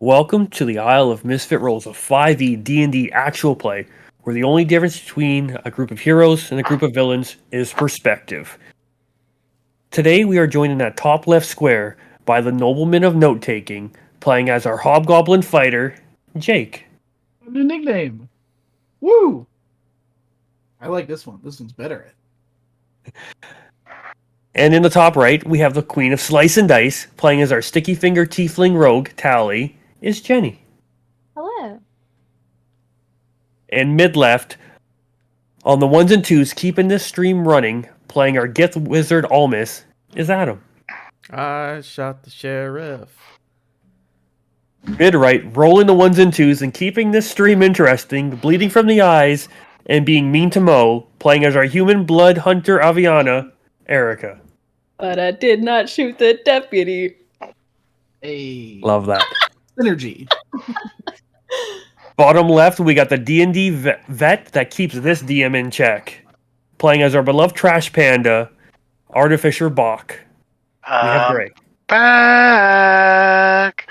Welcome to the Isle of Misfit Rolls, a 5e D&D actual play, where the only difference between a group of heroes and a group of villains is perspective. Today we are joined in that top left square by the nobleman of note-taking, playing as our hobgoblin fighter, Jake. New nickname. Woo! I like this one. This one's better. And in the top right, we have the queen of slice and dice, playing as our sticky finger tiefling rogue, Tally, is Jenny. Hello. And mid-left, on the ones and twos, keeping this stream running, playing our Gith wizard Almus, is Adam. I shot the sheriff. Mid-right, rolling the ones and twos and keeping this stream interesting, bleeding from the eyes, and being mean to Mo, playing as our human blood hunter Aviana, Erica. But I did not shoot the deputy. Hey. Love that. Synergy. Bottom left, we got the D&D vet that keeps this DM in check, playing as our beloved trash panda, Artificer Bach. We have Gray. Back.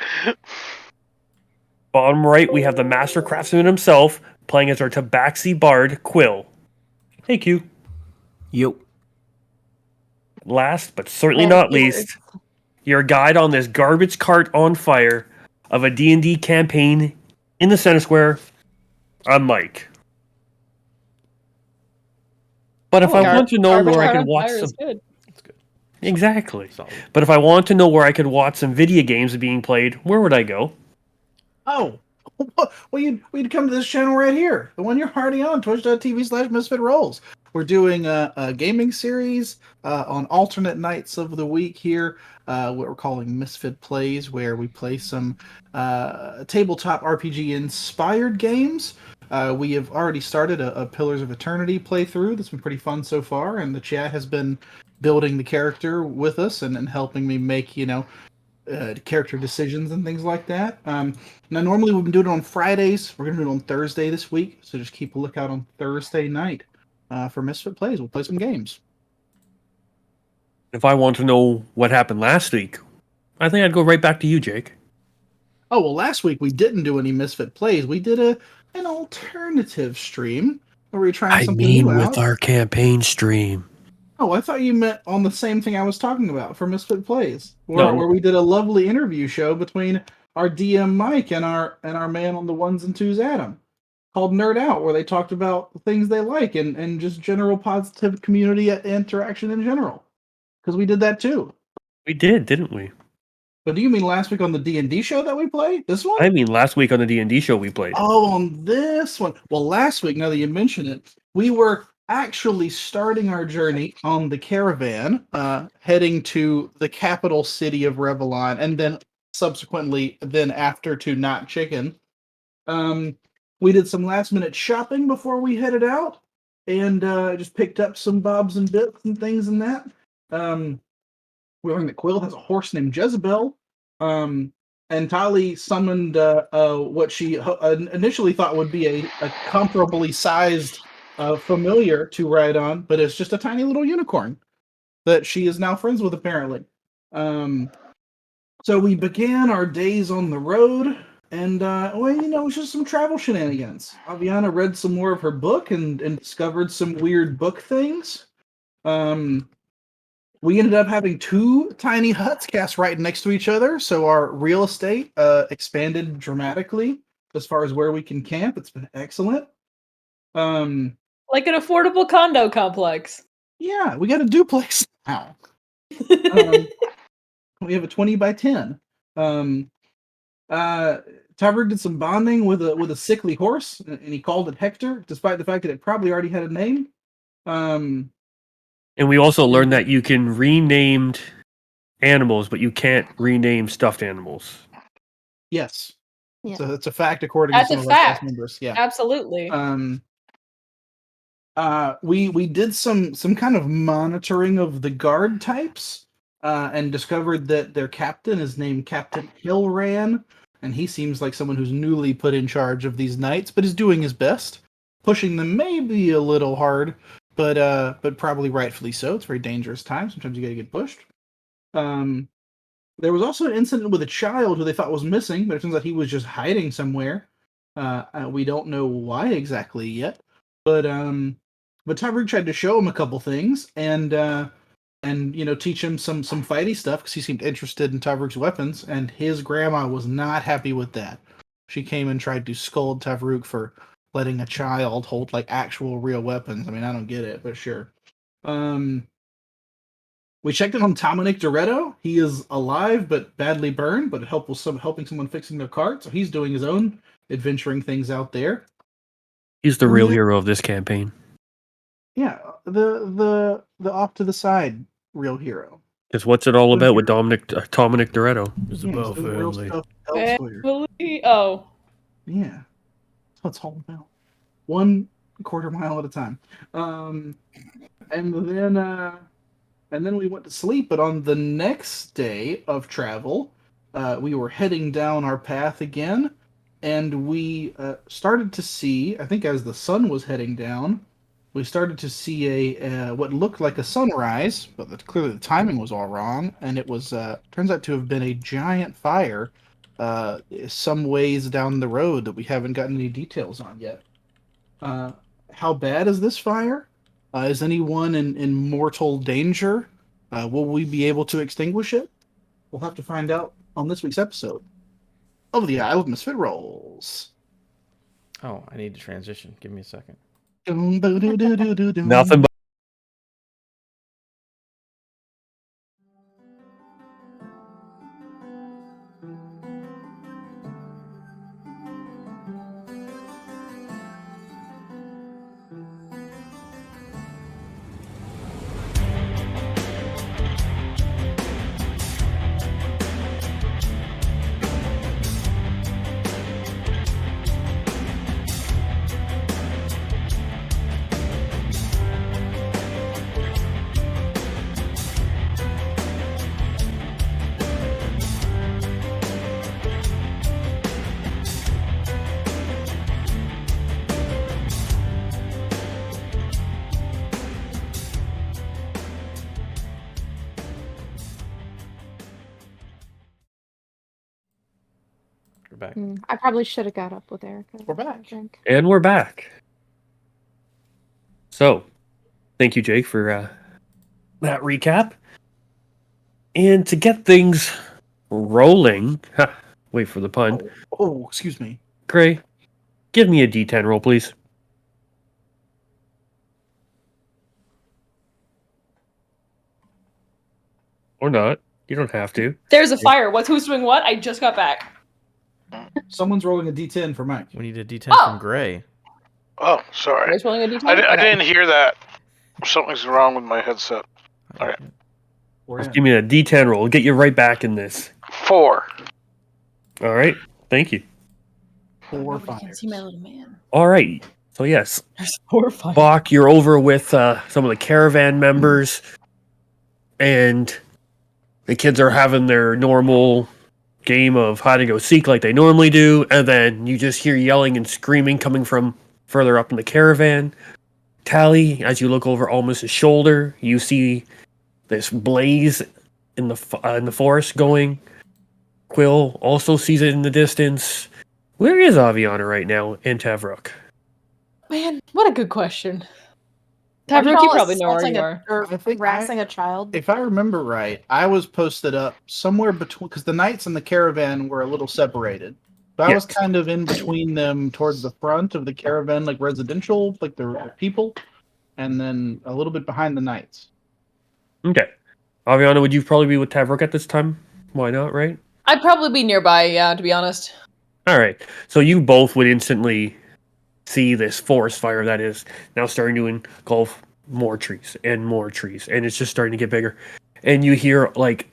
Bottom right, we have the master craftsman himself, playing as our tabaxi bard, Quill. Hey, Q. Yo. Last, but certainly not least, your guide on this garbage cart on fire of a D&D campaign in the center square, I'm Mike. But if I want to know where I can watch some... Good. That's good. Exactly. Solid. But if I want to know where I could watch some video games being played, where would I go? Oh. Well, you'd come to this channel right here. The one you're already on, twitch.tv/misfitrolls. We're doing a gaming series on alternate nights of the week here, what we're calling Misfit Plays, where we play some tabletop RPG-inspired games. We have already started a Pillars of Eternity playthrough that's been pretty fun so far, and the chat has been building the character with us and helping me make, character decisions and things like that. Now, normally we've been doing it on Fridays. We're going to do it on Thursday this week, so just keep a lookout on Thursday night for Misfit Plays. We'll play some games. If I want to know what happened last week, I think I'd go right back to you, Jake. Oh, well, last week we didn't do any Misfit Plays. We did an alternative stream where we were trying something new out. our campaign stream. Oh, I thought you meant on the same thing I was talking about for Misfit Plays, No. where we did a lovely interview show between our DM Mike and our man on the ones and twos Adam, called Nerd Out, where they talked about things they like and just general positive community interaction in general. Because we did that too. We did, didn't we? But do you mean last week on the D&D show that we played? This one? I mean last week on the D&D show we played. Oh, on this one. Well, last week, now that you mention it, we were actually starting our journey on the caravan, heading to the capital city of Revlon, and then subsequently, after to Not Chicken. We did some last minute shopping before we headed out, and just picked up some bobs and bits and things and that. We learned that Quill has a horse named Jezebel. And Tali summoned what she initially thought would be a comparably sized familiar to ride on, but it's just a tiny little unicorn that she is now friends with, apparently. So we began our days on the road, and it was just some travel shenanigans. Aviana read some more of her book and discovered some weird book things. We ended up having two tiny huts cast right next to each other, so our real estate expanded dramatically as far as where we can camp. It's been excellent. Like an affordable condo complex. Yeah, we got a duplex now. We have a 20 by 10. Tavern did some bonding with a sickly horse, and he called it Hector, despite the fact that it probably already had a name. And we also learned that you can rename animals, but you can't rename stuffed animals. Yes. Yeah. So that's a fact according That's to some a of our cast fact. members. Yeah. Absolutely. We did some kind of monitoring of the guard types, and discovered that their captain is named Captain Hillran, and he seems like someone who's newly put in charge of these knights, but is doing his best, pushing them maybe a little hard, but probably rightfully so. It's a very dangerous time. Sometimes you got to get pushed. There was also an incident with a child who they thought was missing, but it turns out he was just hiding somewhere. We don't know why exactly yet, but Tyreek tried to show him a couple things and teach him some fighty stuff because he seemed interested in Tavrook's weapons, and his grandma was not happy with that. She came and tried to scold Tavrook for letting a child hold like actual real weapons. I mean, I don't get it, but sure. We checked in on Dominic Doretto. He is alive but badly burned, but helping someone fixing their cart. So he's doing his own adventuring things out there. He's the real hero of this campaign. Yeah, the off to the side real hero. Because what's it all about with Dominic Doretto? It's Yeah, about he's doing real family. stuff elsewhere. Oh. Yeah, that's what it's all about. 1 quarter mile at a time. And then we went to sleep. But on the next day of travel, we were heading down our path again, and we started to see. I think as the sun was heading down, we started to see a what looked like a sunrise, but clearly the timing was all wrong, and it was turns out to have been a giant fire some ways down the road that we haven't gotten any details on yet. How bad is this fire? Is anyone in mortal danger? Will we be able to extinguish it? We'll have to find out on this week's episode of the Isle of Misfit Rolls. Oh, I need to transition. Give me a second. Nothing but We're back. I probably should have got up with Erica. We're back. I think. And we're back. So, thank you, Jake, for that recap. And to get things rolling, wait for the pun. Oh, excuse me. Gray, give me a D10 roll, please. Or not. You don't have to. There's a fire. Who's doing what? I just got back. Someone's rolling a D10 for Mike. We need a D10 Oh. from Gray. Oh, sorry. Grace rolling a d10? I Okay. didn't hear that. Something's wrong with my headset. All right. We're Just in. give me a D10 roll. We'll get you right back in this. 4. All right. Thank you. 4 Nobody can fires. see my little man. All right. So, yes, There's 4 fires. Bach, you're over with some of the caravan members, and the kids are having their normal game of hide and go seek like they normally do, and then you just hear yelling and screaming coming from further up in the caravan. Tally, as you look over Almus's shoulder, you see this blaze in the forest going. Quill also sees it in the distance. Where is Aviana right now in Tavrook? Man, what a good question. Are Tavrook, you probably know where assaulting you are. or I think harassing a child. If I remember right, I was posted up somewhere between, because the knights and the caravan were a little separated. So I was Yes. kind of in between them towards the front of the caravan, like residential, like the people, and then a little bit behind the knights. Okay. Aviana, would you probably be with Tavrook at this time? Why not, right? I'd probably be nearby, yeah, to be honest. All right. So you both would instantly see this forest fire that is now starting to engulf more trees, and it's just starting to get bigger. And you hear like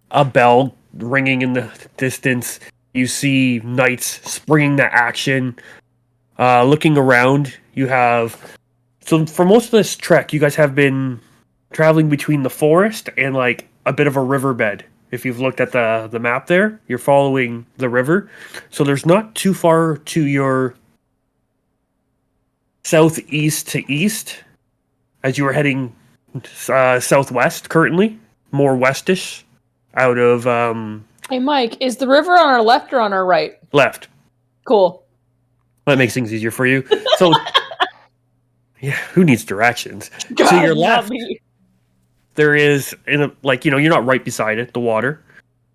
a bell ringing in the distance. You see knights springing to action. Looking around, you have... So for most of this trek, you guys have been traveling between the forest and like a bit of a riverbed. If you've looked at the map there, you're following the river. So there's not too far to your southeast to east as you are heading southwest currently, more westish. out of Hey, Mike, is the river on our left or on our right? left. Cool. That makes things easier for you. So, yeah, who needs directions? God, To your not left, me. there is you're not right beside it, the water,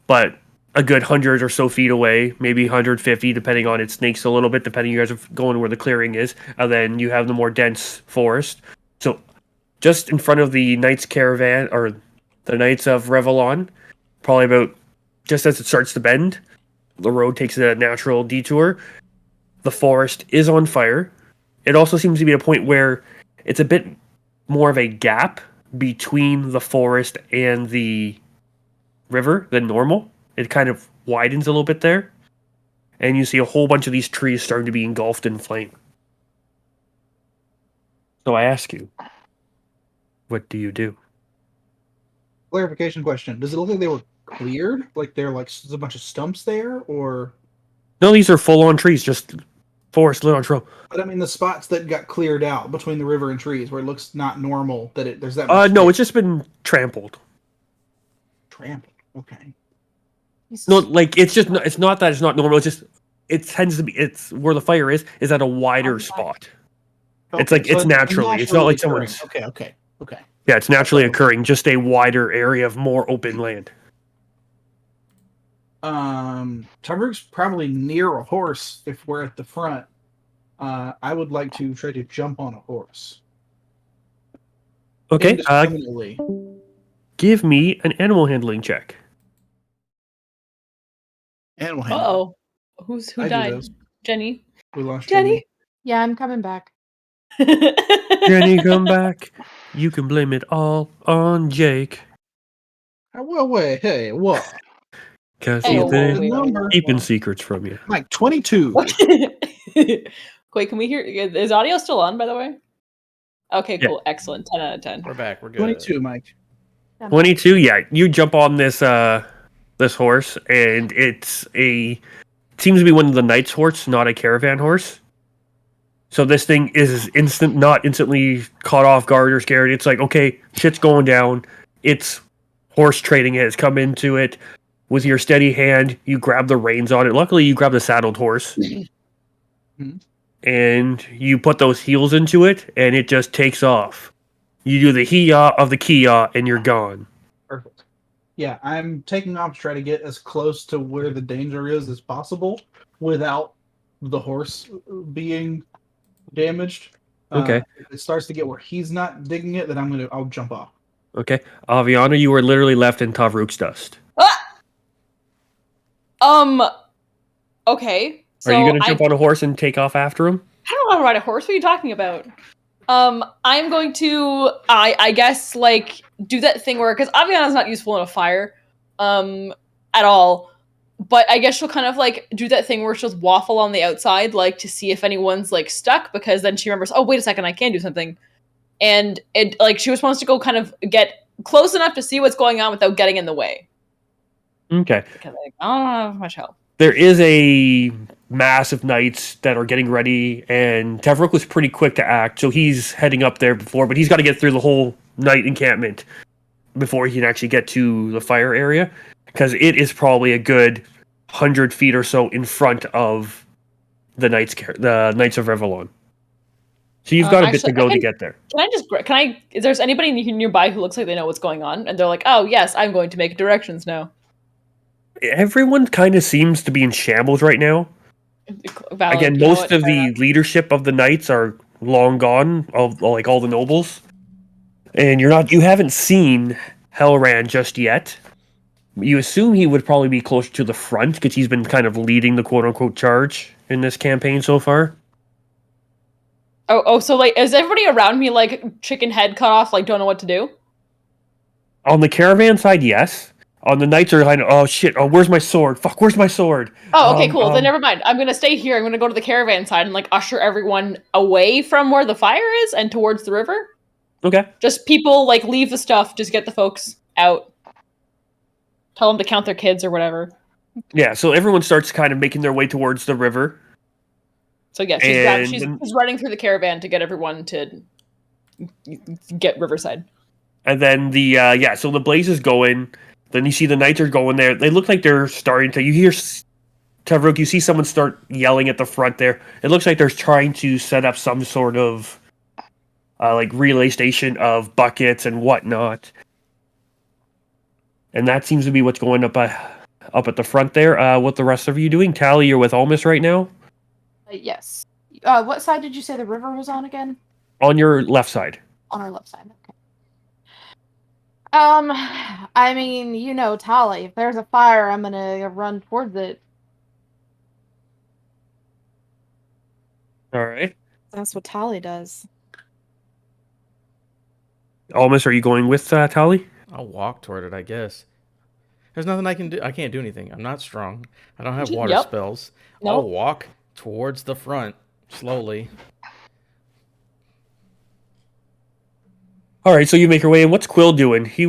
but a good 100 or so feet away, maybe 150, depending on it snakes a little bit, depending you guys are going where the clearing is. And then you have the more dense forest. So just in front of the Knights Caravan, or the Knights of Revelon, probably about just as it starts to bend, the road takes a natural detour. The forest is on fire. It also seems to be a point where it's a bit more of a gap between the forest and the river than normal. It kind of widens a little bit there. And you see a whole bunch of these trees starting to be engulfed in flame. So I ask you, what do you do? Clarification question: does it look like they were cleared? Like they're like there's a bunch of stumps there, or? No, these are full on trees, just forest lit on trail. But I mean, the spots that got cleared out between the river and trees, where it looks not normal that there's that much. No, space. it's just been trampled. Trampled. Okay. No, like it's just it's not that it's not normal. It's just it tends to be it's where the fire is at a wider spot. It's like it's naturally. It's not like occurring. someone's. Okay. Yeah, it's naturally occurring. Just a wider area of more open land. Tavrook's probably near a horse if we're at the front. I would like to try to jump on a horse. Okay. Indiscriminately. Give me an animal handling check. Animal handling. Uh-oh. Who I do died? those. Jenny? We lost Jenny? Yeah, I'm coming back. Jenny, come back. You can blame it all on Jake. Well, wait, hey, what? Cause Hey, he's whoa, been wait, number. keeping secrets from you. Like 22. Wait, can we hear? Is audio still on, by the way? Okay, Yeah. cool. Excellent. 10 out of 10. We're back. We're good. 22, Mike. 22, yeah. You jump on this this horse, and it seems to be one of the knight's horse, not a caravan horse. So this thing is not instantly caught off guard or scared. It's like, okay, shit's going down. It's horse trading it. It's come into it. With your steady hand, you grab the reins on it. Luckily, you grab the saddled horse. And you put those heels into it, and it just takes off. You do the hee-yaw of the kee-yaw, and you're gone. Perfect. Yeah, I'm taking off to try to get as close to where the danger is as possible without the horse being damaged. Okay. If it starts to get where he's not digging it, then I'll jump off. Okay. Aviana, you were literally left in Tavrook's dust. Okay. So Are you going to jump on a horse and take off after him? I don't know how to ride a horse. What are you talking about? I'm going to, I guess, like, do that thing where, because Aviana's not useful in a fire, at all. But I guess she'll kind of, like, do that thing where she'll waffle on the outside, like, to see if anyone's, like, stuck, because then she remembers, oh, wait a second, I can do something. And, she was supposed to go kind of get close enough to see what's going on without getting in the way. Okay. Because, like, I don't have much help. There is a mass of knights that are getting ready, and Tavrook was pretty quick to act, so he's heading up there but he's got to get through the whole knight encampment before he can actually get to the fire area, because it is probably a good 100 feet or so in front of the Knights of Revelon. So you've got a bit to go to get there. Is there anybody nearby who looks like they know what's going on? And they're like, oh, yes, I'm going to make directions now. Everyone kind of seems to be in shambles right now. Valid, Again, most of the leadership of the knights are long gone, of like all the nobles. And you haven't seen Helran just yet. You assume he would probably be closer to the front because he's been kind of leading the quote-unquote charge in this campaign so far. So like, is everybody around me like chicken head cut off, like don't know what to do? On the caravan side, yes. On the knights are kind of, oh shit, oh where's my sword? Fuck, where's my sword? Oh, okay, cool. Then never mind. I'm gonna stay here. I'm gonna go to the caravan side and like usher everyone away from where the fire is and towards the river. Okay. Just people like leave the stuff. Just get the folks out. Tell them to count their kids or whatever. Yeah, so everyone starts kind of making their way towards the river. So yeah, she's running through the caravan to get everyone to get Riverside. And then so the blaze is going. Then you see the knights are going there. They look like they're starting to. You hear Tavrok. You see someone start yelling at the front there. It looks like they're trying to set up some sort of like relay station of buckets and whatnot. And that seems to be what's going up at the front there. What the rest of you doing? Tally, you're with Almus right now? Yes. What side did you say the river was on again? On your left side. On our left side. Okay. I mean, you know, Tali, if there's a fire, I'm gonna run towards it. All right. That's what Tali does. Almus, are you going with Tally? I'll walk toward it, I guess. There's nothing I can do. I can't do anything. I'm not strong. I don't have water Yep. spells. Nope. I'll walk towards the front slowly. All right, so you make your way in. What's Quill doing? He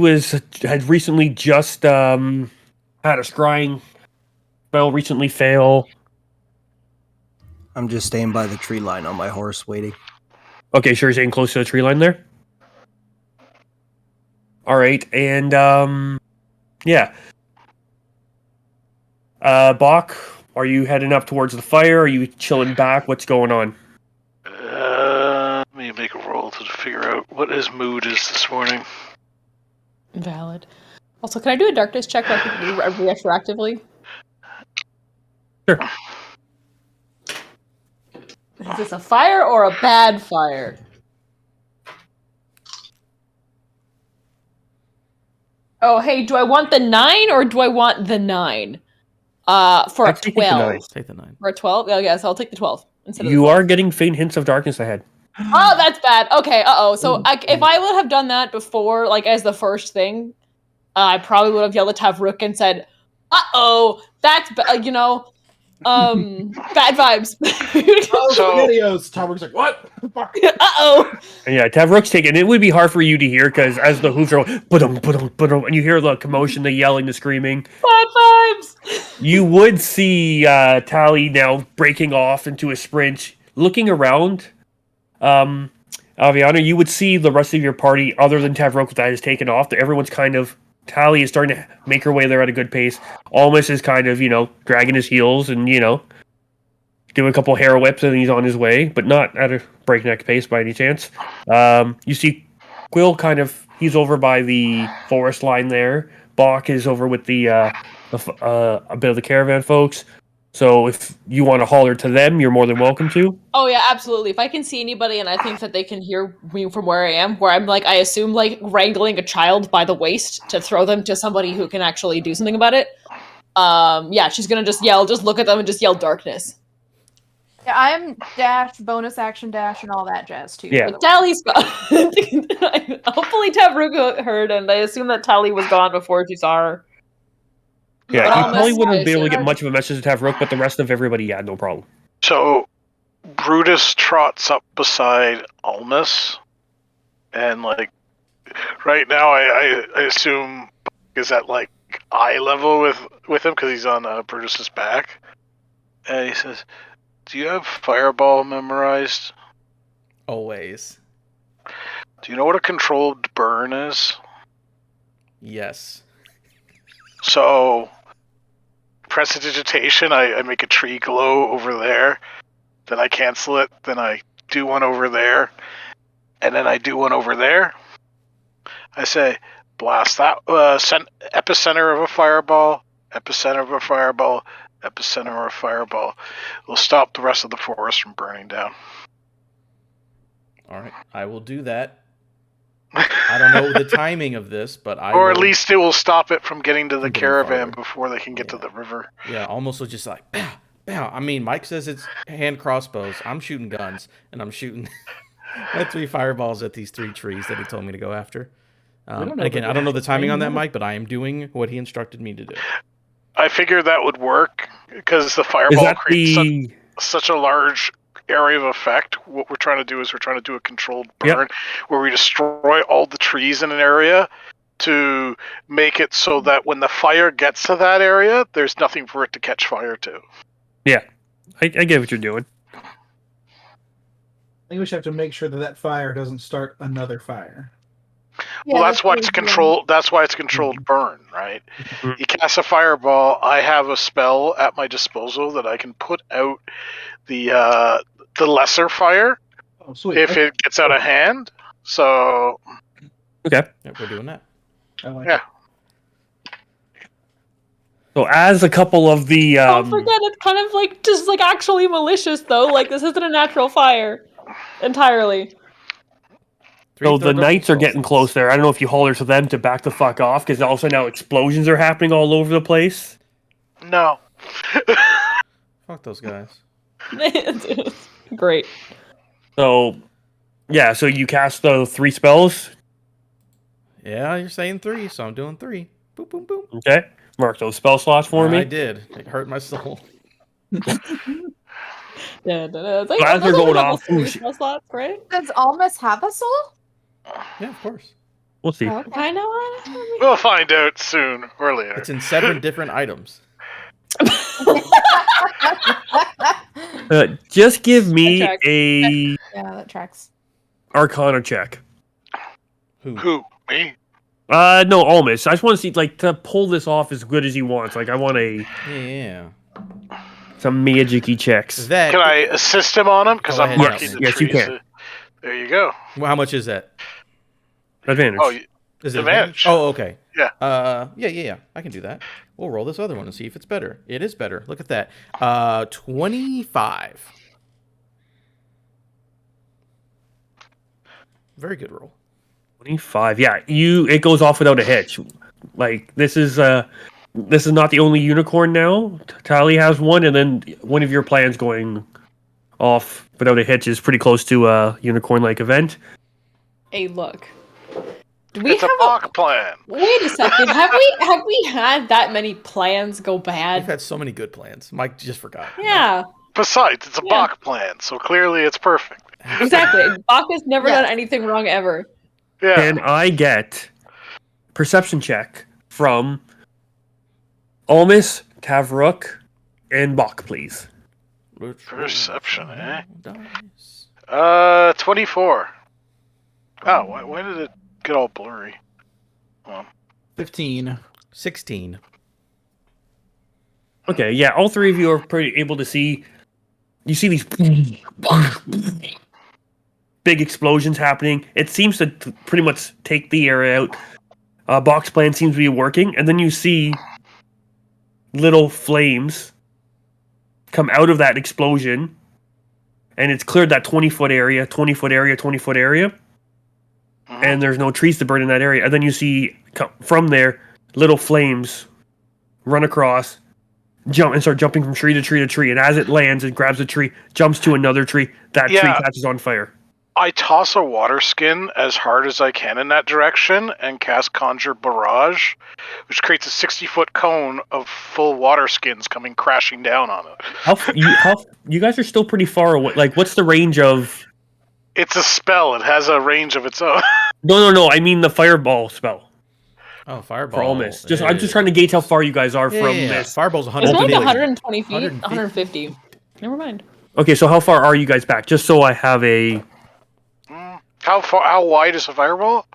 had recently just had a scrying spell recently fail. I'm just staying by the tree line on my horse waiting. Okay, sure, you're staying close to the tree line there. All right, and yeah. Bach, are you heading up towards the fire? Are you chilling back? What's going on? Let me make a roll to figure out what his mood is this morning. Valid. Also, can I do a darkness check retroactively? Sure. Is this a fire or a bad fire? Oh, hey, do I want the 9 or do I want the 9? For a Actually, take the 12. 9. Take the 9. For a 12? Oh, yes, I'll take the 12 instead of the You 12. are getting faint hints of darkness ahead. Oh, that's bad. Okay, So if I would have done that before, like, as the first thing, I probably would have yelled at Tavrok and said, that's, bad vibes. Oh, So- SpaghettiOs! Tower's like, what? And yeah, Tavrok's taken. It would be hard for you to hear because as the hooves are going, and you hear the commotion, the yelling, the screaming. Bad vibes. You would see Tally now breaking off into a sprint, looking around. Aviana, you would see the rest of your party, other than Tavrok, that has taken off. Everyone's kind of. Tally is starting to make her way there at a good pace. Almus is kind of, dragging his heels and, doing a couple hair whips and he's on his way, but not at a breakneck pace by any chance. You see Quill he's over by the forest line there. Bach is over with a bit of the caravan folks. So if you want to holler to them, you're more than welcome to. Oh yeah, absolutely. If I can see anybody and I think that they can hear me from where I am, where I'm like, I assume like wrangling a child by the waist to throw them to somebody who can actually do something about it. She's gonna just look at them and just yell darkness. Yeah, I'm dash, bonus action dash, and all that jazz too. Yeah. But Tally's gone. Hopefully Tavrok heard, and I assume that Tally was gone before she saw her. Yeah, But he Almus, probably wouldn't I be able to get assume- much of a message to Tavrok, but the rest of everybody, yeah, no problem. So, Brutus trots up beside Almus, and like, right now, I assume is at like eye level with him because he's on Brutus's back, and he says, "Do you have Fireball memorized? Always. Do you know what a controlled burn is?" Yes. So, prestidigitation, I make a tree glow over there, then I cancel it, then I do one over there, and then I do one over there. I say, blast that epicenter of a fireball, epicenter of a fireball, epicenter of a fireball. We'll stop the rest of the forest from burning down. All right. I will do that. I don't know the timing of this, but Or at least it will stop it from getting to the From getting caravan farther. before they can get to Yeah. the river. Yeah, almost was just like, pow, pow. I mean, Mike says it's hand crossbows. I'm shooting guns, and I'm shooting my 3 fireballs at these 3 trees that he told me to go after. don't know Again, the I don't know the timing on that, timing. Mike, but I am doing what he instructed me to do. I figured that would work because the Is fireball that creates the... such a large area of effect. What we're trying to do is we're trying to do a controlled burn where we destroy all the trees in an area to make it so that when the fire gets to that area, there's nothing for it to catch fire to. I get what you're doing. I think we should have to make sure that fire doesn't start another fire. Well, that's why it's the controlled. That's why it's controlled burn, right? Mhm. You cast a fireball. I have a spell at my disposal that I can put out the lesser fire Oh, sweet. if Okay. it gets out of hand. So Okay. Yep, we're doing that. I like yeah. it. So as a couple of the Don't forget, it's kind of like just like actually malicious though. Like this isn't a natural fire entirely. so the third level knights are spell getting slots. close there. I don't know if you holler to them to back the fuck off because also now explosions are happening all over the place. No. Fuck those guys. Great. So yeah, so you cast the 3 spells. Yeah, you're saying 3, so I'm doing 3. Boop, boop, boop. Okay, mark those spell slots for I me. did. It hurt my soul. It's like, So as those they're are going level off, 3 whoosh. spell slots, right? Does Almas have a soul? Yeah, of course. We'll see. Oh, okay. I know what. We'll find out soon or later. It's in 7 different items. Just give me tracks. a Yeah, that tracks. Arcana check. Who? Me? No, Almas. I just want to see like to pull this off as good as he wants. Like I want Yeah. some magic-y checks. That. Can I assist him on him? Because Go I'm ahead, marking Nelson. the Yes, trees. you can. There you go. Well, how much is that? Advantage. Oh, Is it Advantage. Oh, okay. Yeah. Yeah. I can do that. We'll roll this other one and see if it's better. It is better. Look at that. 25. Very good roll. 25. Yeah, it goes off without a hitch. Like this is not the only unicorn now. Tali has one, and then one of your plans going off without a hitch is pretty close to a unicorn-like event. Hey, look. Do we it's a have Bach plan. Wait a second. Have we had that many plans go We've bad? had so many good plans. Mike just forgot. Yeah, Besides, it's a Yeah. Bach plan, so clearly it's perfect. exactly. Bach has never Yes. done anything wrong ever. Yeah. Can I get perception check from Almas, Tavruk, and Bach, please? Perception, eh? Dice. 24. Oh, why did it get all blurry? 15. 16. Okay, yeah, all 3 of you are pretty able to see. You see these big explosions happening. It seems to pretty much take the area out. Bach's plan seems to be working, and then you see little flames come out of that explosion, and it's cleared that 20-foot area, 20-foot area, 20-foot area, and there's no trees to burn in that area. And then you see from there little flames run across, jump and start jumping from tree to tree to tree, and as it lands, it grabs a tree, jumps to another tree. That tree Yeah. catches on fire. I toss a water skin as hard as I can in that direction and cast Conjure Barrage, which creates a 60-foot cone of full water skins coming crashing down on it. You guys are still pretty far away. Like, what's the range of? It's a spell. It has a range of its own. No. I mean the fireball spell Oh, fireball. for Almas. I'm just trying to gauge how far you guys are from this. Fireball's It's only 150. like 120 feet, 150. 150. Never mind. Okay, so how far are you guys back? Just so I have a How wide is a fireball?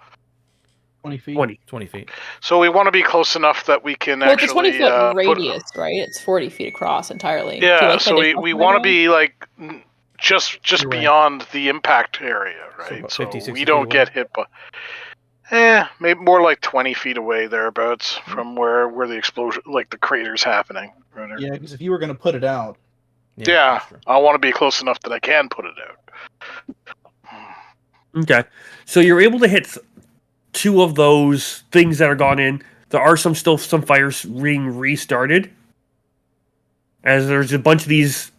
20 feet. 20. 20 feet. So we want to be close enough that we can Well, it's a actually 20-foot put- radius, right? It's 40 feet across entirely. Yeah, To, like, so hit a we customer want to down. be like just You're right. beyond the impact area, right? about So, 50, 60 we feet don't away? get hit by. Maybe more like 20 feet away thereabouts from where the explosion, like the crater's happening. Right there. Yeah, because if you were going to put it out, Yeah, that's true. I want to be close enough that I can put it out. Okay, so you're able to hit 2 of those things that are gone in. There are some fires being restarted, as there's a bunch of these.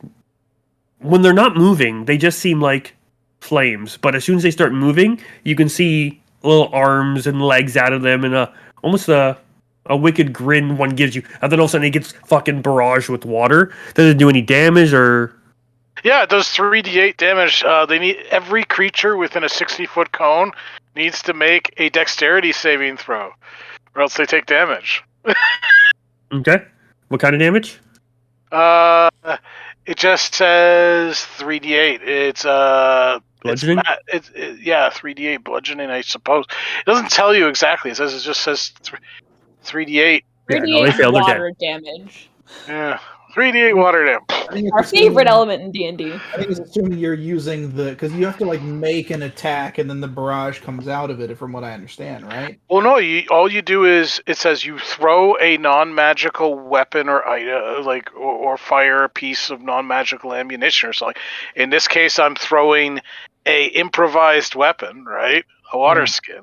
When they're not moving, they just seem like flames. But as soon as they start moving, you can see little arms and legs out of them, and almost a wicked grin one gives you. And then all of a sudden, it gets fucking barraged with water. Does it do any damage or? Yeah, it does 3d8 damage. They need every creature within a 60-foot cone needs to make a dexterity saving throw, or else they take damage. Okay, what kind of damage? It just says 3d8. Bludgeoning? Yeah, 3d8 bludgeoning, I suppose. It doesn't tell you exactly. It just says 3d8. Yeah, no, 38 they failed. They're dead. water damage. Yeah, 3d8 water damage. I think Our it's assuming- favorite element in D&D. I think it's assuming you're using because you have to like make an attack and then the barrage comes out of it, from what I understand, right? Well, no. All you do is it says you throw a non-magical weapon or item, or fire a piece of non-magical ammunition or something. In this case, I'm throwing a improvised weapon, right? A water Yeah. skin,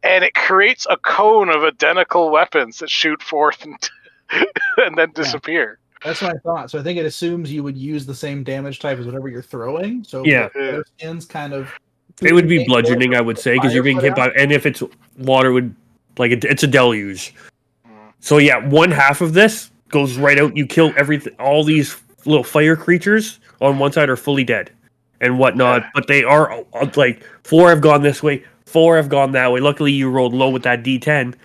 and it creates a cone of identical weapons that shoot forth and then disappear. That's what I thought. So I think it assumes you would use the same damage type as whatever you're throwing. So Yeah. water skins kind of. It would be bludgeoning, I would say, because you're being hit by, and if it's water, would it's a deluge. So yeah, one half of this goes right out. You kill everything. All these little fire creatures on one side are fully dead, and whatnot. Yeah. But they are like 4 have gone this way, 4 have gone that way. Luckily, you rolled low with that D10,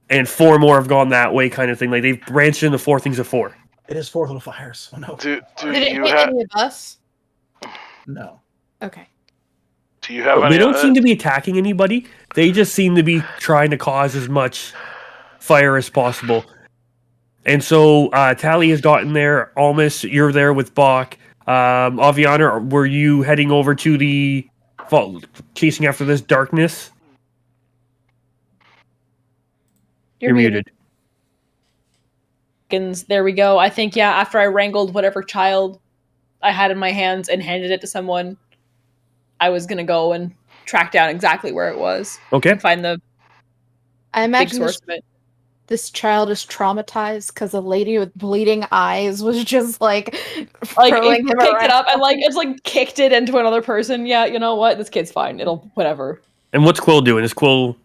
and 4 more have gone that way, kind of thing. Like they've branched into 4 things of 4. It is 4 little fires. Oh no. Do Did it you hit have? any of us? No. Okay. Do you have They any? don't seem to be attacking anybody. They just seem to be trying to cause as much fire as possible. And so Tally has gotten there. Almas, you're there with Bach. Aviana, were you heading over to the chasing after this darkness? You're muted. There we go. I think, yeah, after I wrangled whatever child I had in my hands and handed it to someone, I was going to go and track down exactly where it was. Okay. And find the I big imagine source of it. this child is traumatized because a lady with bleeding eyes was just like Like, throwing it him picked around. it up and, like, it's, like, kicked it into another person. Yeah, you know what? This kid's fine. It'll, whatever. And what's Quill doing? Is Quill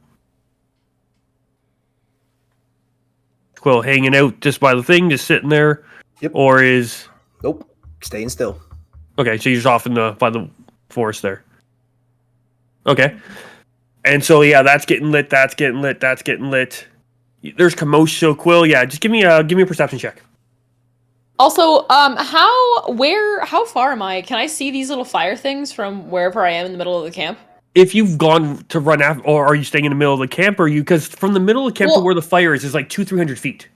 hanging out just by the thing, just sitting there? Yep. Or is... Nope. Staying still. Okay, so he's off by the forest there. Okay. And so, yeah, that's getting lit, that's getting lit, that's getting lit. There's commotion. So, Quill, yeah, just give me a perception check. Also, how far am I? Can I see these little fire things from wherever I am in the middle of the camp? If you've gone to run after, or are you staying in the middle of the camp, or because from the middle of the camp to Well- where the fire is like 200-300 feet.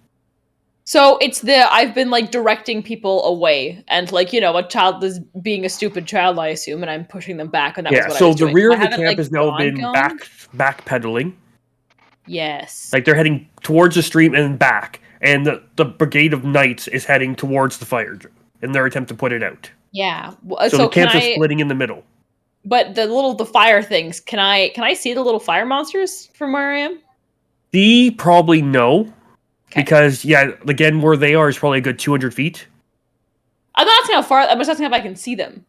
So I've been like directing people away, and like, you know, a child is being a stupid child, I assume, and I'm pushing them back, and that was Yeah, what I so was the doing. rear I of the haven't, camp like, has now been gone. backpedaling. Yes. Like they're heading towards the stream and back, and the brigade of knights is heading towards the fire in their attempt to put it out. Yeah. So the camps are splitting in the middle. But the fire things, can I see the little fire monsters from where I am? D probably no, 'Kay. because yeah, again where they are is probably a good 200 feet. I'm not asking how far. I'm just asking if I can see them.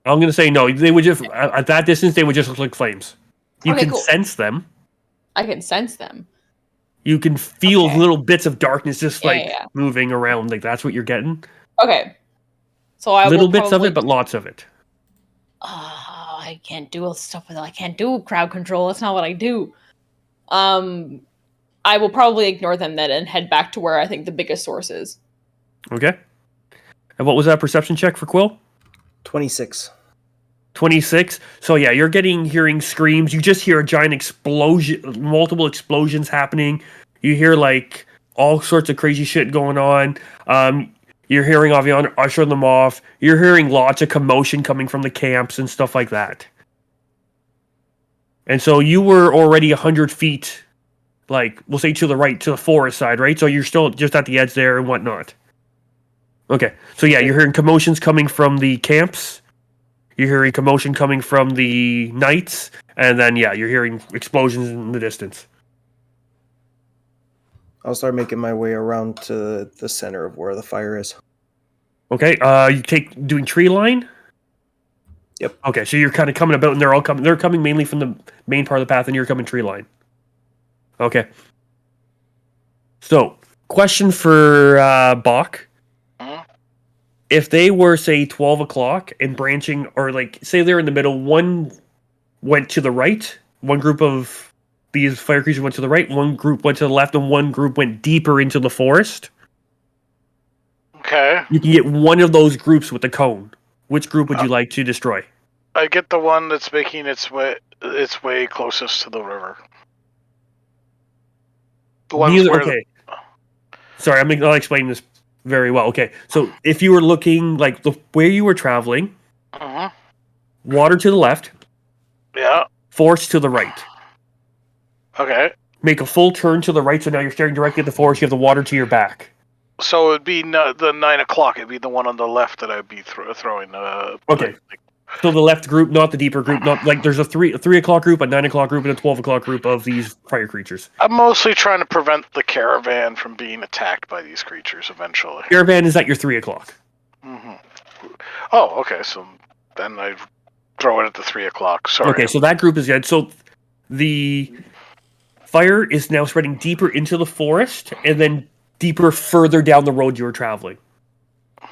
I'm gonna say no. They would just at that distance they would just look like flames. You Okay, can cool. sense them. I can sense them. You can feel Okay. little bits of darkness just Yeah, like yeah. moving around. Like that's what you're getting. Okay. So I Little will bits of probably- it, but lots of it. Oh, I can't do stuff with it. I can't do crowd control. That's not what I do. I will probably ignore them then and head back to where I think the biggest source is. Okay. And what was that perception check for Quill? 26. 26. So yeah, you're hearing screams. You just hear a giant explosion, multiple explosions happening. You hear like all sorts of crazy shit going on. You're hearing Aviana usher them off. You're hearing lots of commotion coming from the camps and stuff like that. And so you were already 100 feet, like we'll say to the right, to the forest side, right? So you're still just at the edge there and whatnot. Okay, so yeah, you're hearing commotions coming from the camps. You're hearing commotion coming from the knights, and then yeah, you're hearing explosions in the distance. I'll start making my way around to the center of where the fire is. Okay, you doing tree line? Yep. Okay, so you're kind of coming about, and they're coming mainly from the main part of the path, and you're coming tree line. Okay. So, question for Bach. Mhm. If they were, say, 12 o'clock and branching, or like, say they're in the middle, one went to the right, one group of these fire creatures went to the right, one group went to the left, and one group went deeper into the forest. Okay. You can get one of those groups with the cone. Which group would you like to destroy? I get the one that's making its way closest to the river. The ones where Okay. Sorry, I'm not explaining this very well. Okay, so if you were looking like where you were traveling, water to the left, yeah. forest to the right. Okay. Make a full turn to the right, so now you're staring directly at the forest. You have the water to your back. So it'd be the 9 o'clock. It'd be the one on the left that I'd be throwing. Okay. So the left group, not the deeper group, not like there's a 3 o'clock group, a 9 o'clock group, and a 12 o'clock group of these fire creatures. I'm mostly trying to prevent the caravan from being attacked by these creatures eventually. Caravan is at your 3 o'clock. Oh, okay. So then I throw it at the 3 o'clock. Sorry. Okay, so that group is dead. So the fire is now spreading deeper into the forest, and then deeper further down the road you were traveling.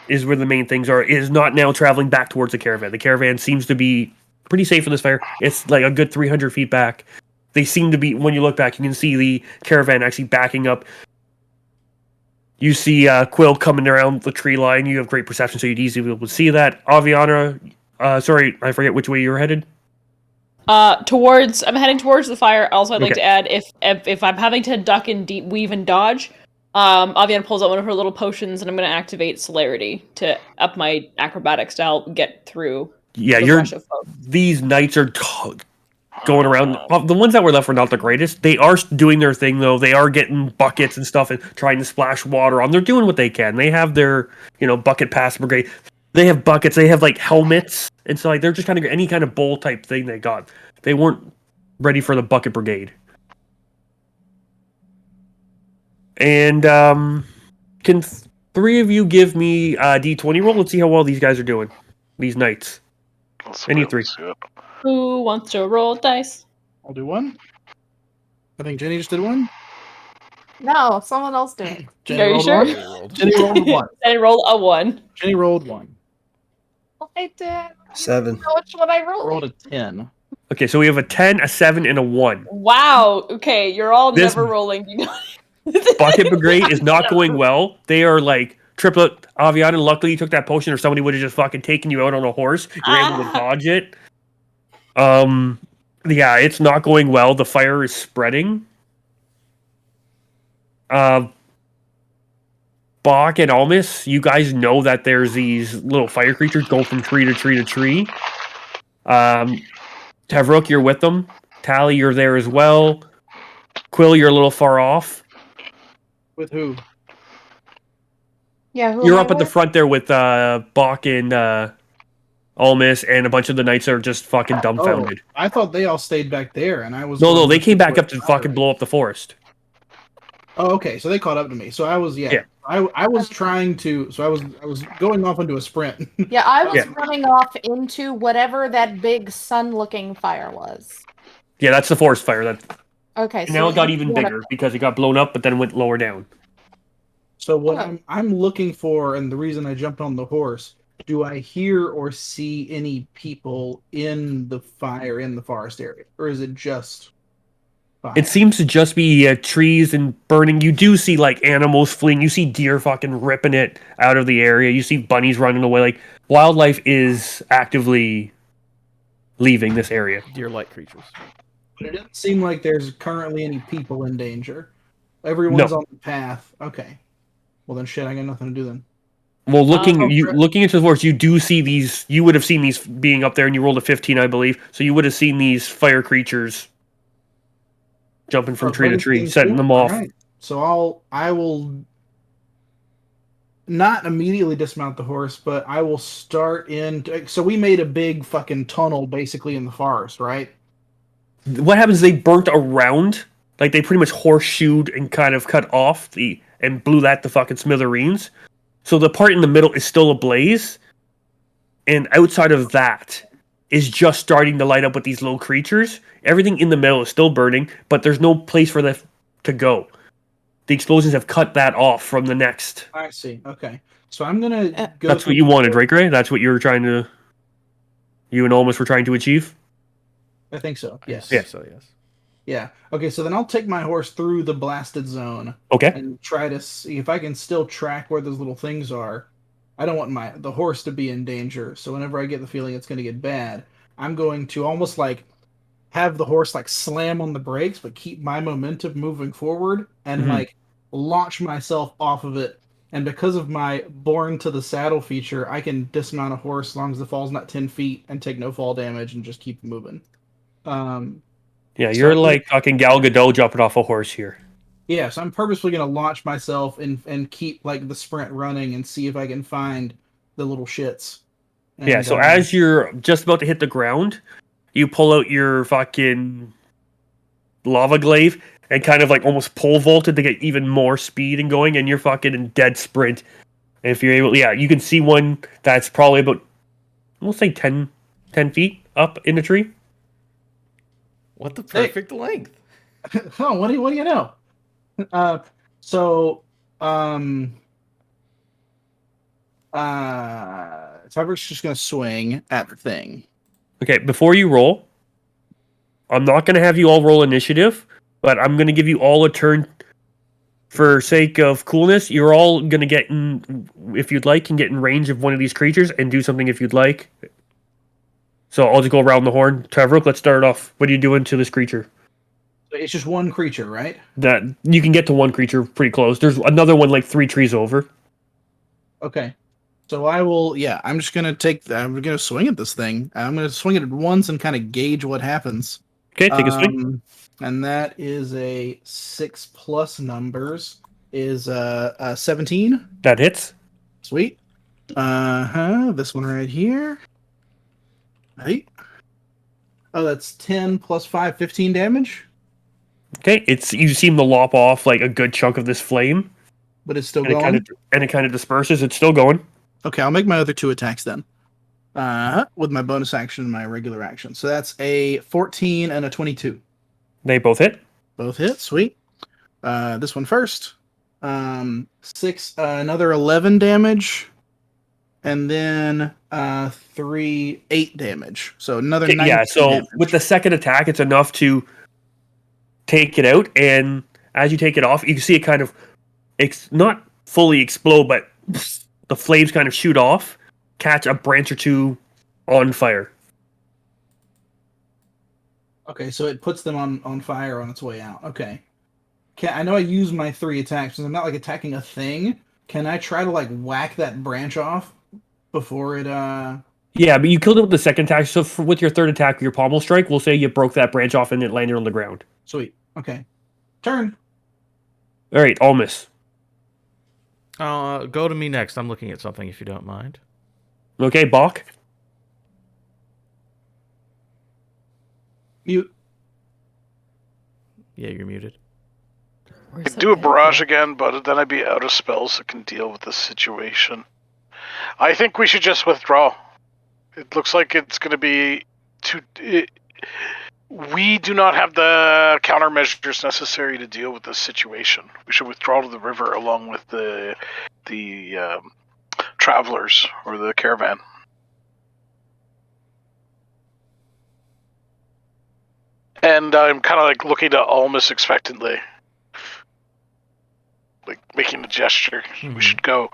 Is where the main things are. It is not now traveling back towards the caravan. The caravan seems to be pretty safe in this fire. It's like a good 300 feet back. They seem to be, when you look back, you can see the caravan actually backing up. You see Quill coming around the tree line. You have great perception, so you'd easily be able to see that. Aviana, sorry, I forget which way you were headed. I'm heading towards the fire. Also, I'd like to add, if I'm having to duck and weave and dodge, Aviana pulls out one of her little potions, and I'm going to activate celerity to up my acrobatics to help get through. Yeah, these knights are going around. The ones that were left were not the greatest. They are doing their thing, though. They are getting buckets and stuff and trying to splash water on. They're doing what they can. They have their, bucket pass brigade. They have buckets. They have, like, helmets. And so, like, they're just kind of any kind of bowl type thing they got. They weren't ready for the bucket brigade. And, can three of you give me a D20 roll? Let's see how well these guys are doing. These knights. Any three. Who wants to roll dice? I'll do one. I think Jenny just did one. No, someone else did. Jenny Are you rolled sure? one. Jenny rolled one. Jenny rolled a 1. Jenny rolled one. I did. 7. Know which one I rolled. I rolled a 10. Okay, so we have a 10, a 7, and a 1. Wow. Okay, you're all This- never rolling. You know. Bucket Brigade is not going well. They are like triplet Aviana. Luckily, you took that potion, or somebody would have just fucking taken you out on a horse. You're able to dodge it. Yeah, it's not going well. The fire is spreading. Bach and Almus, you guys know that there's these little fire creatures go from tree to tree to tree. Tavrook, you're with them. Tally, you're there as well. Quill, you're a little far off. With who? Yeah, who You're am I up at the with? front there with Bach and Almus, and a bunch of the knights are just fucking dumbfounded. Oh, I thought they all stayed back there, and I was. No, they came back up to fucking blow up the forest. Oh, okay. So they caught up to me. So I was, Yeah. I was trying to. So I was going off into a sprint. Yeah, I was Yeah. running off into whatever that big sun-looking fire was. Yeah, that's the forest fire. That Okay, and now it got even bigger because it got blown up, but then went lower down. So what Okay. I'm looking for, and the reason I jumped on the horse, do I hear or see any people in the fire in the forest area, or is it just fire? It seems to just be trees and burning. You do see like animals fleeing. You see deer fucking ripping it out of the area. You see bunnies running away. Like wildlife is actively leaving this area. Deer-like creatures. But it doesn't seem like there's currently any people in danger. Everyone's No. on the path. Okay. Well then, shit. I got nothing to do then. Well, looking Okay. looking into the forest, you do see these. You would have seen these being up there, and you rolled a 15, I believe. So you would have seen these fire creatures jumping from tree to tree, setting them off. All right. So I will not immediately dismount the horse, but I will start in. So we made a big fucking tunnel basically in the forest, right? What happens? They burnt around, like they pretty much horseshoed and kind of cut off and blew that to fucking smithereens. So the part in the middle is still ablaze, and outside of that is just starting to light up with these little creatures. Everything in the middle is still burning, but there's no place for them to go. The explosions have cut that off from the next. I see. Okay. So I'm gonna go. That's what you wanted, right, Gray? That's what you were trying to. You and Almus were trying to achieve. I think so. Yes. Yeah. So yes. Yeah. Okay. So then I'll take my horse through the blasted zone Okay. and try to see if I can still track where those little things are. I don't want the horse to be in danger, so whenever I get the feeling it's going to get bad, I'm going to almost like have the horse like slam on the brakes, but keep my momentum moving forward and Mhm. like launch myself off of it. And because of my born to the saddle feature, I can dismount a horse as long as the fall's not 10 feet and take no fall damage and just keep moving. Yeah, So you're I'm gonna, like fucking Gal Gadot jumping off a horse here. yeah, so I'm purposefully gonna launch myself and keep like the sprint running and see if I can find the little shits. Yeah, And so as you're just about to hit the ground, you pull out your fucking lava glaive and kind of like almost pole vaulted to get even more speed and going, and you're fucking in dead sprint. And if you're able, yeah, you can see one that's probably about, we'll say 10 feet up in the tree. What the perfect length? oh, what do you know? Uh, so um Tybert's just gonna swing at the thing. Okay, before you roll, I'm not going to have you all roll initiative, but I'm going to give you all a turn for sake of coolness. You're all going to get in, if you'd like, can get in range of one of these creatures and do something if you'd like. So I'll just go around the horn. Tavrook, let's start off. What are you doing to this creature? It's just one creature, right? That you can get to one creature pretty close. There's another one like 3 trees over. Okay. So I will, yeah, I'm just gonna I'm gonna swing at this thing. I'm gonna swing at it once and kind of gauge what happens. Okay, take a swing. And that is a 6 plus numbers is a 17. That hits. Sweet. This one right here. Right. Oh, that's 10 plus 5, 15 damage. Okay, it's you seem to lop off like a good chunk of this flame, But it's still and going. it kind of disperses. It's still going. Okay, I'll make my other 2 attacks then. With my bonus action and my regular action. So that's a 14 and a 22. They both hit. Both hit. Sweet. This one first. 6, another 11 damage. And then 3, 8 damage. So another 9. Yeah, so damage. with the second attack, it's enough to take it out, and as you take it off, you can see it kind of not fully explode, but the flames kind of shoot off, catch a branch or two on fire. Okay, so it puts them on fire on its way out. Okay. I know I use my 3 attacks, because I'm not like attacking a thing. Can I try to like whack that branch off before it Yeah, but you killed it with the second attack, so with your third attack, your pommel strike, we'll say you broke that branch off and it landed on the ground. Sweet. Okay. Turn. All right, all miss. Go to me next. I'm looking at something, if you don't mind. Okay, Bach. Mute. Yeah, you're muted. Where's I'd that do a thing barrage from? again, but then I'd be out of spells that can deal with this situation. I think we should just withdraw. It looks like it's going to be too. We do not have the countermeasures necessary to deal with this situation. We should withdraw to the river along with the travelers or the caravan. And I'm kind of like looking to Almas expectantly, like making a gesture. We should go.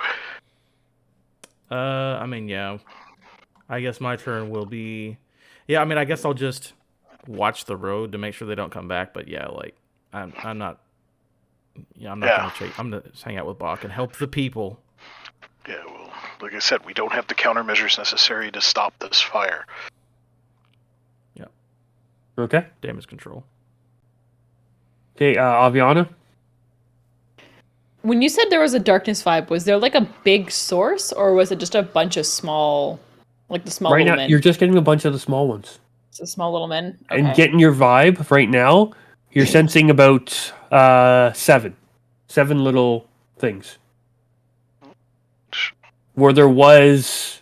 I mean, yeah. I guess my turn will be. Yeah, I mean, I guess I'll just watch the road to make sure they don't come back. But yeah, like I'm not. Yeah, I'm not gonna chase. I'm gonna just hang out with Bach and help the people. Yeah, well, like I said, we don't have the countermeasures necessary to stop this fire. Yeah. Okay. Damage control. Okay, Aviana. When you said there was a darkness vibe, was there like a big source, or was it just a bunch of small, like the small Right little now, men? you're just getting a bunch of the small ones. It's a small little men. And getting your vibe right now, you're sensing about 7 little things, where there was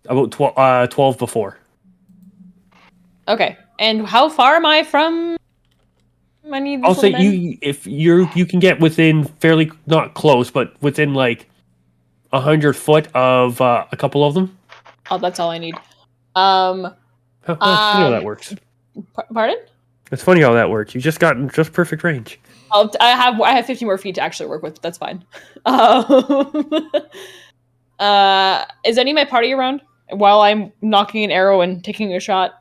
about 12 before. Okay, and how far am I from any of these I'll say little men? you can get within fairly, not close, but within like 100 foot of a couple of them. Oh, that's all I need. Funny how that works. Pardon? It's funny how that works. You just got just perfect range. I have 50 more feet to actually work with. That's fine. Is any of my party around? while I'm knocking an arrow and taking a shot?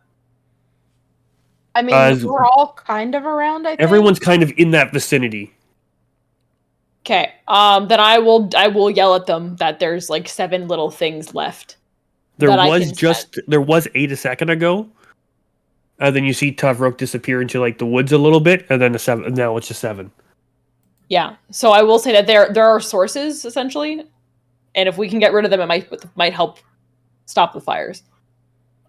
I mean, we're all kind of around, I think. Everyone's kind of in that vicinity. Okay. Then I will yell at them that there's like 7 little things left. There that I was can there was 8 a second ago. And then you see Tavrok disappear into like the woods a little bit, and then now it's just 7. Yeah. So I will say that there are sources essentially, and if we can get rid of them, it might help stop the fires.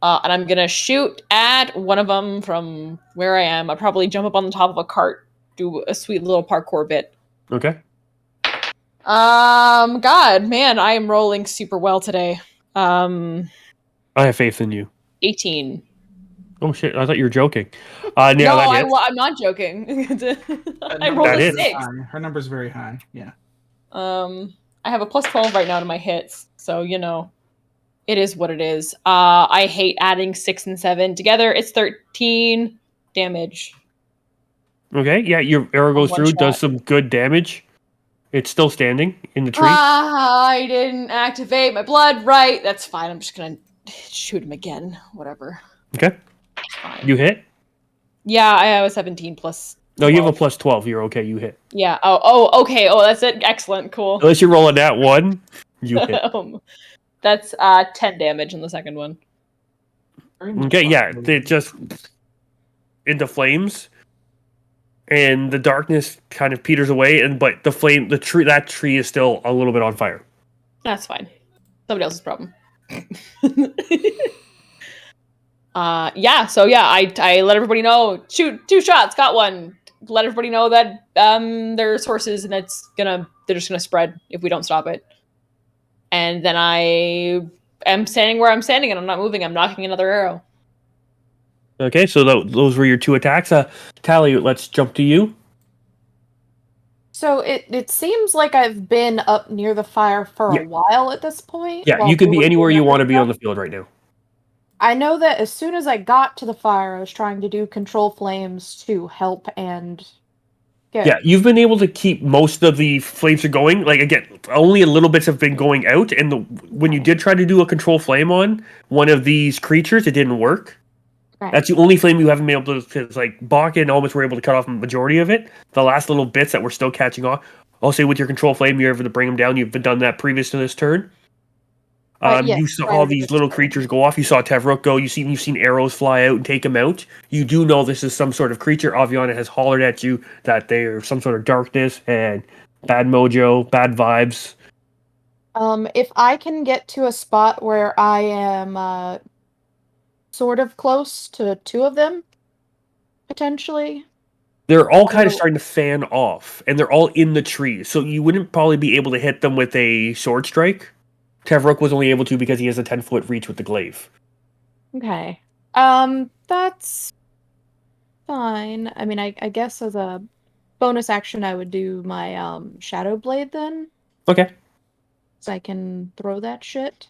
And I'm gonna shoot at one of them from where I am. I'll probably jump up on the top of a cart, do a sweet little parkour bit. Okay. God, man, I am rolling super well today. I have faith in you. 18. Oh shit! I thought you were joking. Yeah, No, that hits. I'm not joking. I Her rolled a That hits. 6. Her number's very high. Yeah. I have a plus 12 right now to my hits, so it is what it is. I hate adding 6 and 7 together. It's 13 damage. Okay, yeah, your arrow goes one through, shot. does some good damage. It's still standing in the tree. I didn't activate my blood right. That's fine. I'm just gonna shoot him again. Whatever. Okay. Fine. You hit? Yeah, I have a 17 plus. No, you have a 12. plus 12. You're okay. You hit. Yeah. Oh, okay. Oh, that's it. Excellent. Cool. Unless you roll a nat 1, you hit. That's 10 damage on the second one. Okay, yeah, it just into flames, and the darkness kind of peters away, but that tree is still a little bit on fire. That's fine. Somebody else's problem. So I let everybody know, shoot 2 shots, got 1. Let everybody know that there's horses and they're just gonna spread if we don't stop it. And then I am standing where I'm standing and I'm not moving. I'm knocking another arrow. Okay, so those were your 2 attacks. Tally, let's jump to you. So it seems like I've been up near the fire for a while at this point. Yeah, while you can we be were anywhere doing you other want to be stuff. on the field right now. I know that as soon as I got to the fire, I was trying to do control flames to help and get. Yeah, you've been able to keep most of the flames are going. Like, again, only a little bits have been going out, and when you did try to do a control flame on one of these creatures, it didn't work. Right. That's the only flame you haven't been able to, because like Bach and Almas were able to cut off the majority of it. The last little bits that were still catching off. I'll say with your control flame, you're able to bring them down. You've done that previous to this turn. Yes, you saw prior all to these this little turn. creatures go off. You saw Tevruk go. You've seen arrows fly out and take them out. You do know this is some sort of creature. Aviana has hollered at you that they're some sort of darkness and bad mojo, bad vibes. If I can get to a spot where I am sort of close to 2 of them, potentially. They're all kind of starting to fan off, and they're all in the trees. So you wouldn't probably be able to hit them with a sword strike. Tevruk was only able to because he has a 10-foot reach with the glaive. Okay. That's fine. I mean, I guess as a bonus action, I would do my Shadow Blade then. Okay. So I can throw that shit.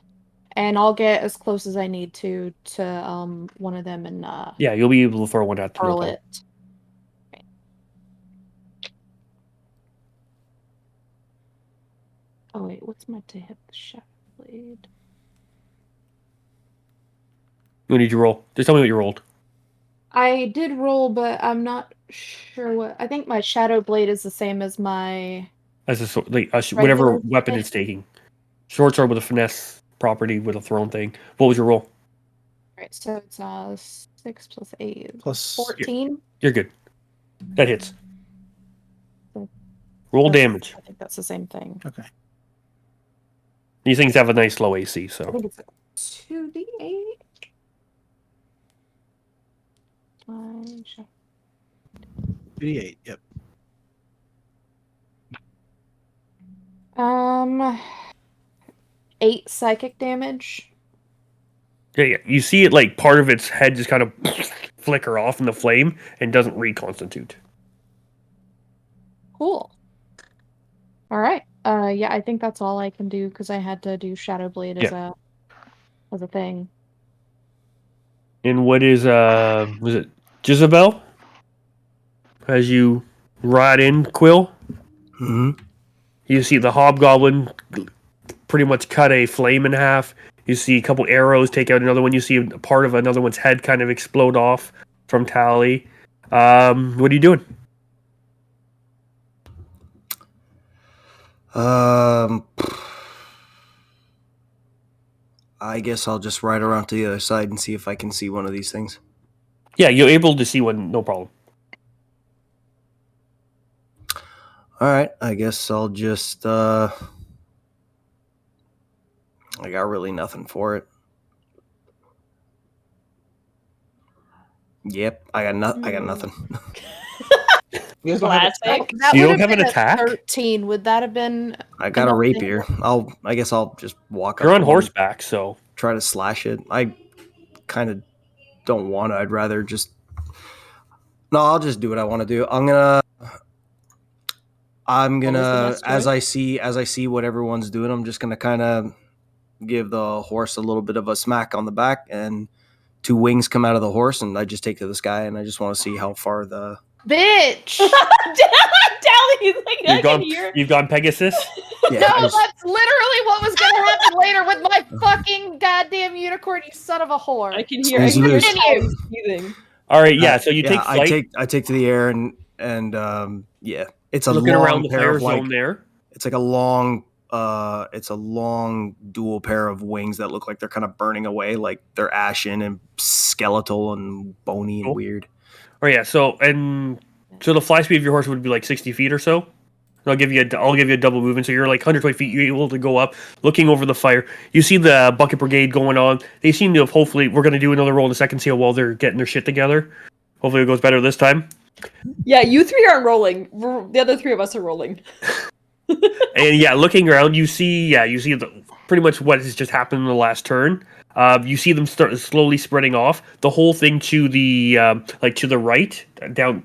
And I'll get as close as I need to one of them and Yeah, you'll be able to throw one at them. hurl it. Okay. Oh wait, what's my to hit the Shadow Blade? What did you roll? Just tell me what you rolled. I did roll, but I'm not sure what. I think my Shadow Blade is the same as my. As a sword, whatever Regular weapon hit. it's taking. Short sword with a finesse property with a thrown thing. What was your roll? Right, so it's 6 plus 8 Plus 14. You're good. That hits. So Roll that's- damage. I think that's the same thing. Okay. These things have a nice low AC, I so think it's 2d8. 88. Yep. 8 psychic damage. yeah. You see it like part of its head just kind of flicker off in the flame and doesn't reconstitute. Cool. All right. Yeah, I think that's all I can do because I had to do Shadow Blade as a thing. And what is was it Jezebel? As you ride in, Quill, Hmm. you see the hobgoblin pretty much cut a flame in half. You see a couple arrows take out another one. You see a part of another one's head kind of explode off from Tally. What are you doing? I guess I'll just ride around to the other side and see if I can see one of these things. Yeah, you're able to see one, no problem. All right, I guess I'll just. I got really nothing for it. Yep, I got nothing. You guys don't have Classic. That You would don't have have an been a attack? 13. Would that have been? I got a enough rapier. I guess I'll just walk You're up on and horseback, so try to slash it. I kind of don't want to. I'd rather just. No, I'll just do what I want to do. I'm gonna What was the best as way? I see what everyone's doing, I'm just gonna kind of give the horse a little bit of a smack on the back, and 2 wings come out of the horse, and I just take to the sky, and I just want to see how far the. Bitch! Tally's like, I can hear. you've gone Pegasus. Yeah, No, I just- that's literally what was gonna happen later with my fucking goddamn unicorn, you son of a whore. I can hear. He's loose. Tally breathing. All right, yeah. So you take I flight. I take to the air, and yeah, it's a Looking long around the pair fire of like zone there. it's like a long it's a long dual pair of wings that look like they're kind of burning away, like they're ashen and skeletal and bony and Cool. weird. Oh yeah. So the fly speed of your horse would be like 60 feet or so. And I'll give you a double movement. So you're like 120 feet. You're able to go up, looking over the fire. You see the bucket brigade going on. They seem to have. Hopefully, we're going to do another roll in a second. See how well they're getting their shit together. Hopefully, it goes better this time. Yeah, you 3 aren't rolling. The other 3 of us are rolling. And yeah, looking around, you see pretty much what has just happened in the last turn. You see them start slowly spreading off. The whole thing to the to the right, down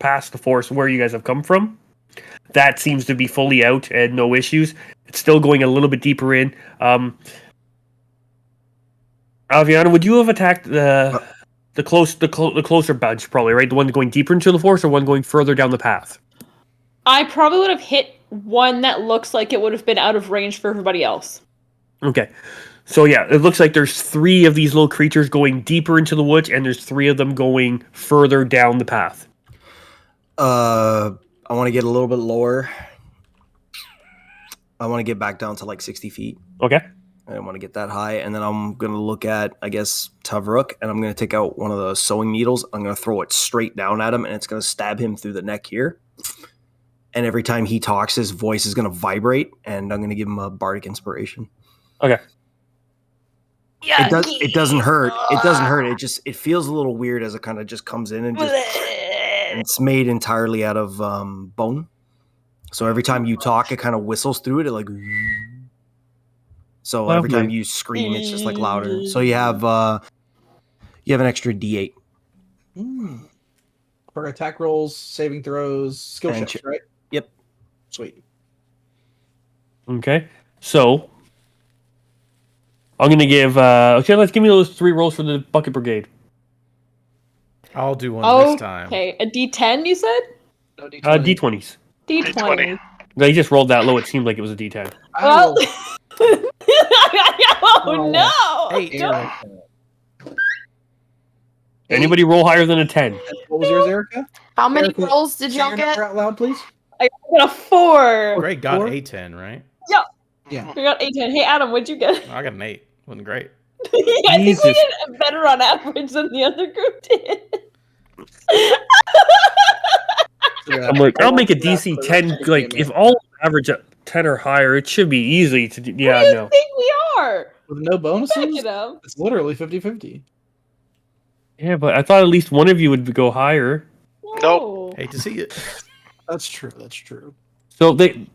past the forest where you guys have come from. That seems to be fully out and no issues. It's still going a little bit deeper in. Aviana, would you have attacked the closer bunch, probably, right? The one going deeper into the forest, or one going further down the path? I probably would have hit one that looks like it would have been out of range for everybody else. Okay. So yeah, it looks like there's 3 of these little creatures going deeper into the woods, and there's 3 of them going further down the path. I want to get a little bit lower. I want to get back down to like 60 feet. Okay. I don't want to get that high. And then I'm going to look at, I guess, Tavruk, and I'm going to take out one of the sewing needles. I'm going to throw it straight down at him, and it's going to stab him through the neck here. And every time he talks, his voice is going to vibrate, and I'm going to give him a bardic inspiration. Okay. Yeah, It doesn't hurt. It doesn't hurt. It feels a little weird as it kind of just comes in and just. And it's made entirely out of bone. So every time you talk, it kind of whistles through it. It like. So every time you scream, it's just like louder. So you have an extra D8. For attack rolls, saving throws, skill And checks, right? Yep. Sweet. Okay. So I'm gonna give. Let's give me those 3 rolls for the bucket brigade. I'll do one this time. Okay, a D10 you said? No D20. D20s. D20. They just rolled that low. It seemed like it was a D10. I Well, will- oh no! Hey, Don't- Anybody roll higher than a 10? What was yours, Erica? How many Erica, rolls did Say y'all your get? number out loud, please. I got a 4. Greg got Four? a 10, right? Yeah. We got 18. Hey Adam, what'd you get? I got an 8. Wasn't great. I think we Jesus. did better on average than the other group did. I'm like, I'll make a DC 10. Like, if all average at 10 or higher, it should be easy to do. Yeah, What do you no. think we are? With no bonuses, Back it up. it's literally 50-50. Yeah, but I thought at least one of you would go higher. Nope. Hate to see it. That's true. That's true. So the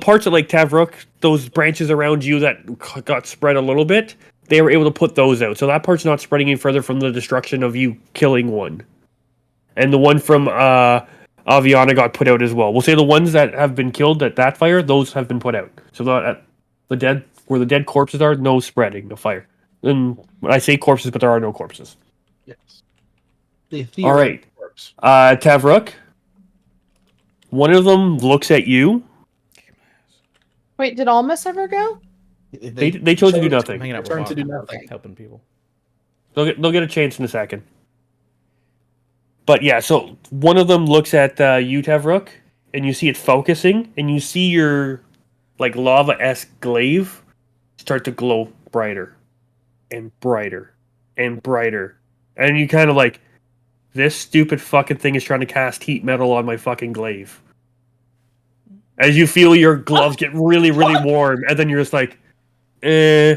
parts of like Tavruk, those branches around you that got spread a little bit, they were able to put those out. So that part's not spreading any further from the destruction of you killing one. And the one from Aviana got put out as well. We'll say the ones that have been killed at that fire, those have been put out. So the dead, where the dead corpses are, no spreading of fire. And when I say corpses, but there are no corpses. Yes. The All right. corpse. Tavruk, one of them looks at you. Wait, did Almas ever go? They chose to do I'm nothing. hanging out with Trying to Bach, do nothing. helping people. They'll get a chance in a second. But yeah, so one of them looks at you, Tavrook, and you see it focusing, and you see your like lava-esque glaive start to glow brighter and brighter and brighter. And you kind of like, this stupid fucking thing is trying to cast heat metal on my fucking glaive. As you feel your gloves get really, really warm, and then you're just like, eh.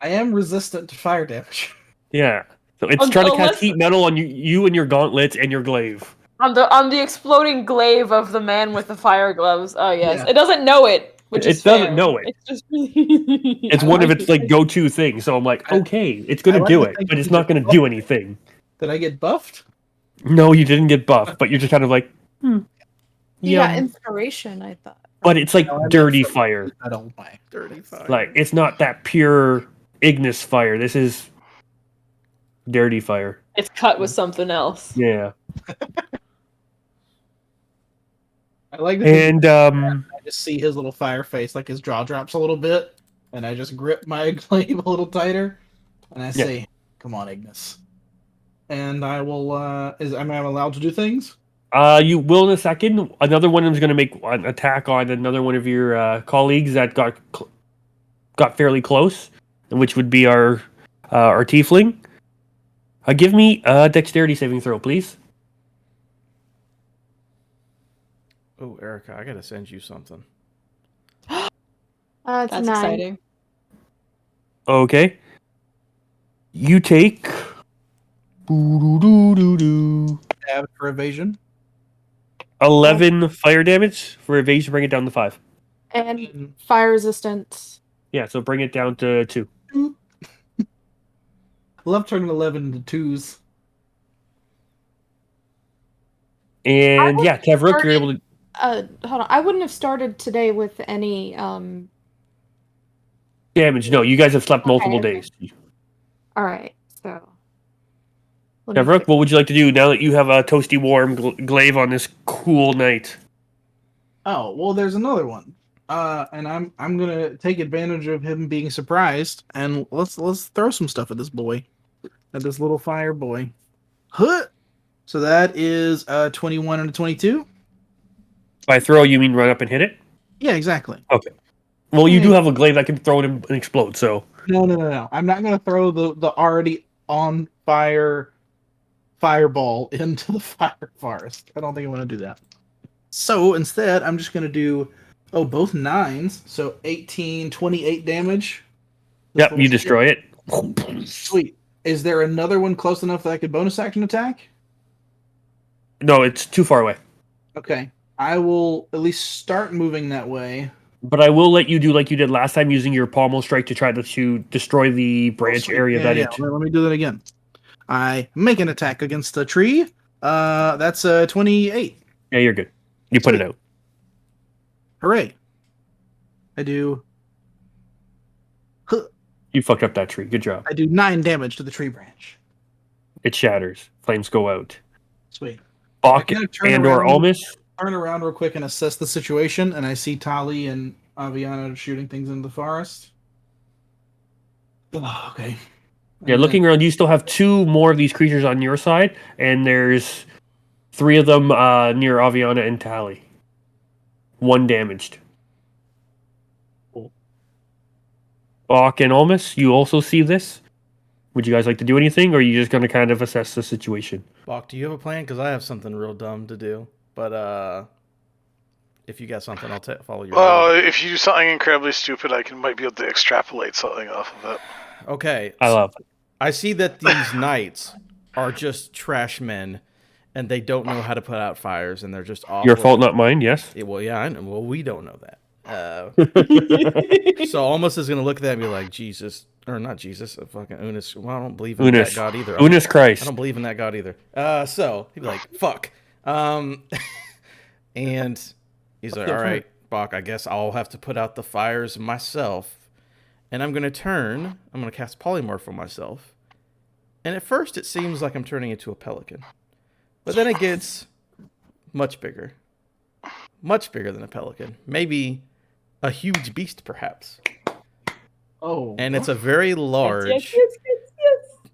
I am resistant to fire damage. Yeah. So it's trying to cast heat metal on you and your gauntlets and your glaive. On the exploding glaive of the man with the fire gloves. Oh yes, Yeah. it doesn't know it, which It is doesn't fair. know it. It's just really. It's one of its like go-to things. So I'm like, okay, it's gonna I like do to it, think but you it's get not gonna buffed. do anything. Did I get buffed? No, you didn't get buffed, but you're just kind of like, You yum. got inspiration, I thought. But it's like No, I meant dirty from fire. that old way. Dirty fire. Like it's not that pure Ignis fire. This is dirty fire. It's cut with something else. Yeah. I like to think And I just see his little fire face, like his jaw drops a little bit, and I just grip my glaive a little tighter, and I say, "Come on, Ignis." And I will. Am I allowed to do things? you will in a second. Another one of them is going to make an attack on another one of your colleagues that got fairly close, which would be our tiefling. Give me a dexterity saving throw, please. Oh, Erica, I gotta send you something. It's That's 9. exciting. Okay. You take. Tab for evasion. 11 fire damage for evasion. Bring it down to 5. And fire resistance. Yeah, so bring it down to 2. I love turning 11 into 2s. And yeah, Tavrook, you're able to. Hold on. I wouldn't have started today with any Damage. No, you guys have slept multiple Okay. days. all right, so let me Tavrook, fix- what would you like to do now that you have a toasty warm glaive on this cool night? Oh well, there's another one. And I'm gonna take advantage of him being surprised, and let's throw some stuff at this boy, at this little fire boy. Huh. So that is 21 and a 22. By throw, you mean run up and hit it? Yeah, exactly. Well, you do have a glaive that can throw it and explode, so. No. I'm not gonna throw the already on fire fireball into the fire forest. I don't think I want to do that. So instead, I'm just gonna do both 9s, so 18, 28 damage. This Yep, little you stick. destroy it. Sweet. Is there another one close enough that I could bonus action attack? No, it's too far away. Okay. I will at least start moving that way. But I will let you do like you did last time, using your pommel strike to try to destroy the branch Sweet. area that it. Let me do that again. I make an attack against the tree. That's 28. Yeah, you're good. You put it out. Hooray. I do You fucked up that tree. Good job. 9 damage to the tree branch. It shatters. Flames go out. Sweet. Bach I kinda turn and or around. Almus. Turn around real quick and assess the situation, and I see Tali and Aviana shooting things into the forest. Oh, okay. Yeah, looking around, you still have 2 more of these creatures on your side, and there's 3 of them near Aviana and Tali. 1 damaged. Cool. Bach and Almus, you also see this? Would you guys like to do anything, or are you just going to kind of assess the situation? Bach, do you have a plan? Because I have something real dumb to do. But if you got something, I'll follow your. Well, if you do something incredibly stupid, might be able to extrapolate something off of it. Okay. I love it. I see that these knights are just trash men, and they don't know how to put out fires, and they're just awful. Your fault, not mine, yes? Yeah, well, yeah, I know. Well, we don't know that. So Almost is going to look at that and be like, Jesus, or not Jesus, fucking Unis. Well, I don't believe in that God either. Unis I Christ. don't believe in that God either. So he'd be like, fuck. And he's like, all right, Bach, I guess I'll have to put out the fires myself. And I'm going to cast polymorph on myself. And at first it seems like I'm turning into a pelican. But then it gets much bigger. much bigger than a pelican. Maybe a huge beast, perhaps. Oh. And it's a very large. Yes.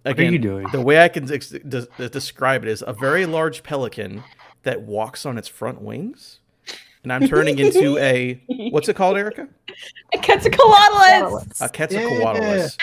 Again, What are you doing? the way I can describe it is a very large pelican that walks on its front wings. And I'm turning into a, what's it called, Erica? A Quetzalcoatlus. A Quetzalcoatlus.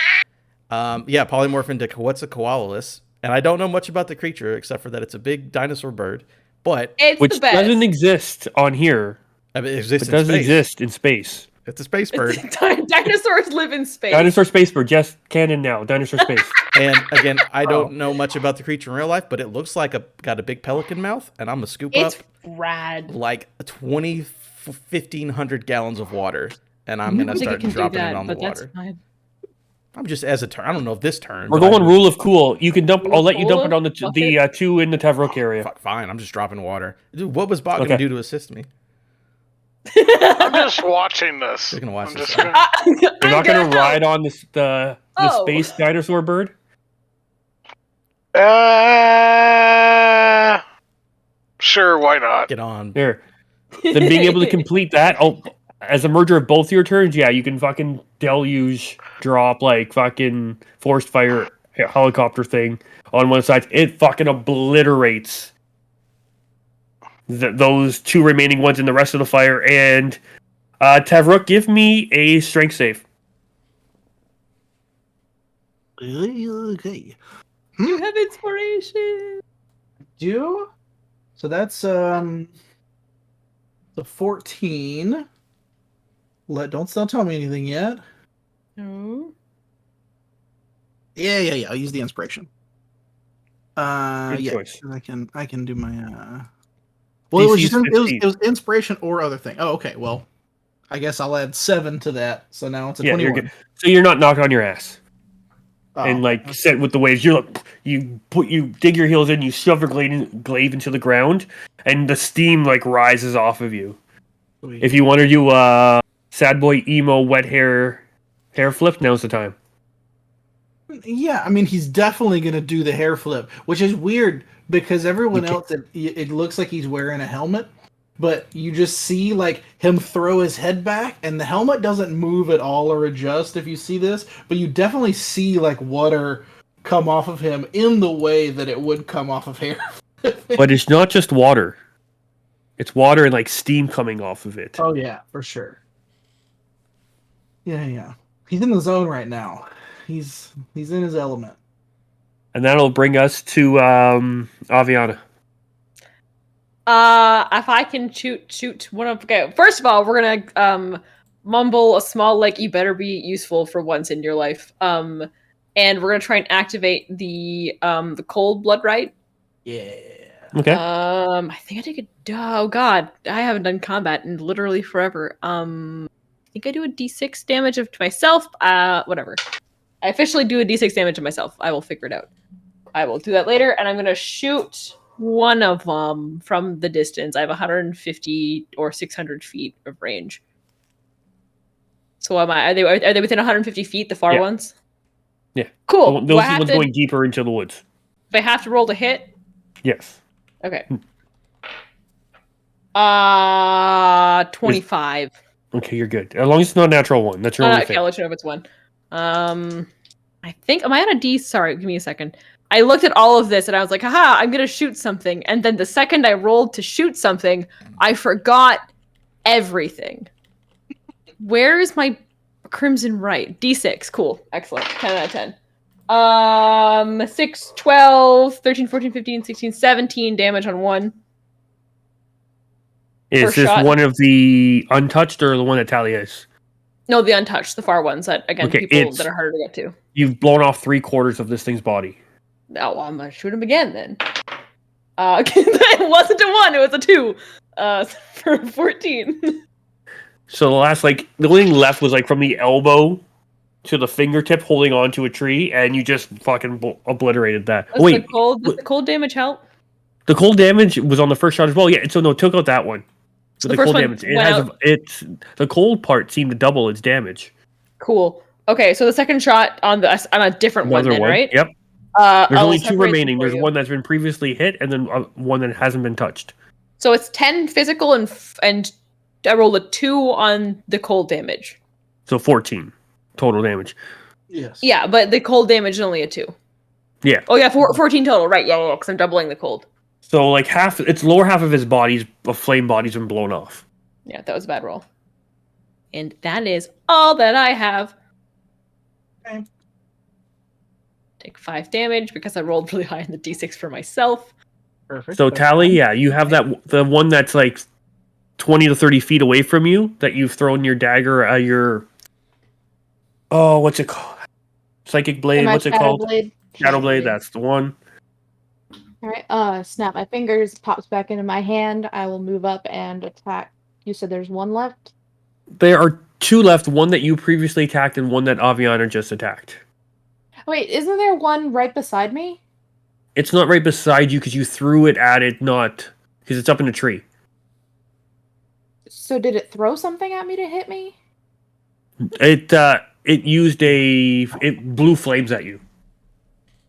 Yeah, polymorph into Quetzalcoatlus. And I don't know much about the creature except for that it's a big dinosaur bird, but It's Which the best. doesn't exist on here. it exists It in does space. exist in space. It's a space bird. Dinosaurs live in space. Dinosaur Space Bird, just canon now. Dinosaur Space. And again, I don't know much about the creature in real life, but it looks like got a big pelican mouth, and I'm gonna scoop It's up rad. like 1,500 gallons of water, and I'm gonna I think I start can do dropping that, it on the but that's water. fine. I'm just as a turn. I don't know if this turn. We're but I going do- rule of cool. You can dump. Rule I'll of let you dump cool? it on the Bucket? two in the Tavrok area. Fine, I'm just dropping water. Dude, what was Bot Okay. gonna do to assist me? I'm just watching this. You're gonna watch I'm this, just huh? gonna- You're not gonna gonna ride on the Oh. space dinosaur bird. Sure, why not? Get on. There. Then being able to complete that, as a merger of both your turns, yeah, you can fucking deluge, drop like fucking forced fire helicopter thing on one side. It fucking obliterates those two remaining ones in the rest of the fire. And Tavrok, give me a strength save. Okay. You have inspiration. Do so that's the 14. Don't tell me anything yet. No. Yeah. I'll use the inspiration. Good Yeah, choice. I can do my well, it was, DC's just, 15. it was inspiration or other thing. Oh, okay. Well, I guess I'll add 7 to that. So now it's a Yeah, 21. you're good. So you're not knocked on your ass Oh, and like set with the waves. You're like, you dig your heels in, you shove your glaive into the ground, and the steam like rises off of you. sweet. If you want to do sad boy emo wet hair flip, now's the time. Yeah, I mean, he's definitely going to do the hair flip, which is weird because everyone You else, it looks like he's wearing a helmet, but you just see like him throw his head back and the helmet doesn't move at all or adjust if you see this, but you definitely see like water come off of him in the way that it would come off of hair. But it's not just water. It's water and like steam coming off of it. Oh yeah, for sure. Yeah. He's in the zone right now. He's in his element. And that'll bring us to Aviana. If I can shoot one of. Okay, first of all, we're gonna mumble a small like "you better be useful for once in your life." And we're gonna try and activate the cold blood right. Yeah. Okay. I think I take a. Oh God, I haven't done combat in literally forever. I think I do a d6 damage to myself. Whatever. I officially do a d6 damage to myself. I will figure it out. I will do that later, and I'm gonna shoot one of them from the distance. I have 150 or 600 feet of range. So am I? Are they within 150 feet? The far Yeah. ones. Yeah. Cool. Those Do I are the have ones to, going deeper into the woods. if I have to roll to hit. Yes. Okay. 25. Okay, you're good. As long as it's not a natural one. That's your only Okay, thing. I'll let you know if it's one. I think am I on a D? Sorry, give me a second. I looked at all of this and I was like, haha, I'm gonna shoot something. And then the second I rolled to shoot something, I forgot everything. Where is my crimson right? D6, cool. Excellent. 10 out of 10. 6, 12, 13, 14, 15, 16, 17 damage on one. Is First this shot. one of the untouched or the one that tallies? No, the untouched, the far ones that again Okay, people it's- that are harder to get to. You've blown off 3/4 of this thing's body. Oh, well, I'm gonna shoot him again then. It wasn't a 1, it was a 2. For 14. So the last, like, the only thing left was like from the elbow to the fingertip holding onto a tree, and you just fucking obliterated that. Does Wait, the cold damage help? the cold damage was on the first shot as well. Yeah, so no, took out that one. So With the the first cold one damage, it went has out. it's the cold part seemed to double its damage. Cool. Okay, so the second shot on a different one, Another then, one, right? Yep. There's There's only two remaining. There's one that's been previously hit, and then one that hasn't been touched. So it's 10 physical and I rolled a 2 on the cold damage. So 14 total damage. Yes. Yeah, but the cold damage is only a 2. Yeah. Oh yeah, 14 total. Right? Yeah, because I'm doubling the cold. So like its lower half of his body's a flame body's been blown off. Yeah, that was a bad roll. And that is all that I have. Okay. Take 5 damage because I rolled really high in the d6 for myself. Perfect. So That's Tally, fine. yeah, you have the one that's like 20 to 30 feet away from you that you've thrown your dagger at your what's it called? Psychic blade. My What's it Shadow called? Blade. Shadow blade. That's the one. All right. Snap my fingers. Pops back into my hand. I will move up and attack. You said there's one left. There are 2 left. One that you previously attacked and one that Aviana just attacked. Wait, isn't there one right beside me? It's not right beside you because you threw it at it, not because it's up in a tree. So did it throw something at me to hit me? It used it blew flames at you.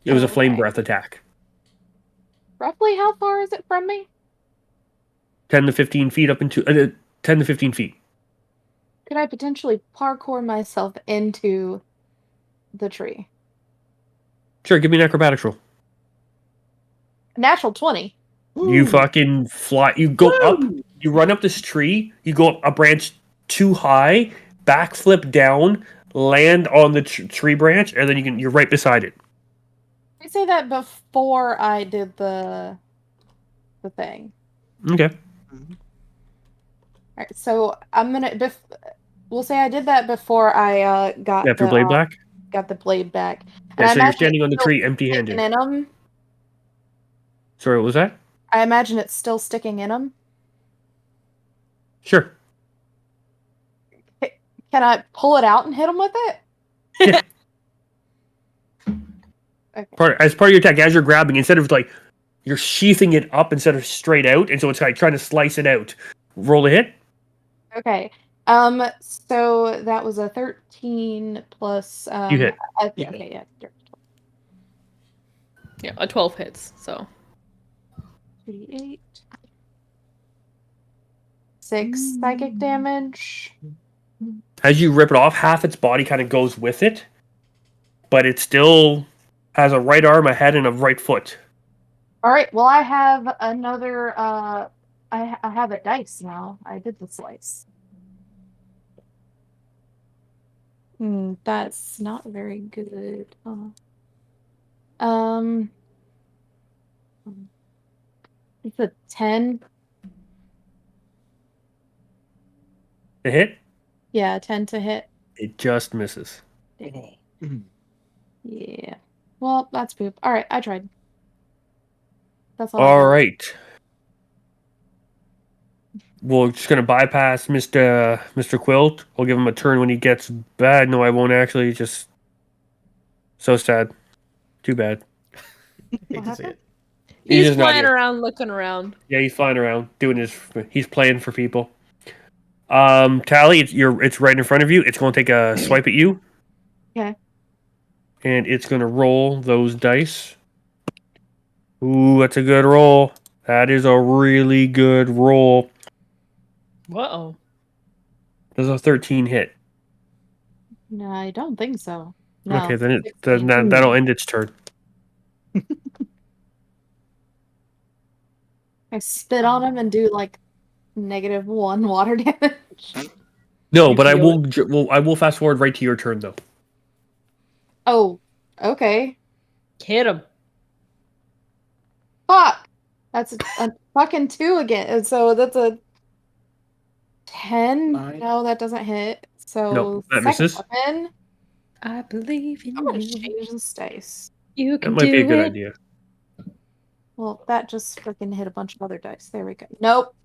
It was a flame Okay. breath attack. Roughly how far is it from me? 10 to 15 feet up into 10 to 15 feet. Could I potentially parkour myself into the tree? Sure, give me an acrobatics roll. Natural 20. You fucking fly. You go up. You run up this tree. You go up a branch too high. Backflip down. Land on the tree branch, and then you're right beside it. I say that before I did the thing. Okay. All right, so I'm gonna. We'll say I did that before I got After the blade back. got the blade back. Yeah, I so you're imagine standing it's on the still tree, sticking empty-handed. in 'em. Sorry, what was that? I imagine it's still sticking in them. Sure. Can I pull it out and hit them with it? Yeah. Okay. As part of your attack, as you're grabbing, instead of like you're sheathing it up instead of straight out, and so it's like trying to slice it out. Roll a hit. Okay. So that was a 13 plus. You hit. Yeah. Okay, yeah. Yeah, a 12 hits. So 3d8. 6 psychic damage. As you rip it off, half its body kind of goes with it, but it still has a right arm, a head, and a right foot. All right. Well, I have another. I have a dice now. I did the slice. That's not very good. It's a 10. The hit, Yeah, 10 to hit. it just misses. Yeah. Well, that's poop. All right, I tried. That's all. All right. We're just gonna bypass Mr. Quilt. We'll give him a turn when he gets bad. No, I won't actually. Just so sad. Too bad. Hate to see it. he's just not flying here. around, looking around. Yeah, he's flying around doing he's playing for people. Tally, it's right in front of you. It's going to take a swipe at you. Okay. And it's going to roll those dice. Ooh, that's a good roll. That is a really good roll. Uh-oh. There's a 13 hit. No, I don't think so. No. Okay, then 16. that'll end its turn. I spit on him and do like -1 water damage. No, You but I feel will fast forward right to your turn though. Oh, okay. Hit him. Fuck. That's a fucking 2 again. And so that's a 10. Nine. No, that doesn't hit. So Nope, that second misses. weapon. I believe in I'm gonna you. change this dice. You That can might be a do good it. idea. Well, that just freaking hit a bunch of other dice. There we go. Nope.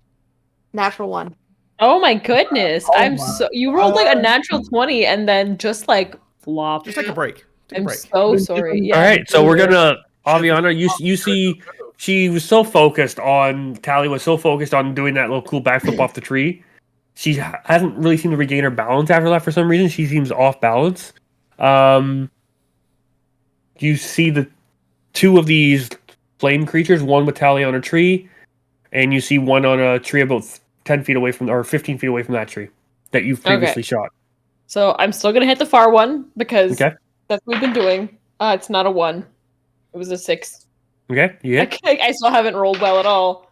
Natural 1. Oh my goodness. Oh I'm my so you rolled like a God. natural 20 and then just like flop. Just take a break. Take a I'm break. so sorry. Yeah. All right, so we're gonna Aviana. You see, she was so focused on Tally was so focused on doing that little cool backflip off the tree. She hasn't really seemed to regain her balance after that for some reason. She seems off balance. You see the 2 of these flame creatures, one with Tally on a tree, and you see one on a tree about 10 feet away from, or 15 feet away from that tree that you've previously shot. So I'm still gonna hit the far one because Okay. that's what we've been doing. It's not a 1. It was a 6. Okay. You hit. I still haven't rolled well at all.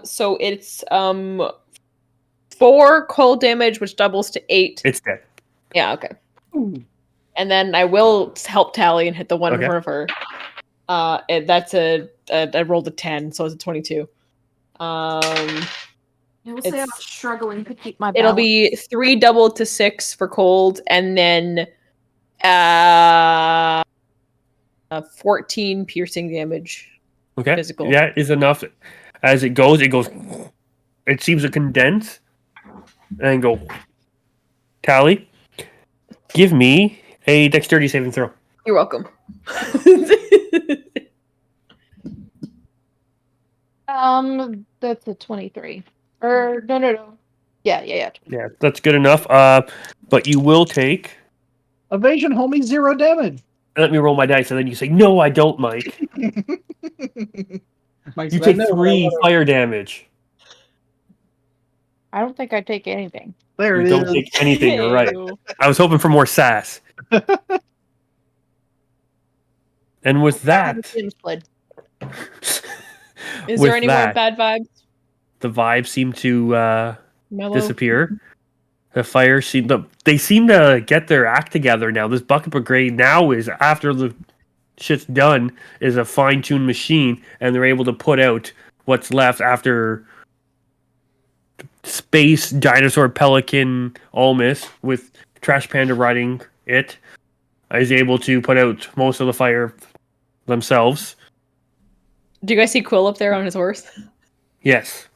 So it's 4 cold damage, which doubles to 8. It's dead. Yeah, okay. And then I will help Tally and hit the one in Okay. front of her. And that's I rolled a 10, so it's a 22. I will say I was It's- struggling to keep my balance. It'll be 3 doubled to 6 for cold, and then 14 piercing damage. Okay. Physical. That is enough. As it goes, it seems to condense and go. Tally, give me a dexterity saving throw. You're welcome. That's a 23. Or no. Yeah. Yeah, that's good enough. But you will take. Evasion, homie, 0 damage. Let me roll my dice, and then you say, "No, I don't, Mike." Mike You said, "I take know, but I 3 wanna-" fire damage. I don't think I take anything. There You it don't is. take anything. You're right. Ew. I was hoping for more sass. And with that, James played. Is with there any more that, bad vibes? the vibes seem to Mellow? disappear. The fire they seem to get their act together now. This bucket brigade now is, after the shit's done, is a fine-tuned machine, and they're able to put out what's left after space dinosaur pelican Almus with Trash Panda riding it is able to put out most of the fire themselves. Do you guys see Quill up there on his horse? Yes.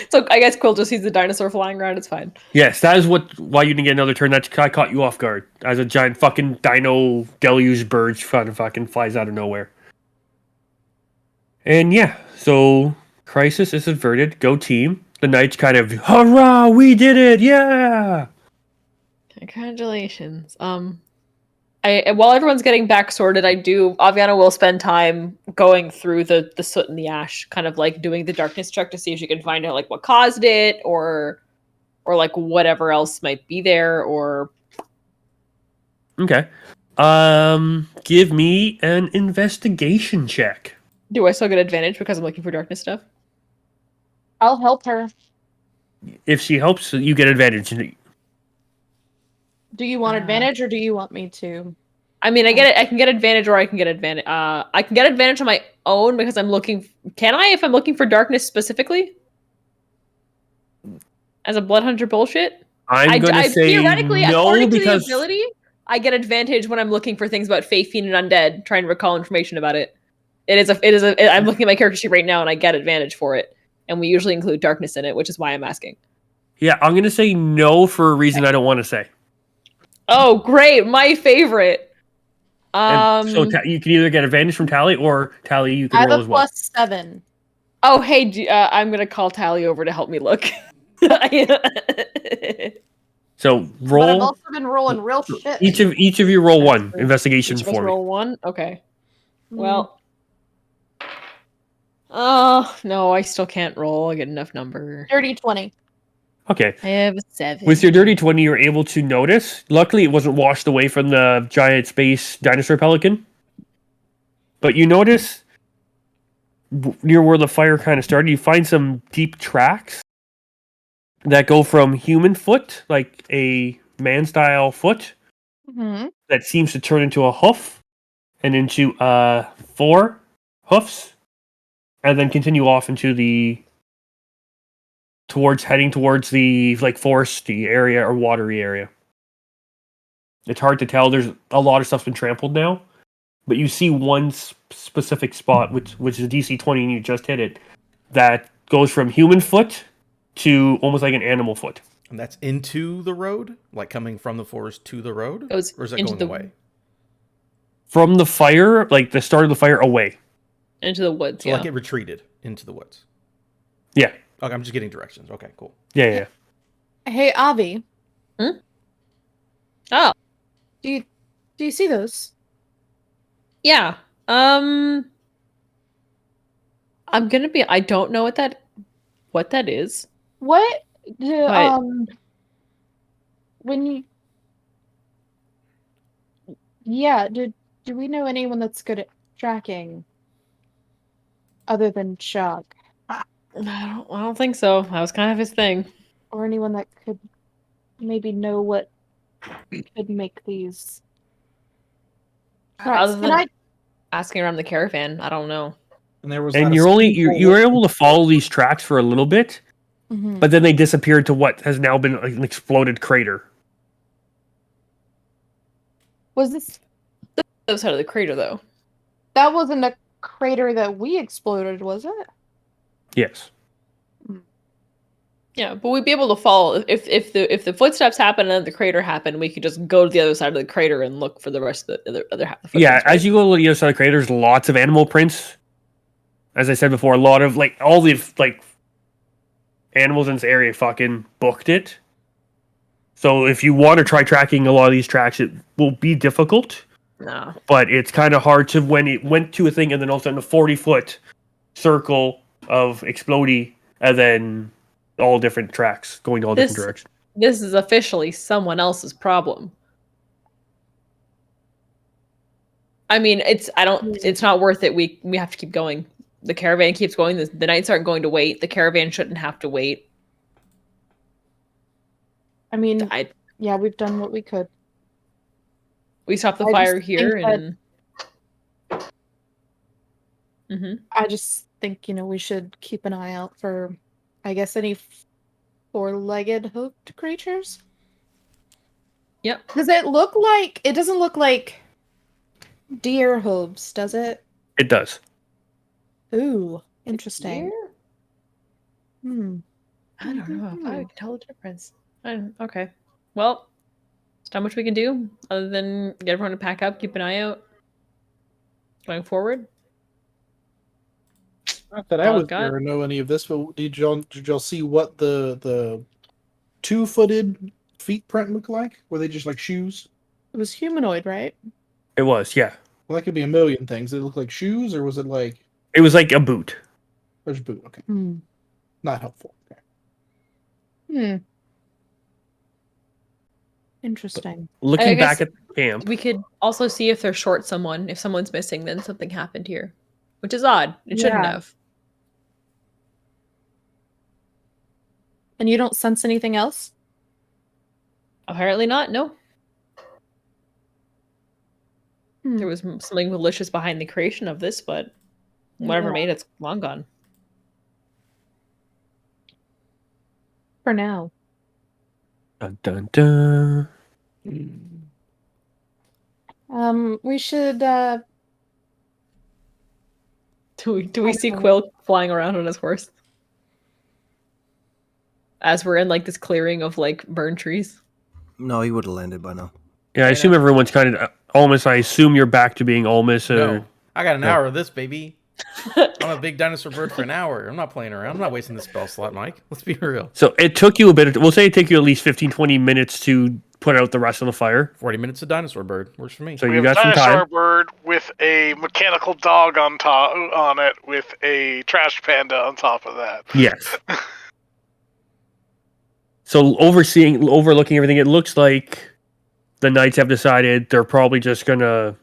So I guess Quill just sees the dinosaur flying around. It's fine. Yes, that is why you didn't get another turn. That I caught you off guard. As a giant fucking dino deluge bird fucking flies out of nowhere. And yeah, so crisis is averted. Go team. The knights kind of, hurrah, we did it, yeah! Congratulations. While everyone's getting back sorted, Aviana will spend time going through the soot and the ash, kind of like doing the darkness check to see if she can find out like what caused it, or like whatever else might be there, or Okay. Give me an investigation check. do I still get advantage because I'm looking for darkness stuff? I'll help her. If she helps, you get advantage. Do you want advantage or do you want me to? I mean, I can get advantage, or I can get advantage. I can get advantage on my own because I'm looking. Can I, if I'm looking for darkness specifically, as a blood hunter bullshit? I'm going to say theoretically, no, according because to the ability, I get advantage when I'm looking for things about Fae, Fiend, and Undead, trying to recall information about it. I'm looking at my character sheet right now, and I get advantage for it. And we usually include darkness in it, which is why I'm asking. yeah, I'm going to say no for a reason I don't want to say. Oh, great! My favorite. And so you can either get advantage from Tally, or Tally, you I can have roll a as well. +7. Oh, hey, I'm gonna call Tally over to help me look. So But I've roll. also been rolling real shit. Each of you roll one investigation Each of us for me. roll one. Okay. Mm. Well. No, I still can't roll a good enough number. Dirty 20. Okay. I have a 7. With your dirty 20, you're able to notice. Luckily, it wasn't washed away from the giant space dinosaur pelican. But you notice near where the fire kind of started, you find some deep tracks that go from human foot, like a man-style foot, Mm-hmm. that seems to turn into a hoof, and into 4 hoofs, and then continue off into heading towards the like foresty area or watery area. It's hard to tell. There's a lot of stuff's been trampled now, but you see one specific spot, which is DC 20, and you just hit it, that goes from human foot to almost like an animal foot. And that's into the road, like coming from the forest to the road, Goes or is that into going the- away? From the fire, like the start of the fire, away. Into the woods, So yeah. like it retreated into the woods. Yeah. Okay, I'm just getting directions. Okay, cool. Yeah. Hey, Avi. Oh, Do you see those? yeah. I don't know what that is. What do But- when you yeah, do we know anyone that's good at tracking other than Chuck? I don't think so. That was kind of his thing. Or anyone that could maybe know what could make these tracks. Other Can than I asking around the caravan, I don't know. And there was And not a you're only single you were able to follow these tracks for a little bit, Mhm. but then they disappeared to what has now been an exploded crater. Was this The other side of the crater, though. that wasn't a crater that we exploded, was it? Yes. Yeah, but we'd be able to follow if the footsteps happen and then the crater happened. We could just go to the other side of the crater and look for the rest of the other half. The Yeah, footprints, right? as you go to the other side of the crater, there's lots of animal prints. As I said before, a lot of all the animals in this area fucking booked it. So if you want to try tracking a lot of these tracks, it will be difficult. No. But it's kind of hard to when it went to a thing and then all of a sudden a 40-foot circle of explodey and then all different tracks going all different directions. This is officially someone else's problem. I mean, it's not worth it. We have to keep going. The caravan keeps going. The knights aren't going to wait. The caravan shouldn't have to wait. I mean, I yeah, we've done what we could. we stop the I fire just here think and I just think, we should keep an eye out for, I guess, any four-legged hoofed creatures. Yep. Does it doesn't look like deer hooves, does it? It does. Ooh, interesting. Hmm. I don't know if I can tell the difference. Okay. Well, there's not much we can do other than get everyone to pack up, keep an eye out. Going forward. Not that I Oh, was God. there or know any of this, but did y'all see what the 2-footed feet print look like? Were they just like shoes? It was humanoid, right? It was, yeah. Well, that could be a million things. Did it look like shoes, or was it like It was like a boot. there's boot? Okay, Hmm. not helpful. Okay. Hmm. Interesting. Looking I back guess at the camp, we could also see if they're short someone. If someone's missing, then something happened here. Which is odd. It shouldn't Yeah. have. And you don't sense anything else? Apparently not, no. Hmm. There was something malicious behind the creation of this, but whatever Yeah. made it's long gone. For now. dun, dun, dun. We should Do we see Quill flying around on his horse? As we're in this clearing of burn trees. No, he would have landed by now. Yeah, I Fair assume enough. everyone's kind of Almus. I assume you're back to being Almus. No, I got an no. hour of this, baby. I'm a big dinosaur bird for an hour. I'm not playing around. I'm not wasting this spell slot, Mike. Let's be real. So it took you a bit. We'll say it took you at least 15, 20 minutes to put out the rest of the fire. 40 minutes of dinosaur bird works for me. So We you have got a some dinosaur time. bird with a mechanical dog on it, with a trash panda on top of that. Yes. So overlooking everything, it looks like the knights have decided they're probably just gonna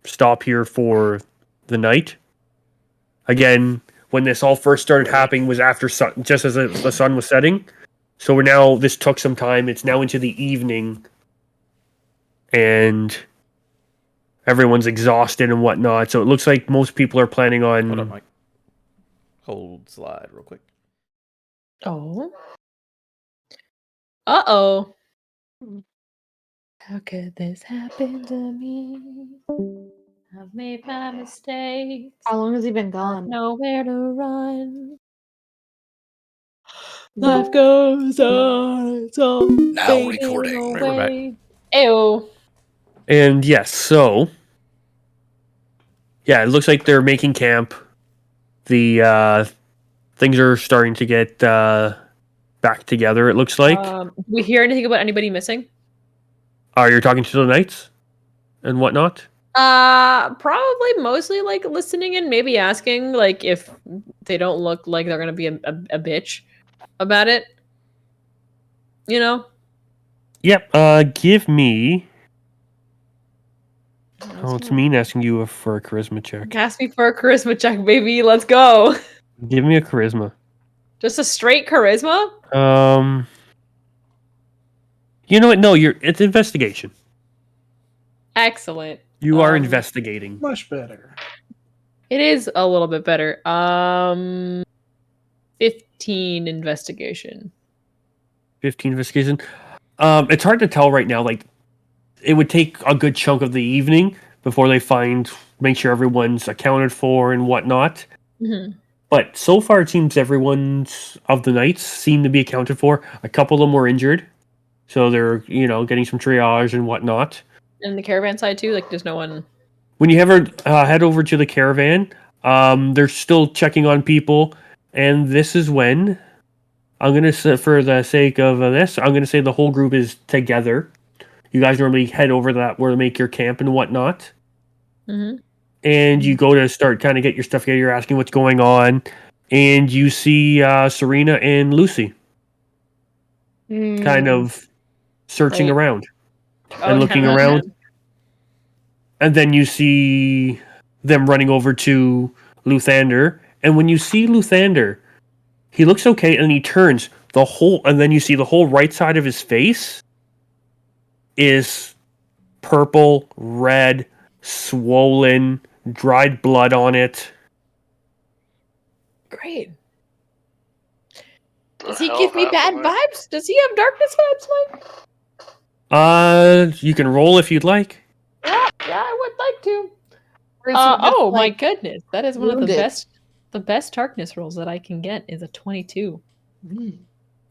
stop here for the night. Again, when this all first started happening was after just as the sun was setting. So this took some time. It's now into the evening, and everyone's exhausted and whatnot. So it looks like most people are planning on. Hold up, Mike. Hold slide real quick. Oh. Uh-oh. How could this happen to me? I've made my mistakes. How long has he been Got gone? nowhere to run. Life goes on. It's all Now fading recording. Right, we're back. away. Ew. And yes, so yeah, it looks like they're making camp. The things are starting to get back together. It looks like. Do we hear anything about anybody missing? You're talking to the knights and whatnot. Probably mostly like listening and maybe asking like if they don't look like they're gonna be a bitch about it. You know? Yep. Give me. Oh, it's mean asking you for a charisma check. Ask me for a charisma check, baby. Let's go. Give me a charisma. Just a straight charisma? You know what? No, it's investigation. Excellent. You are investigating. Much better. It is a little bit better. 15 investigation. 15 investigation. It's hard to tell right now. Like, it would take a good chunk of the evening before they make sure everyone's accounted for and whatnot. Mm-hmm. But so far, it seems everyone's of the knights seem to be accounted for. A couple of them were injured, so they're getting some triage and whatnot. And the caravan side too. Like, there's no one. When you ever head over to the caravan, they're still checking on people, and this is when I'm gonna say, for the sake of this, I'm gonna say the whole group is together. You guys normally head over that where to make your camp and whatnot. Mm-hmm. And you go to start kind of get your stuff together. You're asking what's going on, and you see Serena and Lucy kind of searching Right. around Oh, and looking yeah. around. And then you see them running over to Luthander. And when you see Luthander, he looks okay, and he turns and then you see the whole right side of his face is purple, red, swollen, dried blood on it. Great. The Does he hell give me bad happened there? vibes? Does he have darkness vibes, Mike? You can roll if you'd like. Yeah, I would like to. Or is he just, Oh my like, goodness, that is one of the wounded? best. The best darkness rolls that I can get is a 22.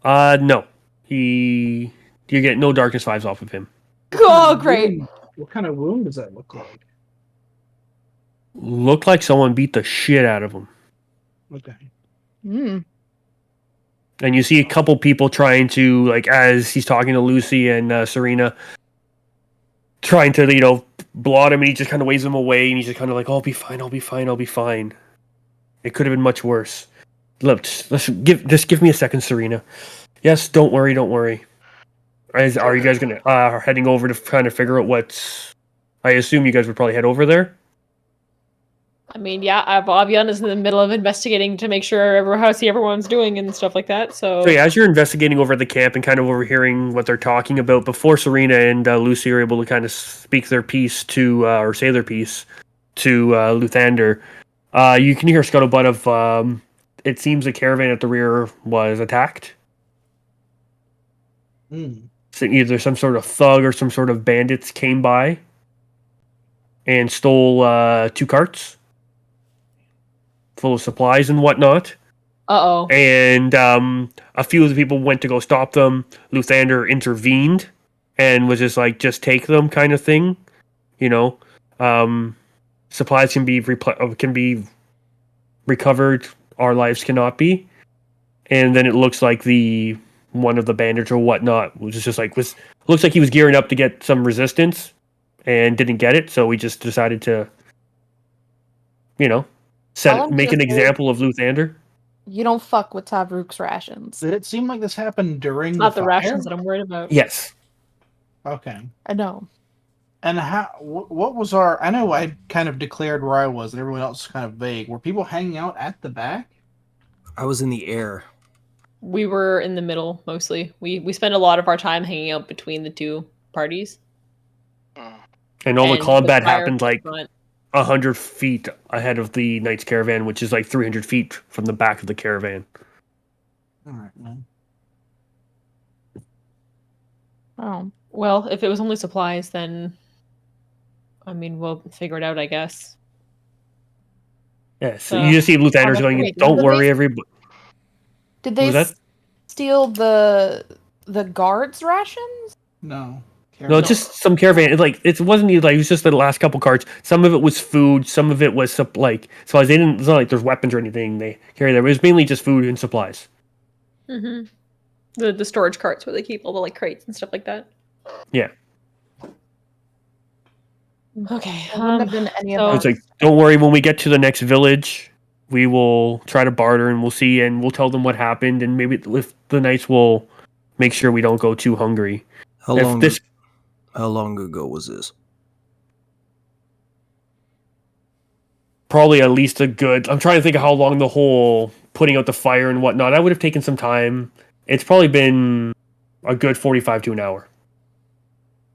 No. You get no darkness vibes off of him. Oh, great. What kind of wound does that look like? Looked like someone beat the shit out of him. Okay. Mm. And you see a couple people trying to, like, as he's talking to Lucy and Serena, trying to, blot him, and he just kind of waves them away, and he's just kind of like, oh, I'll be fine, I'll be fine, I'll be fine. It could have been much worse. Look, just give me a second, Serena. Yes, don't worry, don't worry. Are you guys heading over to kind of figure out what's... I assume you guys would probably head over there? I mean, yeah, I'll be honest, in the middle of investigating to make sure how everyone's doing and stuff like that. So yeah, as you're investigating over at the camp and kind of overhearing what they're talking about, before Serena and Lucy are able to kind of speak their piece or say their piece to Luthander, you can hear scuttlebutt of, it seems the caravan at the rear was attacked. So either some sort of thug or some sort of bandits came by and stole 2 carts full of supplies and whatnot. Uh-oh. And a few of the people went to go stop them. Luthander intervened and was just like, just take them kind of thing. Supplies can be recovered. Our lives cannot be. And then it looks like one of the bandits or whatnot looks like he was gearing up to get some resistance and didn't get it. So we just decided to, make an example of Luthander. You don't fuck with Tavruk's rations. Did it seem like this happened during Not the fire? rations that I'm worried about. Yes. Okay. I know. And what was I know I kind of declared where I was and everyone else was kind of vague. Were people hanging out at the back? I was in the air. We were in the middle, mostly. We spent a lot of our time hanging out between the two parties. And all the combat fire happened like front. 100 feet ahead of the Knight's caravan, which is like 300 feet from the back of the caravan. All right, man. Oh. Well, if it was only supplies, then I mean, we'll figure it out, I guess. Yeah, so you just see Luthander's going, wait, don't did worry, they- everybody. Did What they was that? steal the guards' rations? No. No, it's just some caravan. It wasn't even like it was just the last couple carts. Some of it was food, some of it was supplies. They didn't. It's not like there's weapons or anything they carry there. It was mainly just food and supplies. Mm-hmm. The storage carts where they keep all the crates and stuff like that. Yeah. Okay. It wouldn't have been any so- of It's like, don't worry. When we get to the next village, we will try to barter, and we'll see, and we'll tell them what happened, and maybe if the knights will make sure we don't go too hungry. How If long? this How long ago was this? probably at least a good. I'm trying to think of how long the whole putting out the fire and whatnot. I would have taken some time. It's probably been a good 45 to an hour.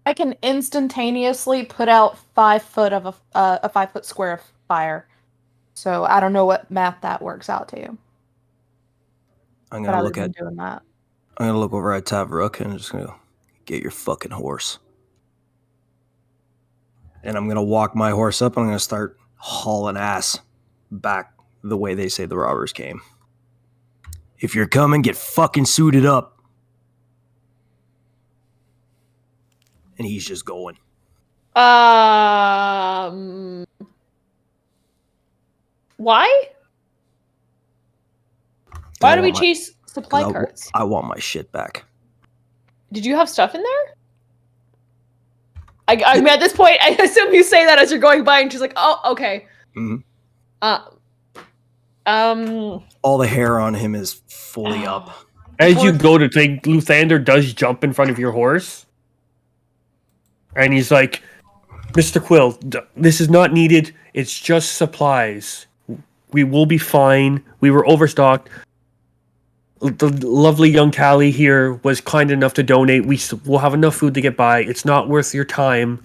I can instantaneously put out 5 foot of a 5 foot square of fire. So I don't know what math that works out to. I'm But I gonna would look have at. been doing that. I'm gonna look over at Tavruk and I'm just gonna get your fucking horse. And I'm gonna walk my horse up and I'm gonna start hauling ass back the way they say the robbers came. If you're coming, get fucking suited up. And he's just going. Why? Why do we chase supply carts? I want my shit back. Did you have stuff in there? I mean, at this point, I assume you say that as you're going by, and she's like, "Oh, okay." Mhm. All the hair on him is fully up. As you go to take, Luthander does jump in front of your horse, and he's like, "Mr. Quill, this is not needed. It's just supplies. We will be fine. We were overstocked. The lovely young Callie here was kind enough to donate. We'll have enough food to get by. It's not worth your time.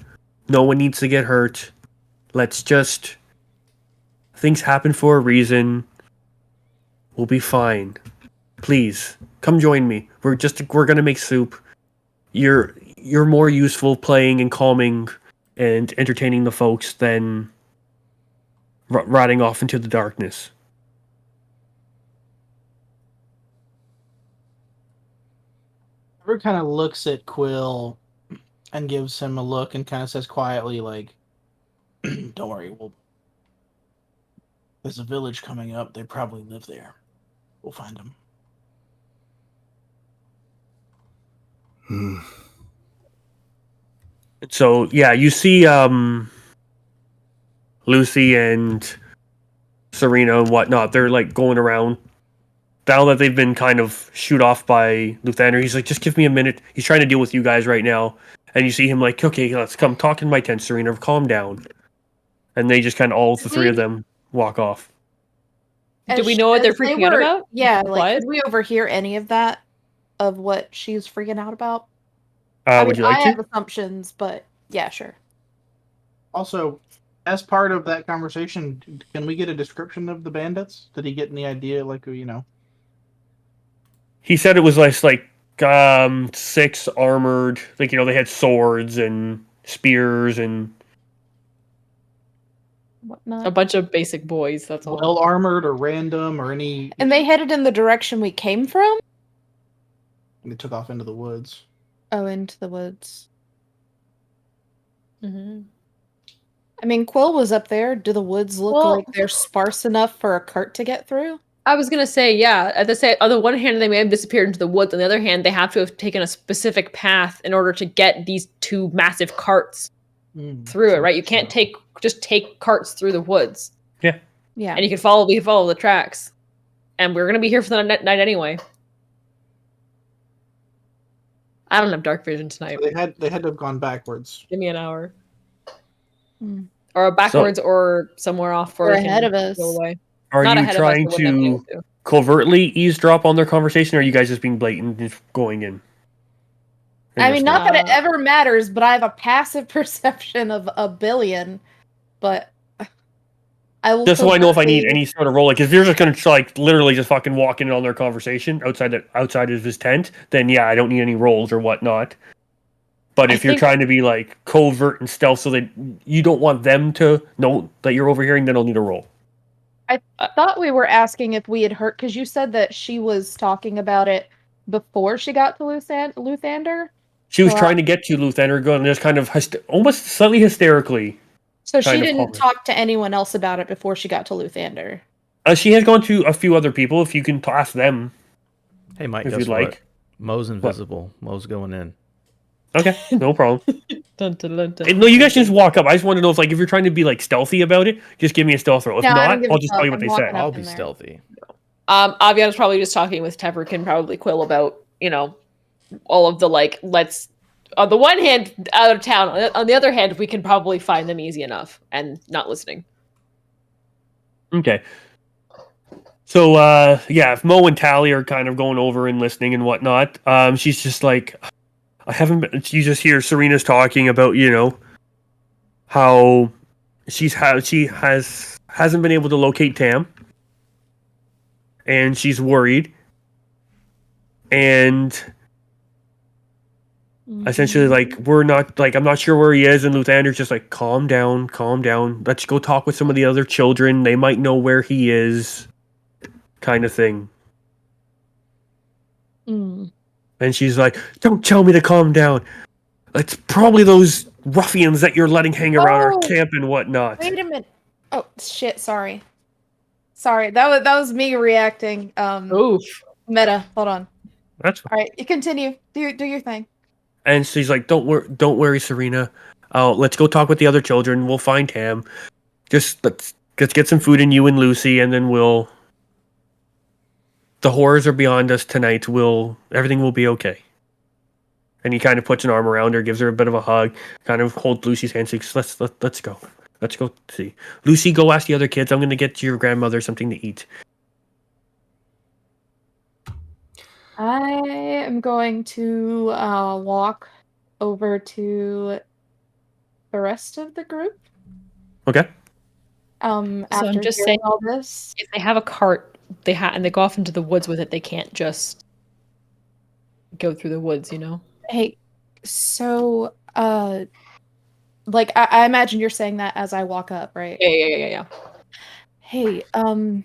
No one needs to get hurt. Let's just... Things happen for a reason. We'll be fine. Please, come join me. We're gonna make soup. You're more useful playing and calming and entertaining the folks than riding off into the darkness." Trevor kind of looks at Quill and gives him a look and kind of says quietly, like, "Don't worry, there's a village coming up. They probably live there. We'll find them." So yeah, you see Lucy and Serena and whatnot. They're like going around. Now that they've been kind of shoot off by Luthander, he's like, "Just give me a minute." He's trying to deal with you guys right now. And you see him like, "Okay, let's come talk in my tent, Serena. Calm down." And they just kind of, all the three of them, walk off. Do we know what they're freaking out about? Yeah, like, What? could we overhear any of that? Of what she's freaking out about? Would you like I to? have assumptions, but yeah, sure. Also, as part of that conversation, can we get a description of the bandits? Did he get any idea, like, He said it was like 6 armored, like, they had swords and spears and Whatnot. A bunch of basic boys, that's all. well armored or random or any? And they headed in the direction we came from? They took off into the woods. Oh, into the woods. Mm-hmm. I mean, Quill was up there. Do the woods look Well- like they're sparse enough for a cart to get through? I was gonna say, yeah. On the one hand, they may have disappeared into the woods. On the other hand, they have to have taken a specific path in order to get these 2 massive carts through it, right? You can't just take carts through the woods, Yeah. and we can follow the tracks. And we're gonna be here for the night anyway. I don't have dark vision tonight. So they had to have gone backwards. Give me an hour, Hmm. or backwards, or somewhere off, Or ahead of us. Go away. are Not you ahead of us, trying but wouldn't have been to able to. covertly eavesdrop on their conversation, or are you guys just being blatant and just going in? I mean, not that it Uh, ever matters, but I have a passive perception of a billion. But I will. Just so I know if I need covertly- any sort of role, like if you're just gonna like literally just fucking walk in on their conversation outside of his tent, then yeah, I don't need any rolls or whatnot. But I if you're think- trying to be like covert and stealth, so that you don't want them to know that you're overhearing, then I'll need a roll. I thought we were asking if we had heard, because you said that she was talking about it before she got to Luthander. She was So, trying to get to Luthander, going just kind of almost slightly hysterically. So she Kind of didn't hovered. talk to anyone else about it before she got to Luthander. She has gone to a few other people. If you can ask them, Hey, Mike, if guess you'd what? like. Mo's invisible. Mo's going in. Okay, no problem. Dun, dun, dun, dun. No, you guys can just walk up. I just want to know if if you're trying to be stealthy about it, just give me a stealth roll. If No, I don't not, give I'll a just fuck. tell you what I'm they walking say. up. I'll in be there. stealthy. Aviana's probably just talking with Teverick and probably Quill about, all of the let's on the one hand out of town, on the other hand we can probably find them easy enough, and not listening. Okay. So if Mo and Tally are kind of going over and listening and whatnot, she's just like, I haven't been. You just hear Serena's talking about how she hasn't been able to locate Tam, and she's worried, and essentially we're not I'm not sure where he is, and Luthander's just like, calm down, let's go talk with some of the other children, they might know where he is, kind of thing. And she's like, don't tell me to calm down, it's probably those ruffians that you're letting hang around our camp and whatnot. Wait a minute. Oh shit! Sorry. That was me reacting. Oof. Meta. Hold on. That's fine. All right, you continue. Do your thing. And she's like, don't worry, Serena, let's go talk with the other children, we'll find Tam, just let's get some food in you and Lucy, and then the horrors are beyond us tonight, everything will be okay. And he kind of puts an arm around her, gives her a bit of a hug, kind of holds Lucy's hand, says, let's go see. Lucy, go ask the other kids, I'm going to get your grandmother something to eat. I am going to walk over to the rest of the group. Okay. After I'm just hearing saying, all this, if they have a cart, and they go off into the woods with it, they can't just go through the woods, hey, so I imagine you're saying that as I walk up, right? Yeah. Hey, Tam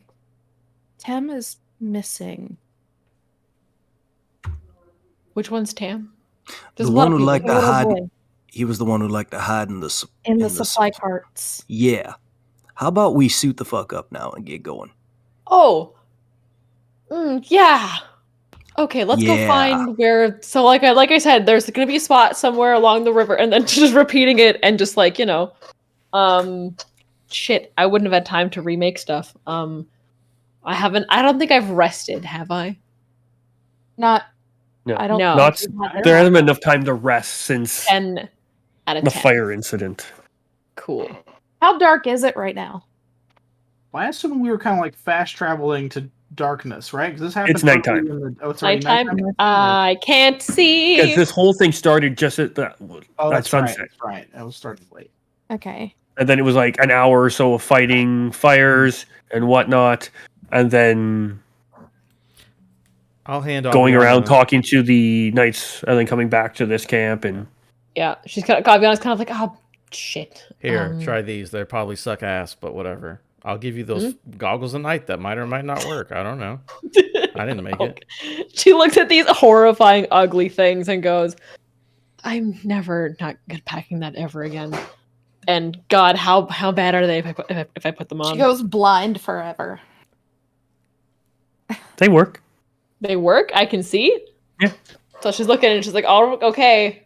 is missing. Which one's Tam? The one who liked to Little hide. boy He was the one who liked to hide in the supply carts. Yeah. How about we suit the fuck up now and get going? Oh. Yeah. Okay, let's go find where. So, like I said, there's gonna be a spot somewhere along the river, and then just repeating it, and just shit. I wouldn't have had time to remake stuff. I don't think I've rested, have I? Not. No. I don't. No. There hasn't been enough time to rest since 10 out of the 10. fire incident. Cool. How dark is it right now? Well, I assume we were kind of fast traveling to darkness, right? Because this happened. It's nighttime. It's already Nighttime. nighttime. I can't see. Because this whole thing started just at That's sunset. Right. I was starting late. Okay. And then it was like an hour or so of fighting fires and whatnot, and then I'll hand off going around talking to the knights, and then coming back to this camp. And Yeah, she's gotta be honest, kind of like, oh shit. Here, try these. They probably suck ass, but whatever. I'll give you those goggles at night that might or might not work. I don't know. I didn't make it. She looks at these horrifying, ugly things and goes, I'm never not packing that ever again. And God, how bad are they if I put them on? She goes blind forever. they work. They work? I can see? Yeah. So she's looking and she's like, oh, okay.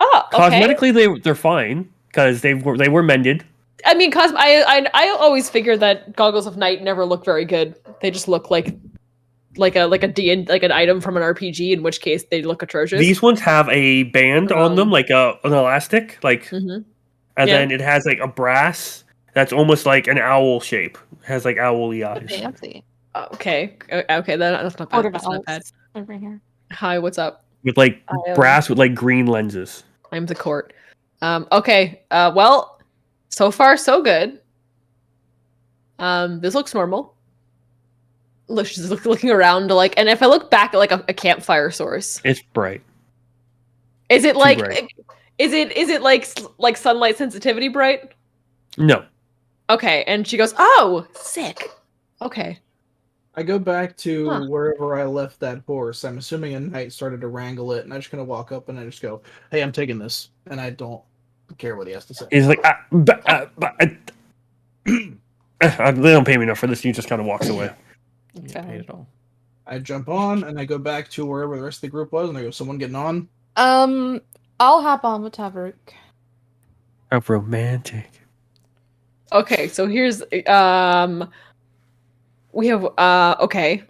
Oh, okay. Cosmetically, they're fine because they were mended. I mean, I always figure that goggles of night never look very good. They just look like an item from an RPG, in which case they look atrocious. These ones have a band on them, like an elastic, and then it has like a brass that's almost like an owl shape. It has like owly eyes. Fancy. Okay, that's not bad. That's not bad. Over here. Hi, what's up? With like brass with like green lenses. I'm the court. Okay. Well, so far so good. This looks normal. Look, she's looking around to and if I look back at like a campfire source, it's bright. Is it like bright. Is it like sunlight sensitivity bright? No. Okay, and she goes, "Oh, sick." Okay. I go back to wherever I left that horse. I'm assuming a knight started to wrangle it, and I'm just gonna walk up and I just go, "Hey, I'm taking this," and I don't care what he has to say. He's like, they don't pay me enough for this. He just kind of walks away. You paid it all. I jump on and I go back to wherever the rest of the group was, and I go, "Someone getting on?" I'll hop on with Tavrook. How romantic. Okay, so here's we have okay.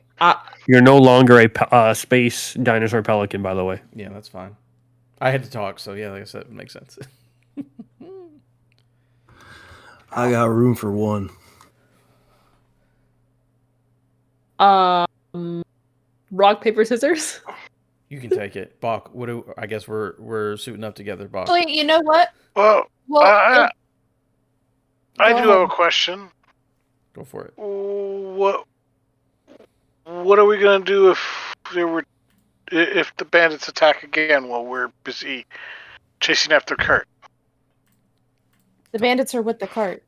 You're no longer a space dinosaur pelican, by the way. Yeah, that's fine. I had to talk, so yeah, like I said, it makes sense. I got room for one. Rock, paper, scissors. You can take it, Bach. I guess we're suiting up together, Bach. Actually, you know what? Well, Well, I Go do have a ahead. question. Go for it. What are we gonna do if the bandits attack again while we're busy chasing after Kurt? the bandits are with the cart.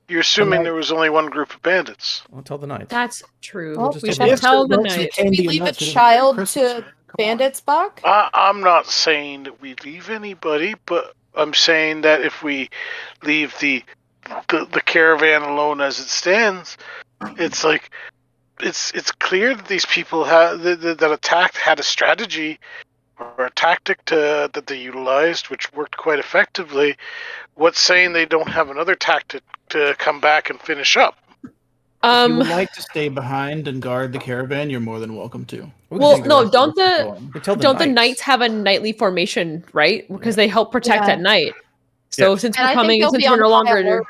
You're assuming there was only one group of bandits. I'll tell the knights. That's true. Well, just we tell should them. tell the If knight. Should we Candy and leave a nuts, it isn't child Christmas, to man. Come on. bandits, Buck? I'm not saying that we leave anybody, but I'm saying that if we leave the caravan alone as it stands, it's like it's clear that these people that attacked had a strategy or a tactic that they utilized, which worked quite effectively. What's saying they don't have another tactic to come back and finish up? If you would like to stay behind and guard the caravan, you're more than welcome to. Well, no, Rest don't of us are the going. Tell the don't the knights. knights have a nightly formation, right? Because they help protect Yeah. at night. So Yes. since And we're I think coming, they'll and since be we're on no high longer, alert.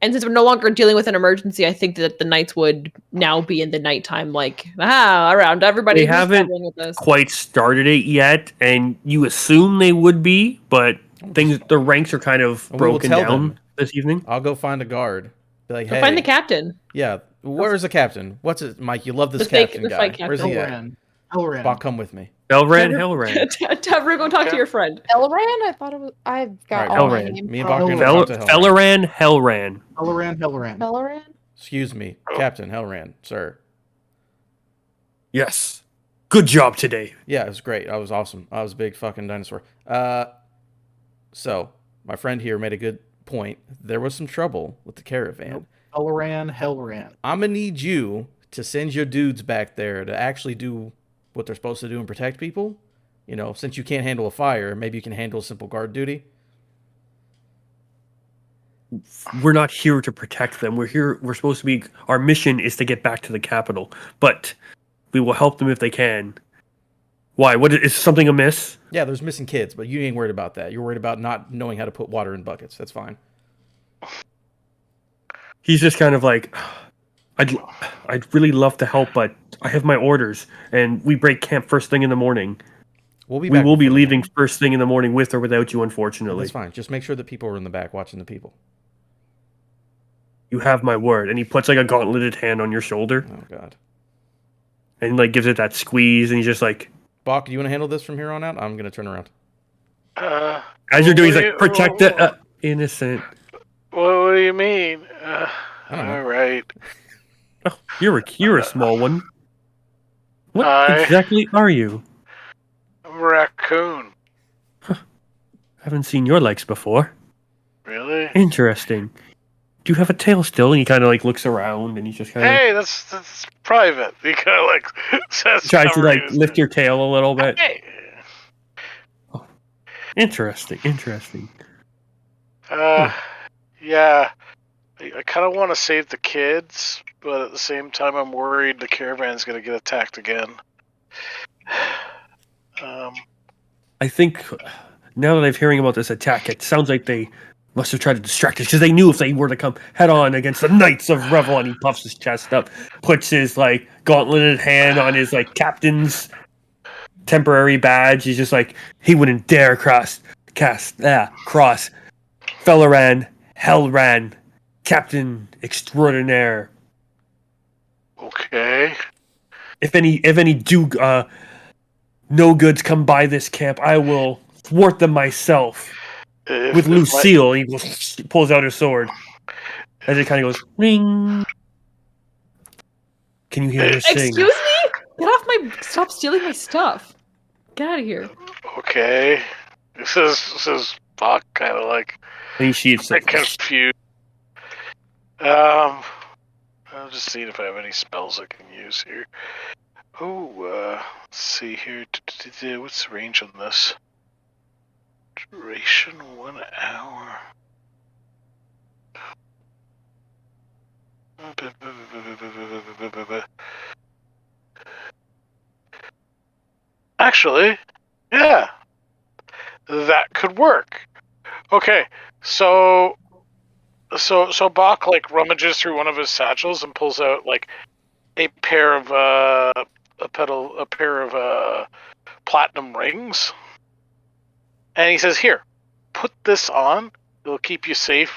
and since we're no longer dealing with an emergency, I think that the knights would now be in the nighttime, like around everybody They who's haven't traveling with us. quite started it yet, and you assume they would be, but the ranks are kind of And we will broken tell down them. this evening. I'll go find a guard. Be like, So hey, find the captain. yeah, where's the captain? What's it, Mike? You love this The fake- captain the guy. fake Where's he at? Elran. Bach, come with me. Hellran, Hellran. Tavro, go talk to your friend. Elran? I thought it was. I've got All right, all my Elran. names. Me and Bach are wrong. gonna talk to Hellran. Hellran. Elran. Elran? Excuse me, Captain Hellran, sir. Yes. Good job today. Yeah, it was great. I was awesome. I was a big fucking dinosaur. So my friend here made a good point. There was some trouble with the caravan. Hellran. I'm gonna need you to send your dudes back there to actually do what they're supposed to do and protect people. You know, since you can't handle a fire, maybe you can handle simple guard duty. We're not here to protect them. We're supposed to be, our mission is to get back to the capital. But we will help them if they can. Why? What is something amiss? Yeah, there's missing kids, but you ain't worried about that. You're worried about not knowing how to put water in buckets. That's fine. He's just kind of like, I'd really love to help, but I have my orders, and we break camp first thing in the morning. We We back will be before- leaving first thing in the morning with or without you, unfortunately. That's fine. Just make sure that people are in the back watching the people. You have my word. And he puts like a gauntleted hand on your shoulder Oh god. and like gives it that squeeze, and he's just like, Bach, do you want to handle this from here on out? I'm gonna turn around. as you're doing, he's What do like, protect the innocent. What do you mean? I don't know. All right. Oh, you're a small one. What Hi. exactly are you? I'm a raccoon. Haven't seen your legs before. Really? Interesting. Do you have a tail still? And he kind of like looks around, and he's just kind of Hey, that's private. He kind of like says. tries to covering like his- lift your tail a little bit. Hey. Interesting. Yeah. I kind of want to save the kids, but at the same time, I'm worried the caravan's going to get attacked again. I think now that I'm hearing about this attack, it sounds like they must have tried to distract us because they knew if they were to come head on against the Knights of Revelon. He puffs his chest up, puts his like gauntleted hand on his like captain's temporary badge. He's just like, he wouldn't dare cross Felleran, Hellran, Captain Extraordinaire. Okay. If any no goods come by this camp, I will thwart them myself with Lucille. He pulls out his sword as it kind of goes ring. Can you hear her sing? Excuse me? Get off my! Stop stealing my stuff. Get out of here. Okay. This is Bach kind of like And he sheaths it. confused. I'll just see if I have any spells I can use here. Oh, Let's see here. What's the range on this? Duration 1 hour. Actually, yeah, that could work. Okay, so Bach like rummages through one of his satchels and pulls out like a pair of platinum rings, and he says, "Here, put this on. It'll keep you safe,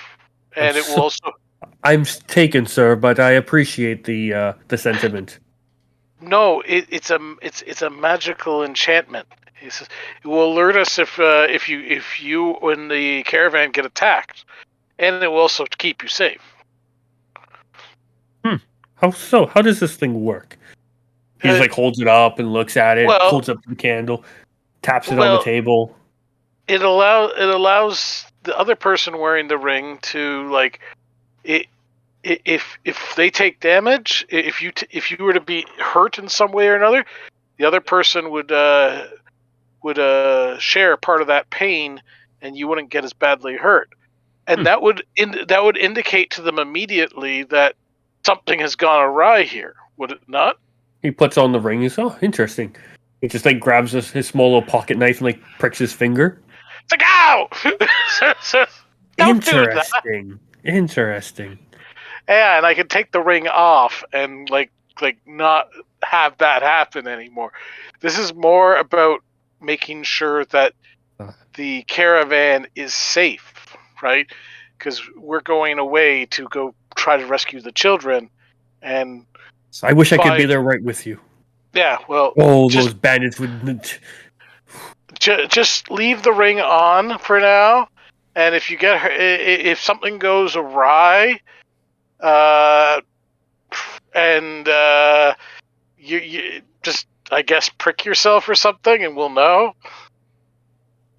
and it will also." I'm taken, sir, but I appreciate the sentiment. No, it's a magical enchantment. He says it will alert us if you and the caravan get attacked, and it will also keep you safe. How so? How does this thing work? He just like holds it up and looks at it, well- holds up the candle, taps it on the table. It allows the other person wearing the ring to like it. If they take damage, if you were to be hurt in some way or another, the other person would share part of that pain, and you wouldn't get as badly hurt. And that would indicate to them immediately that something has gone awry here, would it not? He puts on the ring. He's interesting. He just like grabs his small little pocket knife and like pricks his finger. It's like, ow! Don't do that. Interesting. Yeah, and I can take the ring off and like not have that happen anymore. This is more about making sure that the caravan is safe, right? Because we're going away to go try to rescue the children, and So I wish I could be there right with you. yeah, well, those bandits would. Just leave the ring on for now, and if you get her, if something goes awry, and you just, I guess, prick yourself or something, and we'll know.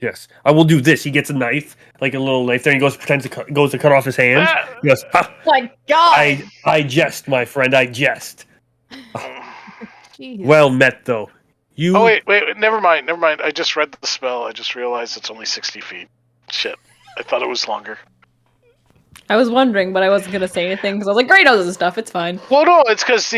Yes, I will do this. He gets a knife, like a little knife. There he goes, pretends to goes to cut off his hand. He goes, "Ha! My God! I jest, my friend. I jest." Jeez. Well met, though. You. Oh wait, never mind. I just read the spell. I just realized it's only 60 feet. Shit, I thought it was longer. I was wondering, but I wasn't gonna say anything because I was like, "Great, all this stuff. It's fine." Well, no, it's because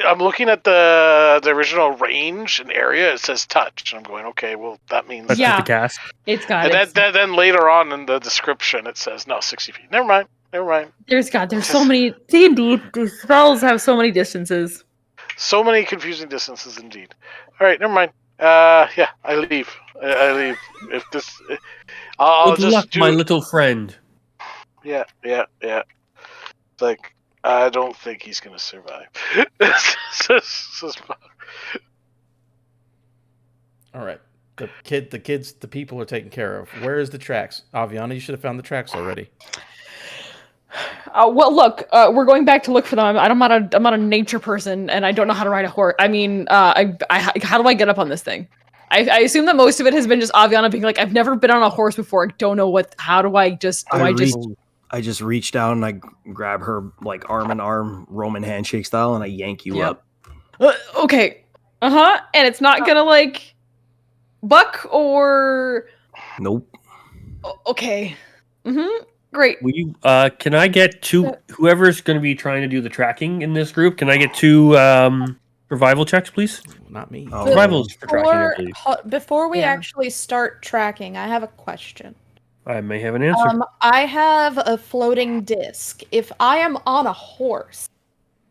I'm looking at the original range and area. It says touch, and I'm going, okay, well that means That's Yeah. the cast. It's got And it. then later on in the description, it says no 60 feet. Never mind. There's so many D&D spells have so many distances. So many confusing distances indeed. All right, never mind. Yeah, I leave. I leave. If this, I'll Good just luck, do. my little friend. Yeah. It's like, I don't think he's gonna survive. All right. The people are taken care of. Where is the tracks? Aviana, you should have found the tracks already. Well, look, we're going back to look for them. I'm not a nature person, and I don't know how to ride a horse. I mean, how do I get up on this thing? I assume that most of it has been just Aviana being like, I've never been on a horse before. I don't know how do I just. I just reach down and I grab her like arm in arm, Roman handshake style, and I yank you up. Okay. And it's not gonna like buck or. Nope. Okay. Great. Will you? Can I get two? Whoever's going to be trying to do the tracking in this group, can I get two survival checks, please? Not me. Oh. Survival's for tracking, I believe. Before we actually start tracking, I have a question. I may have an answer. I have a floating disc. If I am on a horse,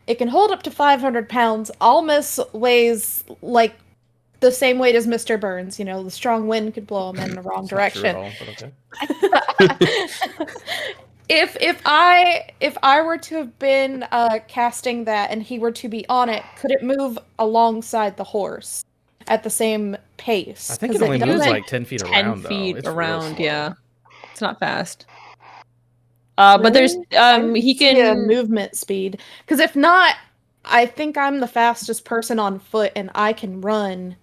it can hold up to 500 pounds. Almas weighs like the same weight as Mr. Burns. You know, the strong wind could blow him in the wrong direction. Not true at all, but okay. If I were to have been casting that and he were to be on it, could it move alongside the horse at the same pace? I think it only moves like 10 feet 10 around. 10 feet though. It's real around, slow. yeah. It's not fast. But there's he can movement speed, because if not, I think I'm the fastest person on foot and I can run,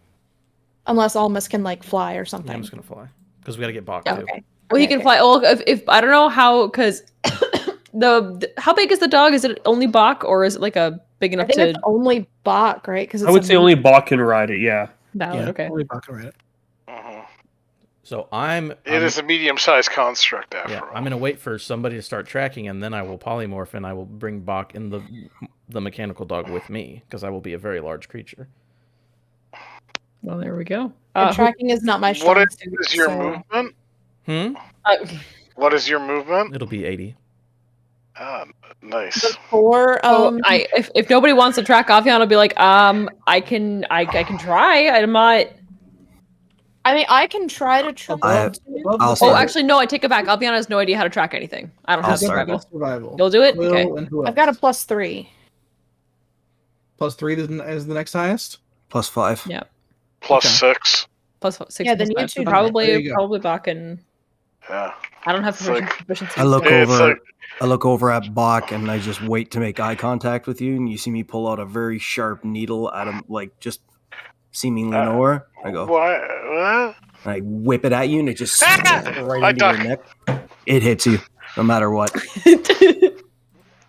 unless Almas can like fly or something. Yeah, I'm just gonna fly because we gotta get Bach too. Okay. Well, he can fly. Well, if I don't know how, because how big is the dog? Is it only Bach or is it like a big I enough think to it's only Bach, right? Because I would say only Bach can ride it. Yeah. valid. Okay. Only Bach can ride it. Mhm. So I'm It is a medium-sized construct after yeah, all. I'm gonna wait for somebody to start tracking, and then I will polymorph, and I will bring Bach and the mechanical dog with me, because I will be a very large creature. Well, there we go. And tracking is not my What strong suit. is your so- movement? uh, What is your movement? It'll be 80. Ah, nice. Before, so if nobody wants to track Avian, I'll be like, I can try. I'm not. I mean, I can try to track. I'll Oh, start. actually, no. I take it back. Avian has no idea how to track anything. I don't I'll have start. survival. Survival. You'll do it. Will Okay. and who else? I've got a +3. +3 is the next highest. +5. Yeah. Plus Okay. 6. Plus 6. Yeah, then plus you five. two So do it. probably There you go. probably Bach and Yeah. I don't have It's like- proficiency. I look so- It's over. like- I look over at Bach and I just wait to make eye contact with you, and you see me pull out a very sharp needle out of like just seemingly nowhere. I go. What? I whip it at you, and it just Ah! right I into your duck. neck. It hits you, no matter what.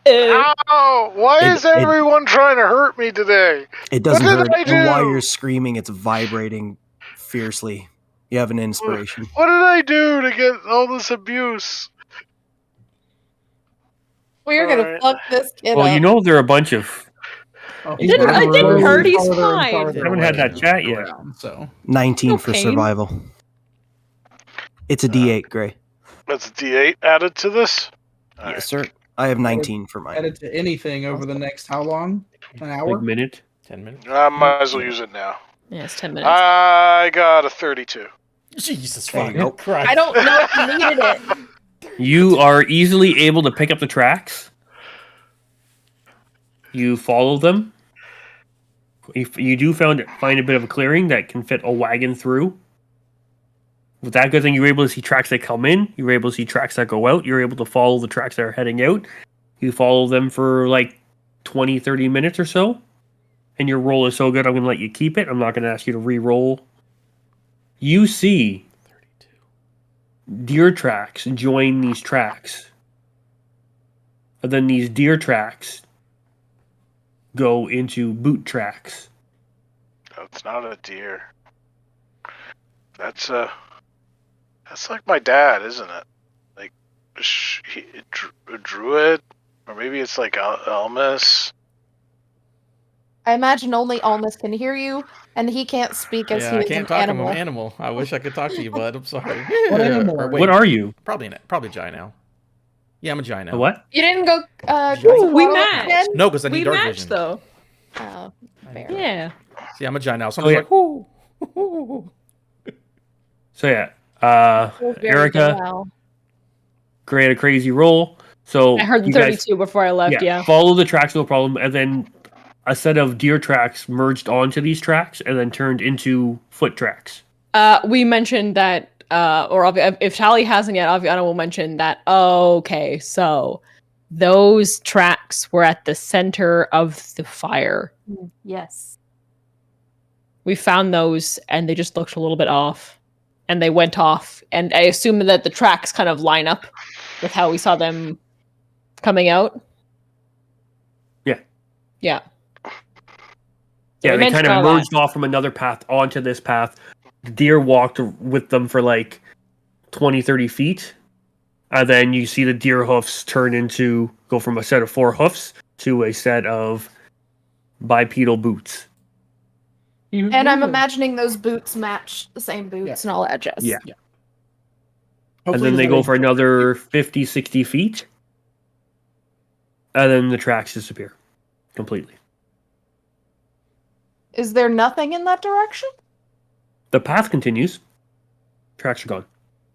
Ow! Why It- is everyone trying to hurt me today? It doesn't What hurt, did I and while do? you're screaming, it's vibrating fiercely. You have an inspiration. What did I do to get all this abuse? We're gonna Alright. fuck this kid Well, up. you know there are a bunch of. Oh, It didn't- getting it didn't farther hurt, and he's farther and fine. farther I haven't had away that chat yet. around, so 19 for Okay. survival. It's a D8, Gray. That's a D8 added to this? Yes, sir. I have 19 for mine. added to anything over the next how long? An hour? Like minute. 10 minutes. I might as well use it now. Yeah, it's 10 minutes. I got a 32. Jesus There you fucking go. Christ. I don't know if you needed it. You are easily able to pick up the tracks. You follow them. If you do find a bit of a clearing that can fit a wagon through. With that good thing, you're able to see tracks that come in. You're able to see tracks that go out. You're able to follow the tracks that are heading out. You follow them for like 20, 30 minutes or so. And your roll is so good, I'm going to let you keep it. I'm not going to ask you to re-roll. You see deer tracks join these tracks. And then these deer tracks go into boot tracks. That's not a deer. That's like my dad, isn't it? Like a druid, or maybe it's like Elmas. I imagine only Almas can hear you, and he can't speak as Yeah, he I is can't an talk. animal. I'm an animal. I wish I could talk to you, bud. I'm sorry. What animal Or are you? wait, What are you? probably giant now. Yeah, I'm a giant now. A what? You didn't go. Ooh, we Squirrel matched. again? No, because I We need dark matched vision. though. Oh, fair. Yeah. See, I'm a giant now. So Oh, I'm yeah. like, whoo. So yeah, Very Erica, well. create a crazy roll. So I heard the you guys- 32 before I left, yeah. follow the tracks, no problem. And then a set of deer tracks merged onto these tracks and then turned into foot tracks. We mentioned that, or if Tally hasn't yet, Aviana will mention that, okay, so those tracks were at the center of the fire. Yes. We found those and they just looked a little bit off. And they went off. And I assume that the tracks kind of line up with how we saw them coming out. Yeah. Yeah. Yeah, we they kind mentioned of all that. merged off from another path onto this path. The deer walked with them for like 20, 30 feet. And then you see the deer hoofs go from a set of 4 hoofs to a set of bipedal boots. And I'm imagining those boots match the same boots and all that jazz. Yeah. And Hopefully then they he's go not for another 50, 60 feet. And then the tracks disappear completely. Is there nothing in that direction? The path continues. Tracks are gone.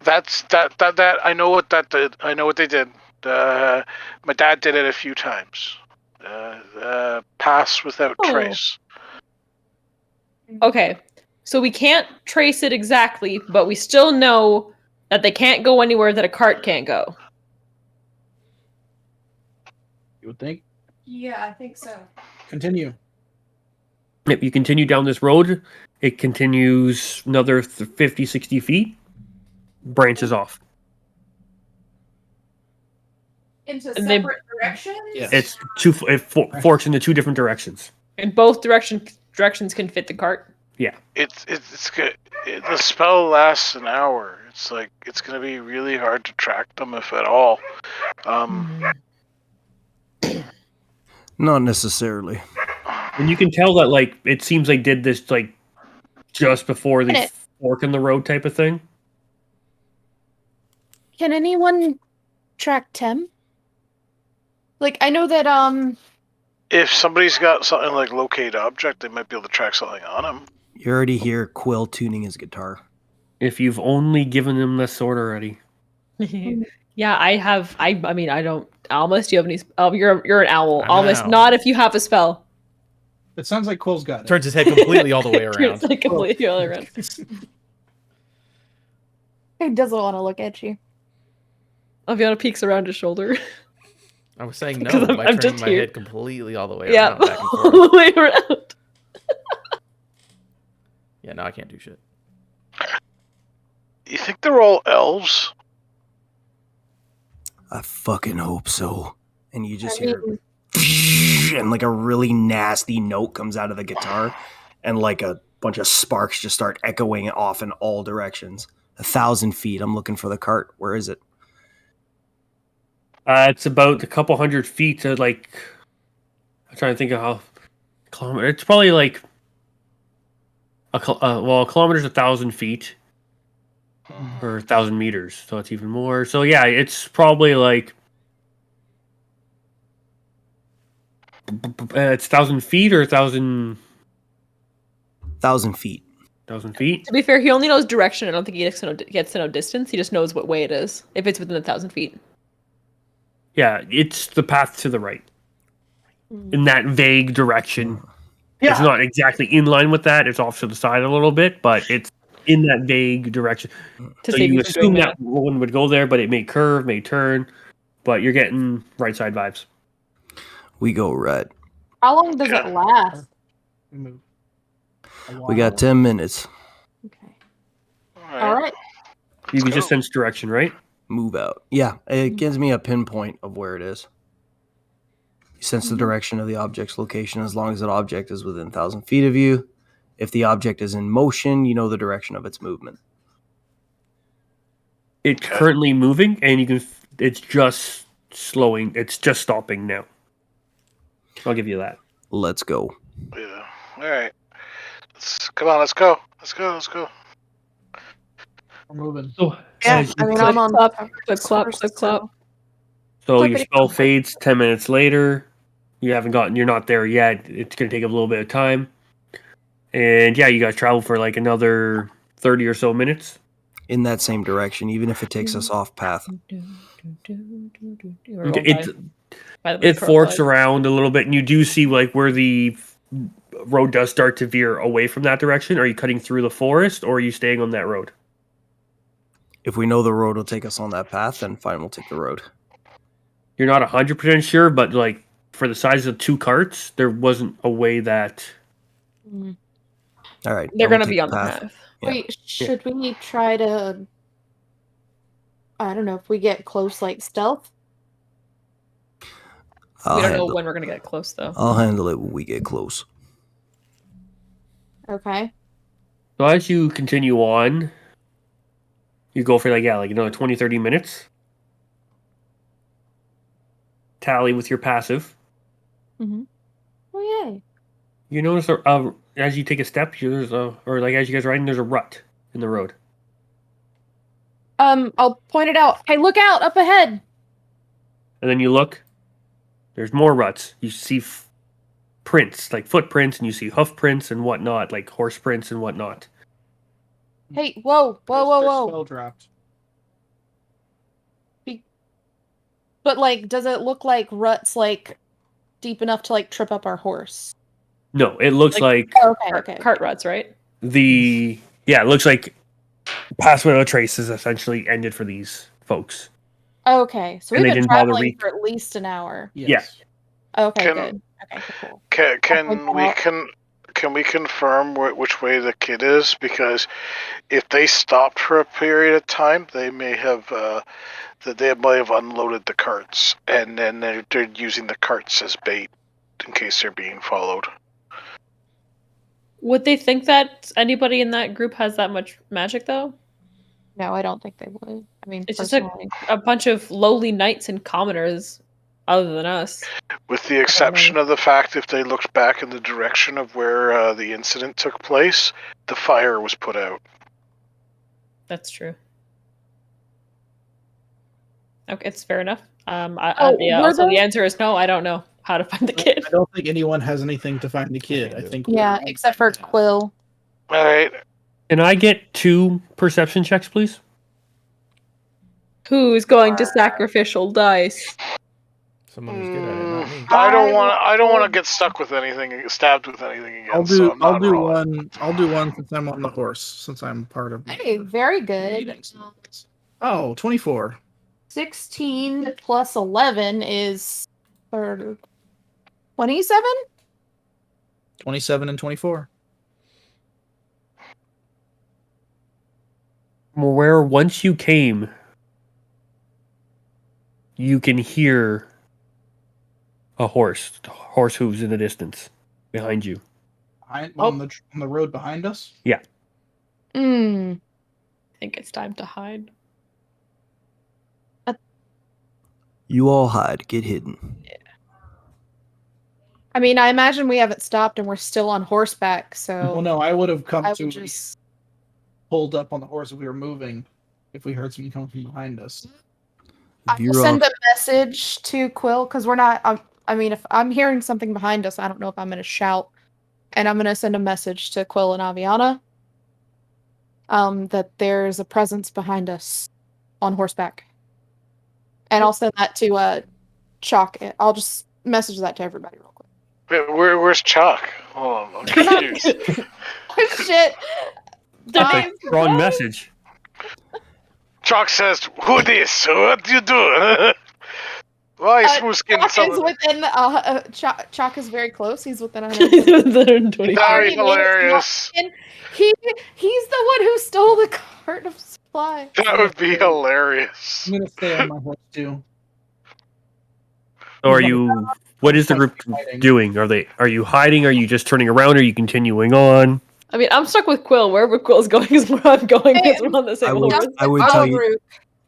That's that. I know what that did. I know what they did. My dad did it a few times. Pass without Oh. trace. Okay. So we can't trace it exactly, but we still know that they can't go anywhere that a cart can't go. You would think. Yeah, I think so. Continue. If you continue down this road, it continues another 50, 60 feet, branches off. Into And they- separate directions? Yes. It's it forks into two different directions. And both directions can fit the cart. It's good. The spell lasts an hour. It's like it's gonna be really hard to track them if at all. Not necessarily. And you can tell that like it seems they did this like just before the Minute. fork in the road type of thing. Can anyone track Tem? Like, I know that, If somebody's got something like locate object, they might be able to track something on him. You already hear Quill tuning his guitar. If you've only given them the sword already. Yeah, I have. I mean, I don't. Almost, do you have any? Oh, you're an owl. I'm an Almost, owl. not if you have a spell. It sounds like Quill's got it. Turns his head completely all the way around. It's like completely all around. he doesn't want to look at you. Aviana peeks around his shoulder. I was saying no Because by I'm turning just my here. head completely all the way Yeah, around, back and all forth. the way around. Yeah, no, I can't do shit. You think they're all elves? I fucking hope so. And you just I hear, mean, and like a really nasty note comes out of the guitar, and like a bunch of sparks just start echoing off in all directions. 1,000 feet. I'm looking for the cart. Where is it? It's about a couple hundred feet to like. I'm trying to think of how kilometer. It's probably like a kilometer's 1,000 feet or 1,000 meters, so it's even more. So yeah, it's probably like it's 1,000 feet or 1,000 feet. feet. To be fair, he only knows direction. I don't think he gets to know distance. He just knows what way it is. If it's within 1,000 feet. Yeah, it's the path to the right in that vague direction. Yeah. It's not exactly in line with that. It's off to the side a little bit, but it's in that vague direction. To So save you you from doing assume that. that one would go there, but it may curve, may turn, but you're getting right side vibes. We go right. how long does it Okay. last? We move. We got 10 minutes. Okay. Alright. All right. You can Let's just go. sense direction, right? Move out. Yeah, it gives me a pinpoint of where it is. You sense the direction of the object's location as long as that object is within 1,000 feet of you. If the object is in motion, you know the direction of its movement. It's currently moving, and you can. It's just slowing. It's just stopping now. I'll give you that. Let's go. Yeah. Alright. Come on, let's go. Let's go. We're moving. So, Yeah, as I you mean, click- I'm on Clip, cover clip, clop, first, clip, clop. so your clippity spell clop. fades 10 minutes later. You're not there yet. It's going to take a little bit of time. And yeah, you guys travel for like another 30 or so minutes. In that same direction, even if it takes us off path. We're Okay, going by the it crow forks flies. around a little bit, and you do see like where the road does start to veer away from that direction. Are you cutting through the forest, or are you staying on that road? If we know the road will take us on that path, then fine, we'll take the road. You're not 100% sure, but like for the size of 2 carts, there wasn't a way that. All right. They're then we'll going to take be on the path. Yeah. Wait, should we try to? I don't know if we get close, like stealth. I'll We don't know handle, when we're going to get close, though. I'll handle it when we get close. Okay. So as you continue on, you go for like another 20, 30 minutes. Tally with your passive. Mm-hmm. Oh yay! You notice as you take a step, as you guys are riding, there's a rut in the road. I'll point it out. Hey, look out! Up ahead. And then you look, there's more ruts. You see prints, like footprints, and you see hoof prints and whatnot, like horse prints and whatnot. Hey, whoa! Their spell dropped. But like, does it look like ruts like deep enough to like trip up our horse? No, it looks like Oh, okay. Cart ruts, right? it looks like past without trace is essentially ended for these folks. Okay, so And we've they been didn't bother traveling for at least an hour. Yes. Okay, Can- good. Okay, cool. Can point we that can we confirm which way the kid is? Because if they stopped for a period of time, they may have unloaded the carts, and then they're using the carts as bait in case they're being followed. Would they think that anybody in that group has that much magic, though? No, I don't think they would. I mean, It's just personally. a bunch of lowly knights and commoners, other than us. With the exception of the fact if they looked back in the direction of where the incident took place, the fire was put out. That's true. Okay, it's fair enough. were Also, there- the answer is no. I don't know how to find the kid. I don't think anyone has anything to find the kid. I think. Yeah, except for Quill. All right. Can I get 2 perception checks, please? Who's going to sacrificial dice? Someone who's good at it, not me. I don't want to get stuck with anything, stabbed with anything again. I'll so do. I'm not I'll do rolling. one. I'll do one since I'm on the horse. Since I'm part of. Hey, very good. Oh, 24. 16 plus 11 is 27? 27 and 24. Where once you came, you can hear a horse hooves in the distance behind you. On the road behind us. Hmm. I think it's time to hide. You all hide. Get hidden. I mean, I imagine we haven't stopped and we're still on horseback, so Well, no, I would have come I to would just. pulled up on the horse if we were moving. If we heard something coming from behind us. I If will you're send off, a message to Quill because we're not. I mean, if I'm hearing something behind us, I don't know if I'm going to shout, and I'm going to send a message to Quill and Aviana. That there's a presence behind us on horseback, and I'll send that to Chalk. I'll just message that to everybody real quick. Where's Chuck? Hold on, I'm confused. Oh shit! That's Fine. a strong message. Chuck says, "Who this? What you do?" Why smooth skin? Chalk is within. Chalk is very close. He's within 100. 120. Very hilarious. And he's the one who stole the cart of supplies. That would be hilarious. I'm gonna stay on my horse too. So are you? What is the group doing? Are you hiding? Are you just turning around? Are you continuing on? I mean, I'm stuck with Quill. Wherever Quill's going is where I'm going because we're on the same I would- horse. I would tell you- Group.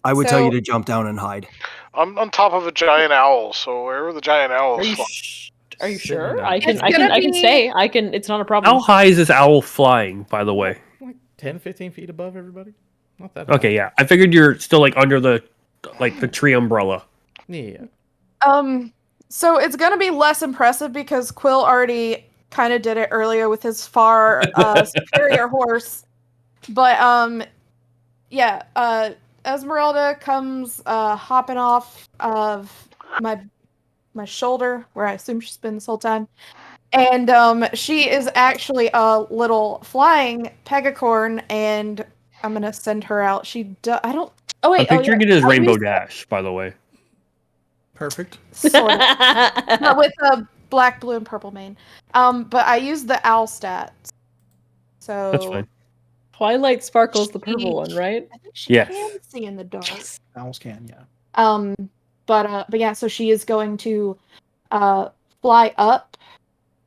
I would tell you So- to jump down and hide. I'm on top of a giant owl, so wherever the giant owl Are is. you, are you Sitting sure? down. I can. It's I can. gonna I can be- stay. I can. It's not a problem. How high is this owl flying, by the way? Like 10, 15 feet above everybody? Not that high. Okay, yeah. I figured you're still like under the tree umbrella. Yeah. So it's gonna be less impressive because Quill already kind of did it earlier with his far superior horse. But yeah, Esmeralda comes hopping off of my shoulder where I assume she's been this whole time. And she is actually a little flying pegacorn, and I'm gonna send her out. I don't. Oh wait, I'm picturing it as I Rainbow used- Dash, by the way. Perfect. Sort of. But with a black, blue, and purple mane. But I use the owl stats. So That's fine. Twilight Sparkle's the purple one, right? I think she Yes. can see in the dark. Owls can, yeah. But yeah, so she is going to fly up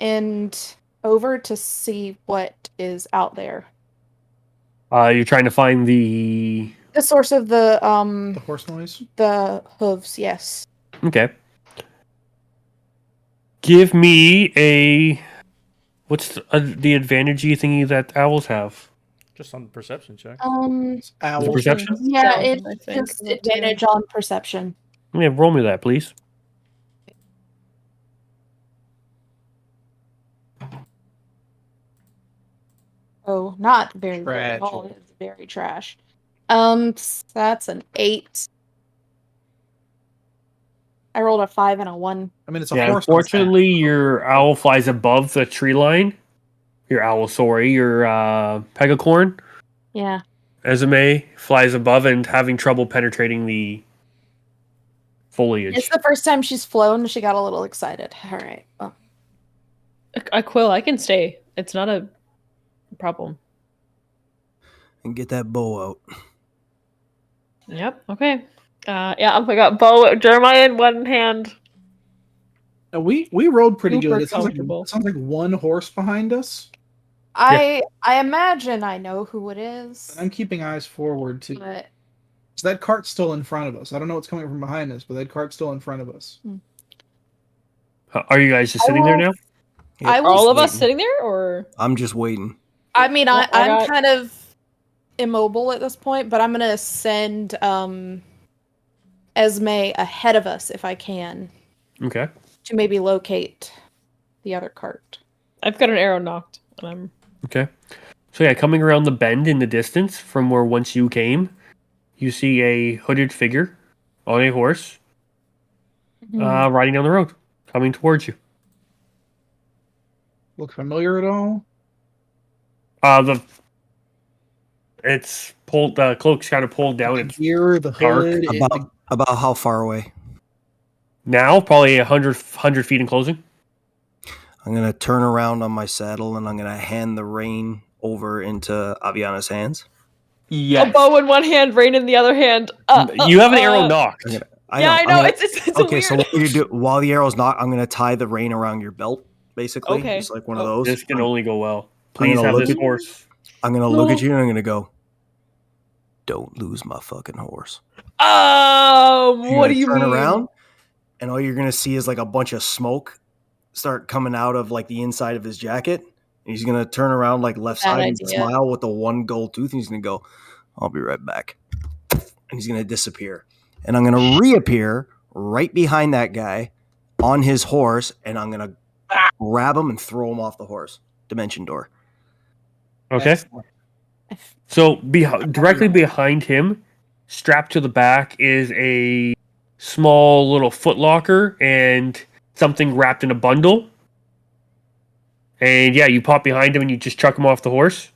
and over to see what is out there. You're trying to find the. The source of The the horse noise. hooves, yes. Okay. Give me a. What's the advantage thingy that owls have? Just on the perception check. Owls. Perception? Yeah, Stealth, it's I think, just is it too? advantage on perception. Yeah, roll me that, please. Oh, not very good Trash. at all. It's very trash. That's an 8. I rolled a 5 and a 1. I mean, it's a Yeah, horse. unfortunately, your owl flies above the tree line. Your pegacorn, Yeah. Esme, flies above and having trouble penetrating the foliage. It's the first time she's flown. She got a little excited. All right. Well, Quill, I can stay. It's not a problem. And get that bow out. Yep. Okay. Yeah, I got bow Jeremiah in one hand. We rode pretty Super good. It comfortable. sounds like one horse behind us. I imagine I know who it is. And I'm keeping eyes forward too. But So that cart's still in front of us. I don't know what's coming from behind us, but that cart's still in front of us. Are you guys just sitting there now? I Are will. all of us waiting. sitting there, or I'm just waiting. I mean, Well, I I'm got- kind of immobile at this point, but I'm gonna send Esme ahead of us if I can Okay. to maybe locate the other cart. I've got an arrow knocked, and I'm Okay. So yeah, coming around the bend in the distance from where once you came, you see a hooded figure on a horse riding down the road, coming towards you. Look familiar at all? It's pulled. The cloak's kind of pulled down. The It's gear, the dark. hood. About how far away? now probably 100 feet in closing. I'm gonna turn around on my saddle and I'm gonna hand the rein over into Aviana's hands. Yes. a bow in one hand, rain in the other hand. You have an arrow knocked. I know. It's Okay, weird. so what you do while the arrow's not, I'm gonna tie the rein around your belt, basically. Okay. Just like one of those. This can only go well. I'm Please gonna have look this at- horse. I'm gonna look at you and I'm gonna go, don't lose my fucking horse. You're What gonna do you turn mean? around, and all you're gonna see is like a bunch of smoke start coming out of like the inside of his jacket. And he's gonna turn around like left Bad side and idea. smile with the one gold tooth, and he's gonna go, I'll be right back. And he's gonna disappear. And I'm gonna reappear right behind that guy on his horse, and I'm gonna grab him and throw him off the horse. Dimension door. Okay. Excellent. So directly behind him, strapped to the back, is a small little footlocker and something wrapped in a bundle. And yeah, you pop behind him and you just chuck him off the horse.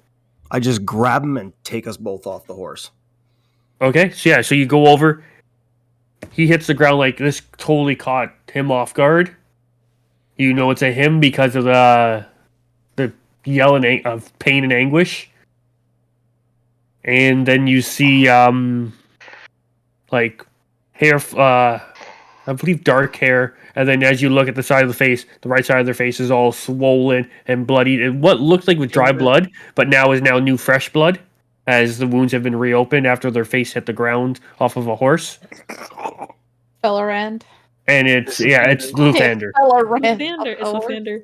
I just grab him and take us both off the horse. Okay, so yeah, so you go over. He hits the ground like this. Totally caught him off guard. You know it's a him because of the yell of pain and anguish. And then you see like hair, I believe dark hair. And then as you look at the side of the face, the right side of their face is all swollen and bloodied, and what looked like with dry blood, but now is new fresh blood, as the wounds have been reopened after their face hit the ground off of a horse. Fellerand. And it's Luthander. Fellerand. Luthander. It's Luthander.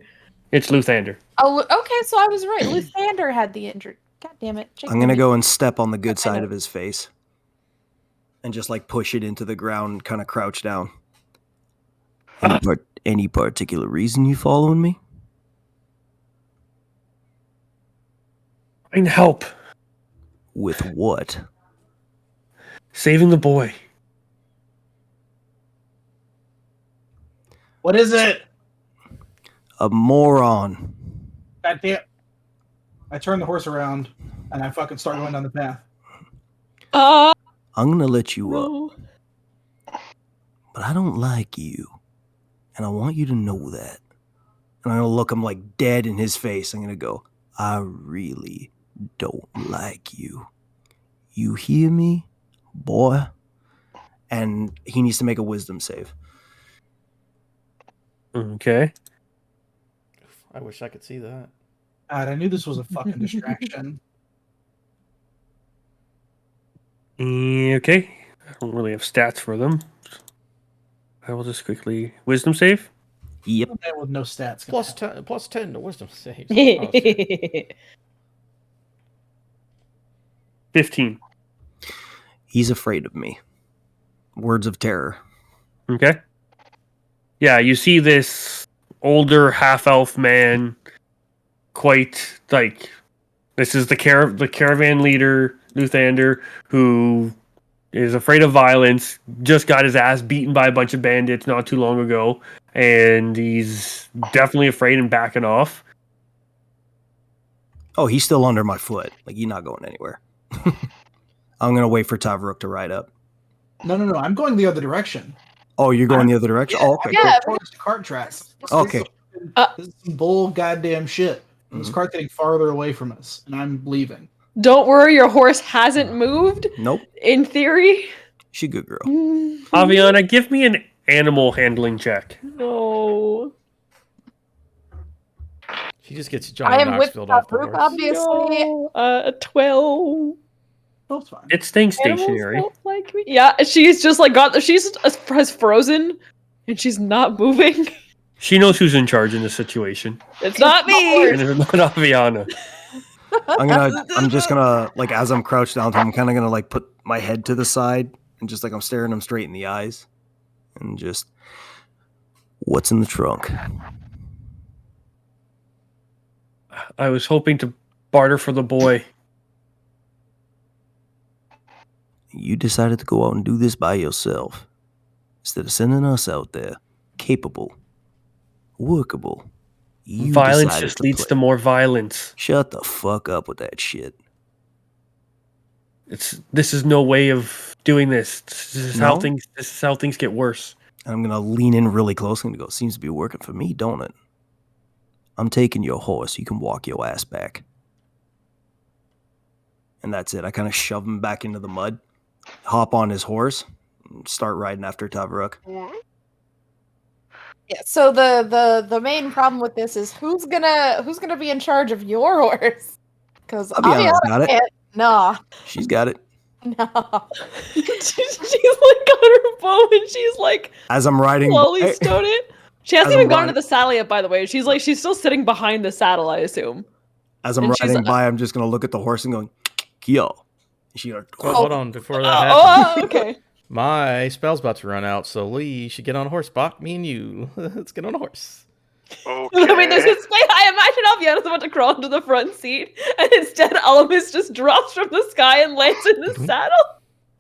It's Luthander. Oh, okay, so I was right. Luthander had the injury. God damn it. I'm gonna go and step on the good I side know. of his face and just like push it into the ground, kind of crouch down. Any particular reason you following me? I need help. With what? Saving the boy. What is it? A moron. God damn. I turn the horse around and I fucking start going down the path. I'm gonna let you up, No. but I don't like you, and I want you to know that. And I'm gonna look him like dead in his face. I'm gonna go, I really don't like you. You hear me, boy? And he needs to make a wisdom save. Okay. I wish I could see that. God, I knew this was a fucking distraction. Okay. I don't really have stats for them. I will just quickly wisdom save. Yep. Man with no stats. Plus 10 to wisdom saves. Oh, shit. 15. He's afraid of me. Words of terror. Okay. Yeah, you see this older half-elf man, quite like this is the caravan leader, Luthander, who is afraid of violence, just got his ass beaten by a bunch of bandits not too long ago, and he's definitely afraid and backing off. Oh, he's still under my foot. Like, he's not going anywhere. I'm going to wait for Tavruk to ride up. No. I'm going the other direction. Oh, you're going the other direction? Oh, okay. Yeah. Towards the cart tracks. Okay. This is some bull goddamn shit. And this Mhm. cart's getting farther away from us, and I'm leaving. Don't worry, your horse hasn't moved. Nope. In theory. She good girl. Aviana, give me an animal handling check. No. She just gets I Johnny am with Knoxville off the Farouk, horse. obviously. No. A 12. That's fine. It's staying Animals stationary. don't like me. Yeah, she's just like has frozen, and she's not moving. She knows who's in charge in this situation. It's not me. And it's not Aviana. I'm just gonna, like, as I'm crouched down to him, I'm kind of gonna, like, put my head to the side and just, like, I'm staring him straight in the eyes. And just, what's in the trunk? I was hoping to barter for the boy. You decided to go out and do this by yourself. Instead of sending us out there, capable, workable. You Violence decided just to leads play. to more violence. Shut the fuck up with that shit. This is no way of doing this. This is how things get worse. And I'm gonna lean in really close and go, seems to be working for me, don't it? I'm taking your horse. You can walk your ass back. And that's it. I kind of shove him back into the mud, hop on his horse, and start riding after Tavaruk. Yeah, so the main problem with this is who's gonna be in charge of your horse? Because Aviana's got it. Nah, She's got it. she's like on her bow and she's like As I'm riding, slowly stowed it. She hasn't As even I'm gone riding- to the saddle yet, by the way. She's still sitting behind the saddle, I assume. as I'm and she's riding by, I'm just gonna look at the horse and going, "Yo." And she goes, Well, hold on, before that happens. Oh, okay. My spell's about to run out, so Lee should get on a horse. Bach, me and you. Let's get on a horse. Okay. I mean, there's this way. I imagine Alviana's about to crawl into the front seat, and instead, Alamis just drops from the sky and lands in the saddle.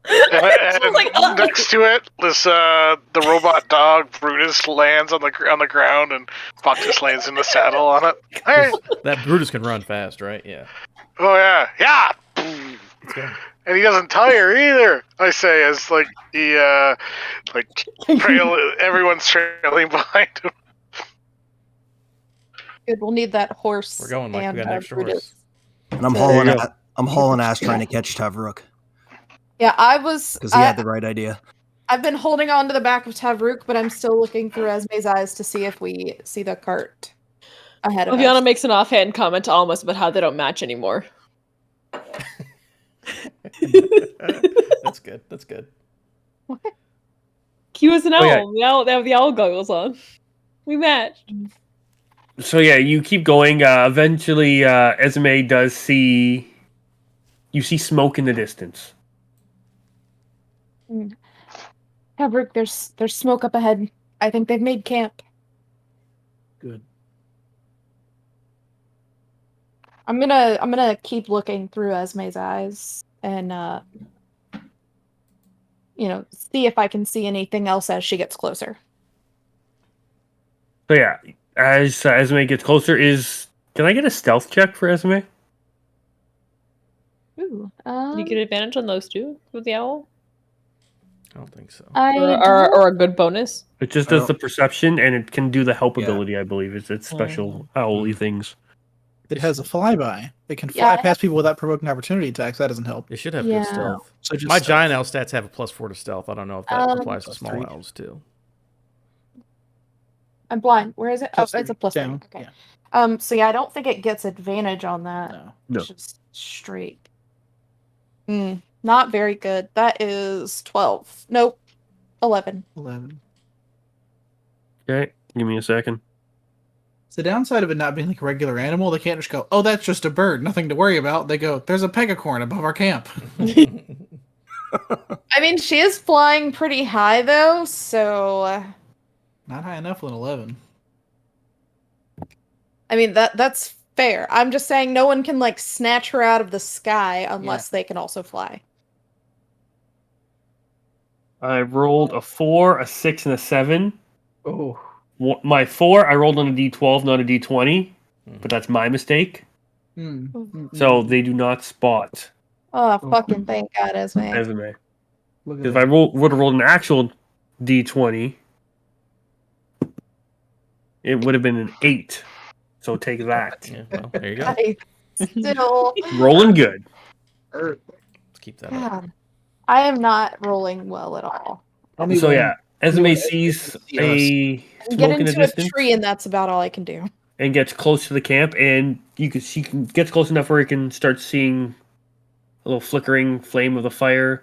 And She's like, "Oh." next to it, the robot dog Brutus lands on the ground, and Buck just lands in the saddle on it. Hey. That Brutus can run fast, right? Yeah. Oh yeah. Let's go. And he doesn't tire either. I say as everyone's trailing behind him. good. We'll need that horse. We're going, Mike. We and, got an extra Brutus. horse. and I'm So- hauling There you ass. I'm hauling ass trying to catch Tavaruk Yeah, I was. because he had the right idea. I've been holding on to the back of Tavruk, but I'm still looking through Esme's eyes to see if we see the cart ahead of Alviana us. makes an offhand comment to Almas about how they don't match anymore. That's good. That's good. Cute as an Oh, yeah. owl. The owl. They have the owl goggles on. We matched. So yeah, you keep going. Eventually, Esme does see. You see smoke in the distance. Tavruk, there's smoke up ahead. I think they've made camp. Good. I'm gonna keep looking through Esme's eyes and see if I can see anything else as she gets closer. So yeah, as Esme gets closer, can I get a stealth check for Esme? Ooh, Do you get advantage on those two with the owl, I don't think so. or a good bonus? It just I does the perception, and it can do the help Yeah. ability. I believe it's special owly things. It has a flyby. It can fly Yeah, past people without provoking opportunity attacks. That doesn't help. It should have Yeah. good stealth. So just My giant owl stats have a +4 to stealth. I don't know if that applies to Plus small 3. owls too. I'm blind. Where is it? Plus Oh, it's a three. plus Down. three. Okay. Yeah. So yeah, I don't think it gets advantage on that. No. No. It's just straight. Not very good. That is 12. Nope. 11. 11. Okay, give me a second. It's the downside of it not being like a regular animal. They can't just go, "Oh, that's just a bird. Nothing to worry about." They go, "There's a pegacorn above our camp." I mean, she is flying pretty high though, so Not high enough with an 11. I mean that's fair. I'm just saying no one can like snatch her out of the sky unless they can also fly. I rolled a 4, a 6, and a 7. Oh. My 4, I rolled on a d12, not a d20, but that's my mistake. So they do not spot Oh, fucking thank God, Esme. Esme. Look at If I would have rolled an actual d20, it would have been an 8. So take that. Yeah, well, there you go. I still, Rolling good. Er, Let's keep that up. God, I am not rolling well at all. tell me So when- yeah, tell me when Esme sees see us. a I get smoke in the into a distance tree, and that's about all I can do. and gets close to the camp, and she gets close enough where you can start seeing a little flickering flame of the fire.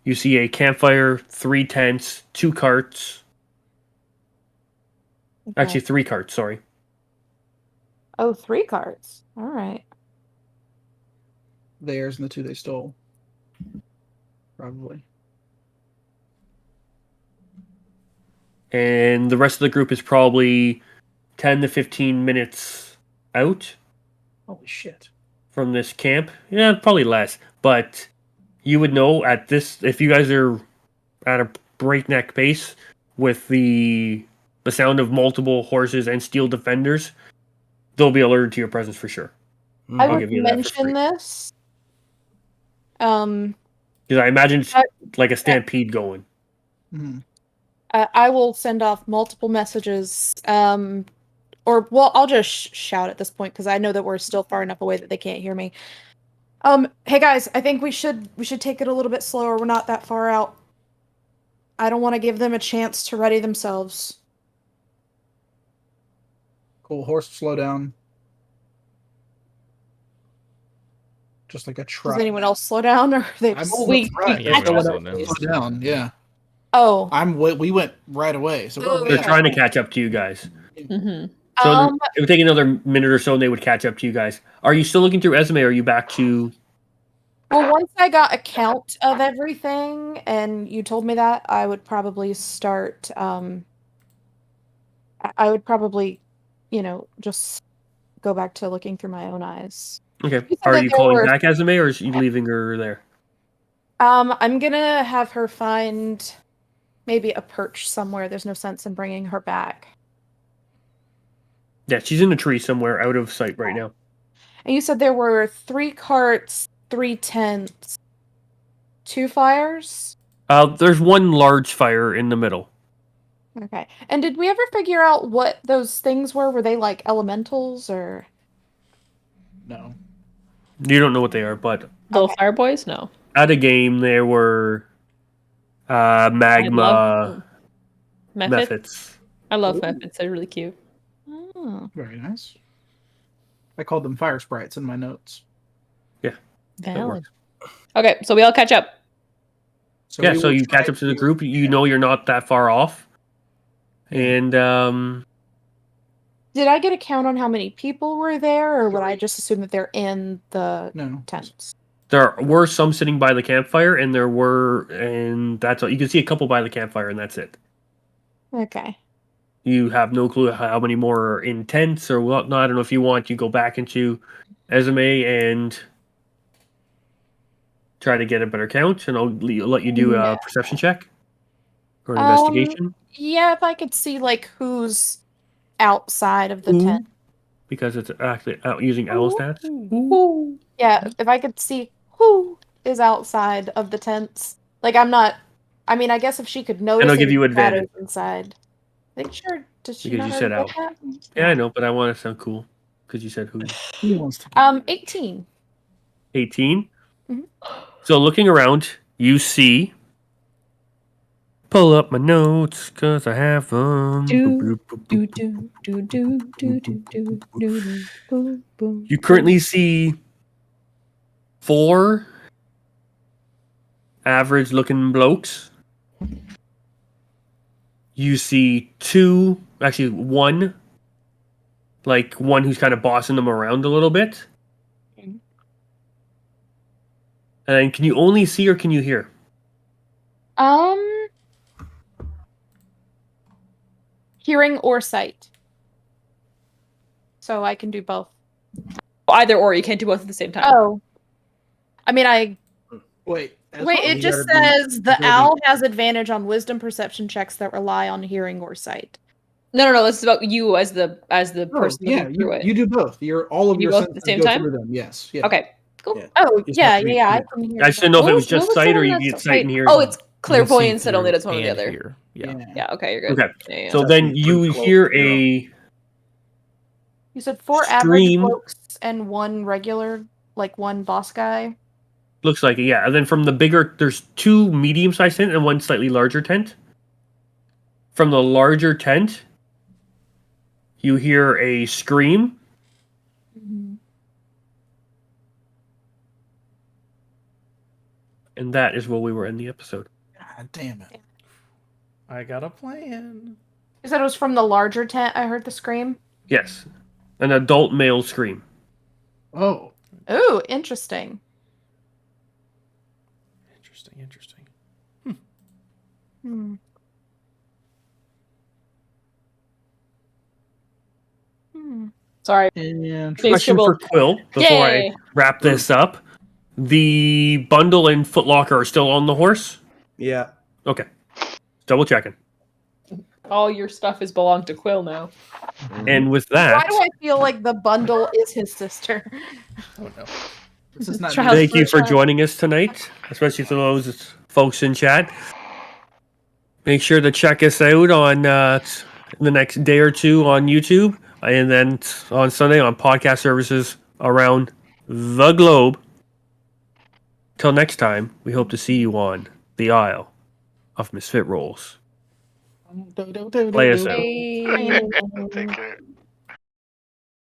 You see a campfire, 3 tents, 2 carts. Okay. Actually, 3 carts. Sorry. Oh, 3 cards. All right. Theirs and the 2 they stole. Probably. And the rest of the group is probably 10 to 15 minutes out Holy shit. from this camp. Yeah, probably less. But you would know at this, if you guys are at a breakneck pace with the sound of multiple horses and steel defenders, they'll be alerted to your presence for sure. I I'll would give you that for mention free. this. Because I imagine it's like a stampede going. Mhm. I will send off multiple messages. Or well, I'll just shout at this point because I know that we're still far enough away that they can't hear me. Hey guys, I think we should take it a little bit slower. We're not that far out. I don't want to give them a chance to ready themselves. Cool. Horse slow down. Just like a trot. Does anyone else slow down, or are they? I'm just- we- right. yeah, Slow we're down. slowing down. Slow down. Yeah. Oh, We went right away. So we're They're way trying to out. catch up to you guys. Mm-hmm. So it would take another minute or so and they would catch up to you guys. Are you still looking through Esme or are you back to... well, once I got a count of everything, and you told me that, I would probably start. I would probably, just go back to looking through my own eyes. Okay. You said Are that you there calling were- back Esme or is you leaving her there? I'm gonna have her find maybe a perch somewhere. There's no sense in bringing her back. Yeah, she's in a tree somewhere out of sight right now. And you said there were 3 carts, 3 tents, 2 fires? There's one large fire in the middle. Okay. And did we ever figure out what those things were? Were they like elementals or? No. You don't know what they are, but Little Okay. fire boys? No. at a game there were magma Mephit? methods. I love Ooh. Mephits. They're really cute. Oh. Very nice. I called them fire sprites in my notes. Valid. Okay, so we all catch up. Yeah, we so will you try catch up to the to- group. You know you're not that far off. And Did I get a count on how many people were there, or would I just assume that they're in the No. tents? there were some sitting by the campfire, and that's all. You can see a couple by the campfire, and that's it. Okay. You have no clue how many more are in tents or whatnot. I don't know if you want. You go back into Esme and try to get a better count, and I'll let you do a No. perception check or an Um, investigation Yeah, if I could see like who's outside of the Ooh. tent. because it's actually using owl stats. Ooh. Yeah, if I could see who is outside of the tents. Like I'm not. I mean, I guess if she could notice I'll give any you shadows advantage. inside. I think sure. Does she Because not you said already get that? Yeah, I know, but I want to sound cool because you said who. He wants to. 18. 18. Mhm. So looking around, you see. Pull up my notes because I have them. Do, do, do, do, do, do, do, do, do, boom, boom. You currently see 4 average looking blokes. You see 2, actually 1, like one who's kind of bossing them around a little bit. Mhm. And can you only see or can you hear? Hearing or sight. So I can do both. Either or, you can't do both at the same time. Oh. I mean, Wait. Wait, it just says the owl has advantage on wisdom perception checks that rely on hearing or sight. No. This is about you as the person Yeah, looking through it. you do both. All of You your do both at the senses same go time? through them. Yes. Yeah. Okay, cool. Yeah. Oh, Just yeah, have to be- I can hear. I just didn't know if it was What just was the sight or one you that's get sight and hear. Oh, it's You can see clairvoyance that only through does one or the and other. hear. Yeah. Yeah, okay, you're good. Okay. Yeah. So That's then pretty you close, hear yeah. a You You said 4 average Scream. folks and 1 regular, like 1 boss guy. Looks like it, yeah. And then from the bigger, there's 2 medium-sized tent and 1 slightly larger tent. From the larger tent, you hear a scream. And that is where we were in the episode. God damn it. I got a plan. You said it was from the larger tent. I heard the scream. Yes. An adult male scream. Oh. Ooh, interesting. Interesting. Hmm. Sorry. And Big Question scribble. for Quill before I Yay. wrap this up. The bundle and Footlocker are still on the horse? Yeah. Okay. Double checking. All your stuff is belong to Quill now. And with Why that, do I feel like the bundle is his sister? Oh no. this is not Child thank you for child. joining us tonight, especially to those folks in chat. Make sure to check us out on the next day or two on YouTube, and then on Sunday on podcast services around the globe. Till next time, we hope to see you on the Isle of Misfit Rolls. Play us out. Hey. Take care.